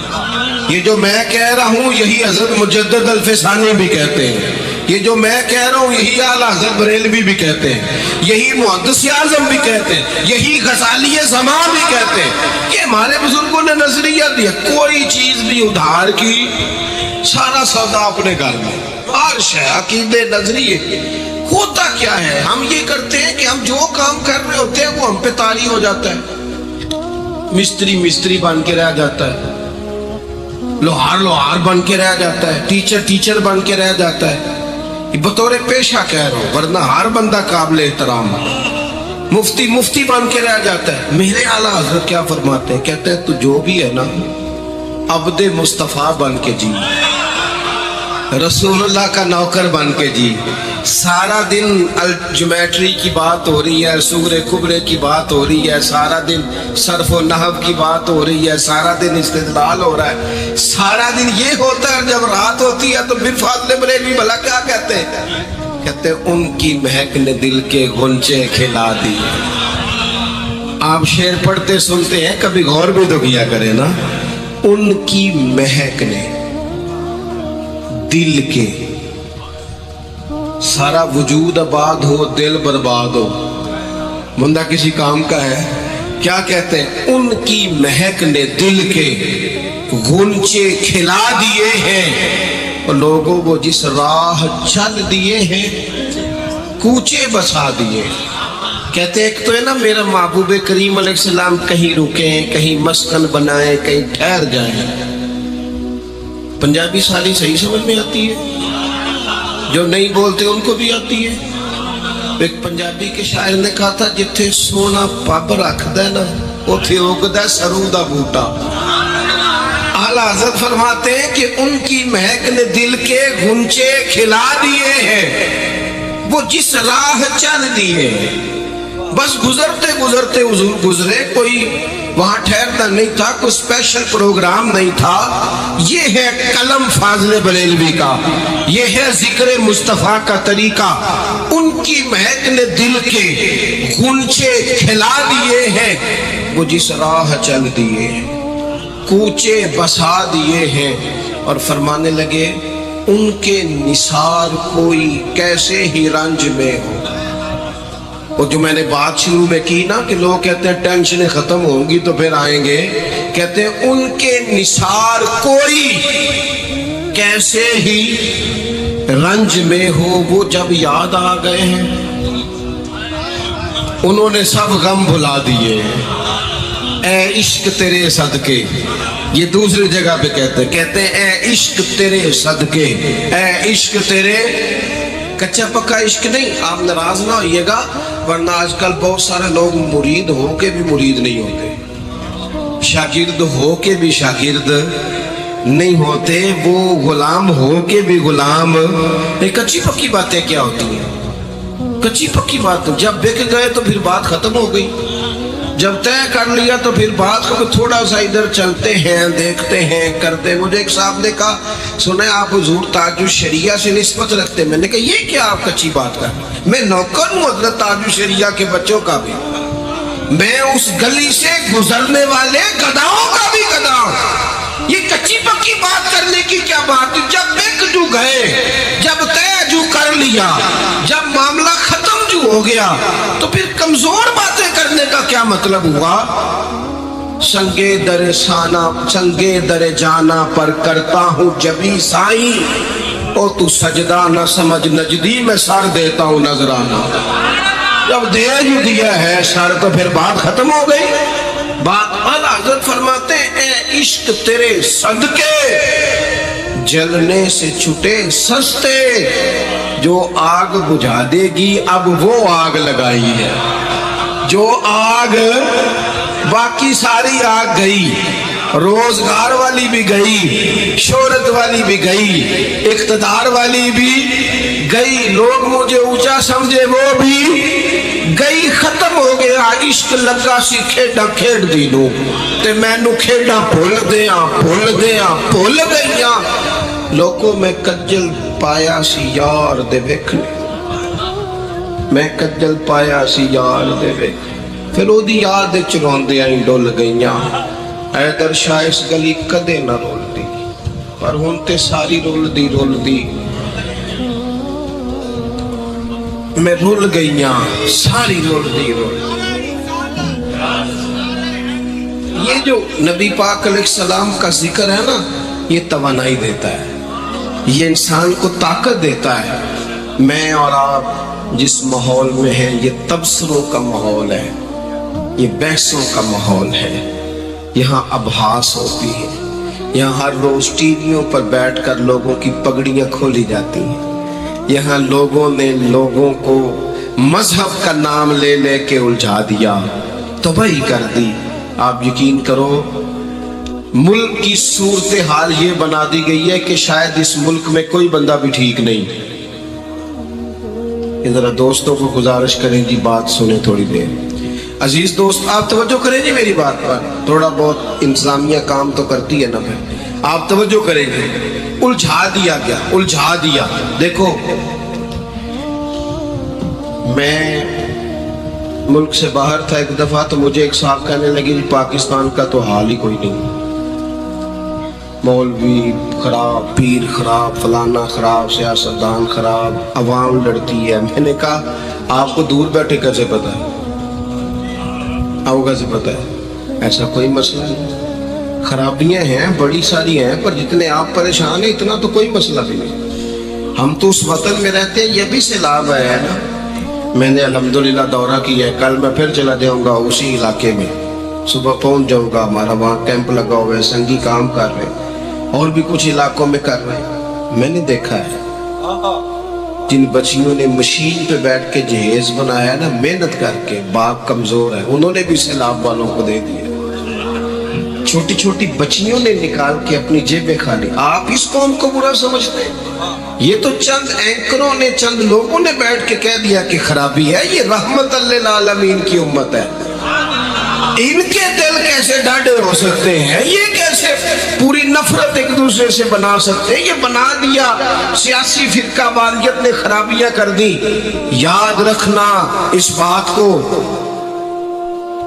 یہ جو میں کہہ رہا ہوں یہی حضرت مجدد الفسانی بھی کہتے ہیں، یہ جو میں کہہ رہا ہوں یہی اعلیٰ حضرت بریلوی بھی کہتے ہیں، یہی محدث اعظم بھی کہتے ہیں، یہی غزالی زمان بھی کہتے ہیں کہ ہمارے بزرگوں نے نظریہ دیا کوئی چیز بھی ادھار کی، سارا سودا اپنے گھر میں، ہر شے عقیدے نظریے۔ ہوتا کیا ہے، ہم یہ کرتے ہیں کہ ہم جو کام کر رہے ہوتے ہیں وہ ہم پہ طاری ہو جاتا ہے، مستری مستری بن کے رہ جاتا ہے، لوہار لوہار بن کے رہ جاتا ہے، ٹیچر ٹیچر بن کے رہ جاتا ہے۔ بطور پیشہ کہہ رہا ہوں، ورنہ ہر بندہ قابل احترام ہے، مفتی مفتی بن کے رہ جاتا ہے۔ میرے اعلیٰ حضرت کیا فرماتے ہیں، کہتے ہیں تو جو بھی ہے نا عبد مصطفیٰ بن کے جی، رسول اللہ کا نوکر بن کے جی۔ سارا دن الجیومیٹری کی بات ہو رہی ہے، سورہ کبرے کی بات ہو رہی ہے، سارا دن صرف و نحو کی بات ہو رہی ہے، سارا دن استدلال ہو رہا ہے، سارا دن یہ ہوتا ہے۔ جب رات ہوتی ہے تو پھر فاضل بریلوی بھلا کیا کہتے ہیں، کہتے ہیں ان کی مہک نے دل کے غنچے کھلا دی۔ آپ شعر پڑھتے سنتے ہیں، کبھی غور بھی تو کیا کرے نا، ان کی مہک نے دل کے، سارا وجود آباد ہو دل برباد ہو، بندہ کسی کام کا ہے، کیا کہتے ہیں، ان کی مہک نے دل کے غنچے کھلا دیے ہیں، اور لوگوں کو جس راہ چل دیے ہیں کوچے بسا دیے۔ کہتے ہیں ایک تو ہے نا میرا محبوب کریم علیہ السلام کہیں رکیں، کہیں مسکن بنائیں، کہیں ٹھہر جائیں۔ پنجابی ساری صحیح سمجھ میں آتی ہے، جو نہیں بولتے ان کو بھی آتی ہے۔ ایک پنجابی کے شاعر نے کہا تھا جتھے سونا پب رکھدا ہے نا اوتھے اگدا ہے سرو دا بوٹا۔ اعلیٰ حضرت فرماتے ہیں کہ ان کی مہک نے دل کے غنچے کھلا دیے ہیں، وہ جس راہ چل دیے ہیں، بس گزرتے گزرتے حضور گزرے، کوئی وہاں ٹھہرتا نہیں تھا، کوئی اسپیشل پروگرام نہیں تھا۔ یہ ہے قلم فاضل بریلوی کا، یہ ہے ذکر مصطفیٰ کا طریقہ۔ ان کی مہک نے دل کے غنچے کھلا دیے ہیں، وہ جس راہ چل دیے ہیں کوچے بسا دیے ہیں۔ اور فرمانے لگے ان کے نثار کوئی کیسے ہی رنج میں ہو۔ وہ جو میں نے بات شروع میں کی نا کہ لوگ کہتے ہیں ٹینشنیں ختم ہوں گی تو پھر آئیں گے، کہتے ہیں ان کے نثار کوئی کیسے ہی رنج میں ہو، وہ جب یاد آ گئے ہیں انہوں نے سب غم بھلا دیے ہیں۔ اے عشق تیرے صدقے، یہ دوسری جگہ پہ کہتے ہیں اے عشق تیرے صدقے، اے عشق تیرے، کچا پکا عشق نہیں، آپ ناراض نہ ہوئیے گا، ورنہ آج کل بہت سارے لوگ مرید ہو کے بھی مرید نہیں ہوتے، شاگرد ہو کے بھی شاگرد نہیں ہوتے، وہ غلام ہو کے بھی غلام۔ یہ کچی پکی باتیں کیا ہوتی ہیں، کچی پکی بات، جب بک گئے تو پھر بات ختم ہو گئی، جب طے کر لیا تو پھر بات کو تھوڑا سا ادھر چلتے ہیں، دیکھتے ہیں، کرتے۔ مجھے ایک صاحب نے کہا سنیں آپ حضور تاج الشریعہ سے نسبت رکھتے، میں نے کہا یہ کیا آپ کچی بات کر، میں نوکر ہوں حضرت تاج الشریعہ کے بچوں کا بھی، میں اس گلی سے گزرنے والے گداؤں کا بھی گدا ہوں، یہ کچی پکی بات کرنے کی کیا بات؟ جب بک جو گئے، جب طے جو کر لیا، جب معاملہ ختم جو ہو گیا تو پھر کمزور باتیں کرنے کا کیا مطلب ہوا؟ سنگے در سانا، سنگے در جانا پر کرتا ہوں جبی سائی، او تو سجدہ نہ سمجھ نجدی میں سر دیتا ہوں نظرانہ۔ جب دے جو دیا ہے سر تو پھر بات ختم ہو گئی۔ بات اعلیٰ حضرت فرماتے ہیں اے عشق تیرے صدقے، جلنے سے چھٹے سستے، جو آگ بجھا دے گی اب وہ آگ لگائی ہے، جو آگ، باقی ساری آگ گئی، روزگار والی بھی گئی، شہرت والی بھی گئی، اقتدار والی بھی گئی، لوگ مجھے اونچا سمجھے وہ بھی گئی، ختم ہو گیا۔ عشق لگا سی کھیڈا کھیڈ دی نو تے مینو کھیڈا بھول دیاں بھول گئیاں، لوگوں میں کجل پایا سی یار دے ویکھنے، میں کجل پایا سی یار دے ویکھنے، پھر او دی یاد وچ روندیاں ہی ڈل گئیاں، حیدر شاہ اس گلی کدے نہ رولدی۔ पर हुण ते सारी रुलदी मैं रुल गई हाँ, सारी रुलदी ये जो नबी पाक अलैहिस्सलाम का जिक्र है ना, ये तवानाई देता है, ये इंसान को ताकत देता है। मैं और आप जिस माहौल में हैं, ये तबसरों का माहौल है, ये बहसों का माहौल है, यहाँ अबहास होती है, यहाँ हर रोज टीवियों पर बैठकर लोगों की पगड़ियाँ खोली जाती हैं, यहाँ लोगों ने लोगों को मजहब का नाम ले ले के उलझा दिया, तबाही कर दी। आप यकीन करो, मुल्क की सूरत हाल ये बना दी गई है कि शायद इस मुल्क में कोई बंदा भी ठीक नहीं। जरा दोस्तों को गुजारिश करें जी, बात सुने थोड़ी देर। अजीज दोस्त, आप तवज्जो करें जी मेरी बात पर, थोड़ा बहुत इंतजामिया काम तो करती है ना फिर, आप तवज्जो करेंगे। उलझा दिया गया, उलझा दिया। देखो, मैं मुल्क से बाहर था एक दफा, तो मुझे एक साहब कहने लगे जी पाकिस्तान का तो हाल ही कोई नहीं, मौलवी खराब, पीर खराब, फलाना खराब, सियासतदान खराब, अवाम लड़ती है। मैंने कहा आपको दूर बैठे कैसे पता है, आपको कैसे पता है? ऐसा कोई मसला नहीं, खराबियां हैं बड़ी सारी हैं, पर जितने आप परेशान हैं इतना तो कोई मसला भी नहीं। हम तो उस वतन में रहते हैं, ये भी सैलाब है ना। मैंने अल्हम्दुलिल्लाह दौरा किया है, कल मैं फिर चला जाऊंगा उसी इलाके में, सुबह पहुंच जाऊंगा। हमारा वहाँ कैंप लगा हुआ है, संगी काम कर रहे हैं, और भी कुछ इलाकों में कर रहे हैं। मैंने देखा है जिन बच्चियों ने मशीन पे बैठ के जहेज बनाया है ना, मेहनत करके, बाप कमजोर है, उन्होंने भी सैलाब वालों को दे दिया। छोटी छोटी बच्चियों ने निकाल के अपनी जेबें खाली। आप इस कौम को बुरा समझते हैं? ये तो चंद एंकरों ने, चंद लोगों ने बैठ के कह दिया कि खराबी है, ये रहमत लिल आलमीन की उम्मत है। इनके दिल कैसे डाढ़े हो सकते हैं? ये कैसे पूरी नफरत एक दूसरे से बना सकते हैं? ये बना दिया, सियासी फिरका वालियत ने खराबियां कर दी। याद रखना इस बात को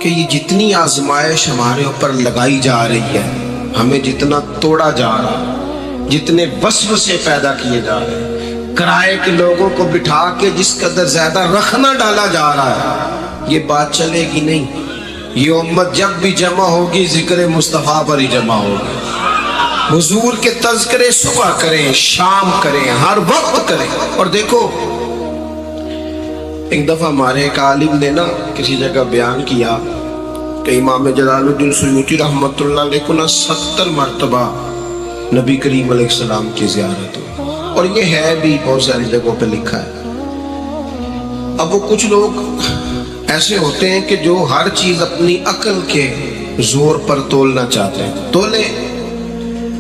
कि ये जितनी आजमाइश हमारे ऊपर लगाई जा रही है, हमें जितना तोड़ा जा रहा है, जितने वसवसे पैदा किए जा रहे हैं, किराए के लोगों को बिठा के जिस कदर ज्यादा रखना डाला जा रहा है, ये बात चलेगी नहीं। ये उम्मत जब भी जमा होगी जिक्र मुस्तफ़ा पर ही जमा होगी। हुजूर के तज़किरे सुबह करें, शाम करें, हर वक्त करें। और देखो, एक दफा हमारे एक आलिम ने ना किसी जगह बयान किया कि इमाम जलालुद्दीन सुयूती रहमतुल्लाह अलैह को ना 70 मरतबा नबी करीम अलैहिस्सलाम की ज़ियारत हुई, और ये है भी बहुत सारी जगहों पे लिखा है। अब वो कुछ लोग ऐसे होते हैं कि जो हर चीज अपनी अकल के जोर पर तोलना चाहते हैं। तोले,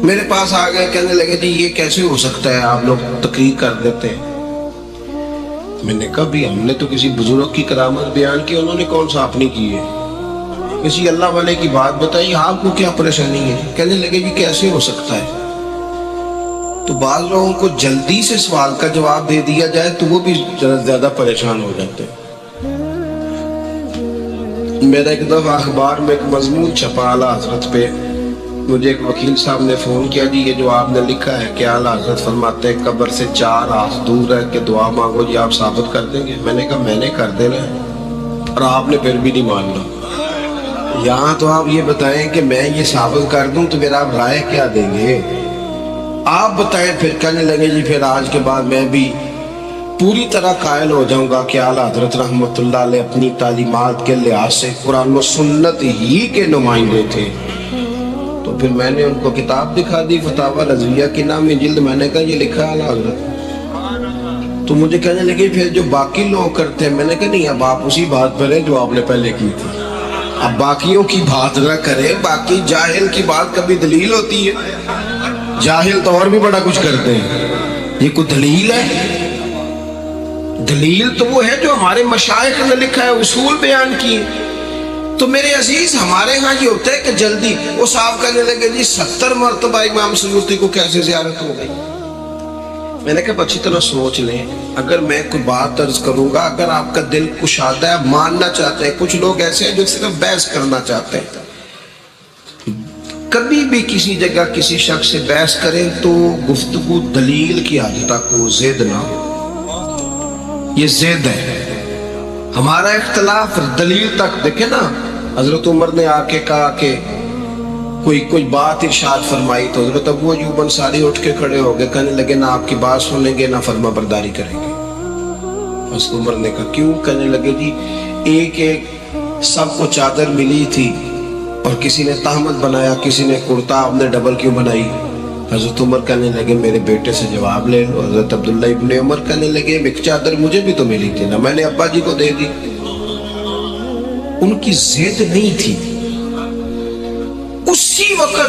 मेरे पास आ गए, कहने लगे जी ये कैसे हो सकता है, आप लोग तकरीर कर देते हैं। मैंने कहा भी हमने तो किसी बुजुर्ग की करामत बयान की, उन्होंने कौन सा अपनी की है? किसी अल्लाह वाले की बात बताइए, आपको क्या परेशानी है? कहने लगे जी कैसे हो सकता है? तो बाज़ लोगों को जल्दी से सवाल का जवाब दे दिया जाए तो वो भी ज्यादा परेशान हो जाते हैं। मेरा एक दफा अखबार में एक मजमून छपा आला हजरत पे, मुझे एक वकील साहब ने फोन किया, जी ये जो आपने लिखा है कि आला हजरत फरमाते हैं कब्र से 4 हाथ दूर है कि दुआ मांगो, जी आप साबित कर देंगे? मैंने कहा मैंने कर देना है, और आपने फिर भी नहीं मानना। यहाँ तो आप ये बताएं कि मैं ये साबित कर दूं तो फिर आप राय क्या देंगे? आप बताएं। फिर कहने लगे जी फिर आज के बाद मैं भी पूरी तरह कायल हो जाऊंगा कि आला हजरत रहमतुल्लाह अलैह अपनी तालीमात के लिहाज से कुरान व सुन्नत ही के नुमाइंदे थे। तो फिर मैंने उनको किताब दिखा दी, फतावा रज़विया की नामी जिल्द, मैंने कहा ये लिखा है आला हजरत। तो मुझे कहने लगे फिर जो बाकी लोग करते हैं, मैंने कहा नहीं, अब आप उसी बात पर हैं जो आपने पहले की थी, अब बाकियों की बात ना करें। बाकी जाहिल की बात कभी दलील होती है? जाहिल तो और भी बड़ा कुछ करते हैं, ये कोई दलील है? दलील तो वो है जो हमारे मशाइख ने लिखा है, उसूल बयान किए। तो मेरे अजीज, हमारे यहाँ ये होता है कि जल्दी वो साहब कहने लगे जी 70 मरतबा इमाम सुयूती को कैसे ज़ियारत हो गई? मैंने कहा अच्छी तरह सोच लें, अगर मैं कोई बात अर्ज करूंगा, अगर आपका दिल कुशादा है, मानना चाहते हैं, कुछ लोग ऐसे हैं जो सिर्फ बहस करना चाहते हैं, कभी भी किसी जगह किसी शख्स से बहस करें तो गुफ्तगू दलील की हद तक हो, जिद ना हो। ये जिद है। हमारा इख्तलाफ दलील तक, देखे ना, हजरत उमर ने आके कहा कि कोई बात इरशाद फरमाई तो हजरत अबू अय्यूब अंसारी उठ के खड़े हो गए, कहने लगे ना आपकी बात सुनेंगे ना फर्मा बरदारी करेंगे। हजरत उमर ने कहा क्यों? कहने लगे जी एक एक सबको चादर मिली थी और किसी ने तहमत बनाया, किसी ने कुर्ता, आपने डबल क्यों बनाई? हजरत उमर कहने लगे मेरे बेटे से जवाब ले लो। हजरत अब्दुल्ला इब्ने उमर कहने लगे एक चादर मुझे भी तो मिली थी ना, मैंने अब्बा जी को दे दी। उनकी जिद नहीं थी। उसी वक्त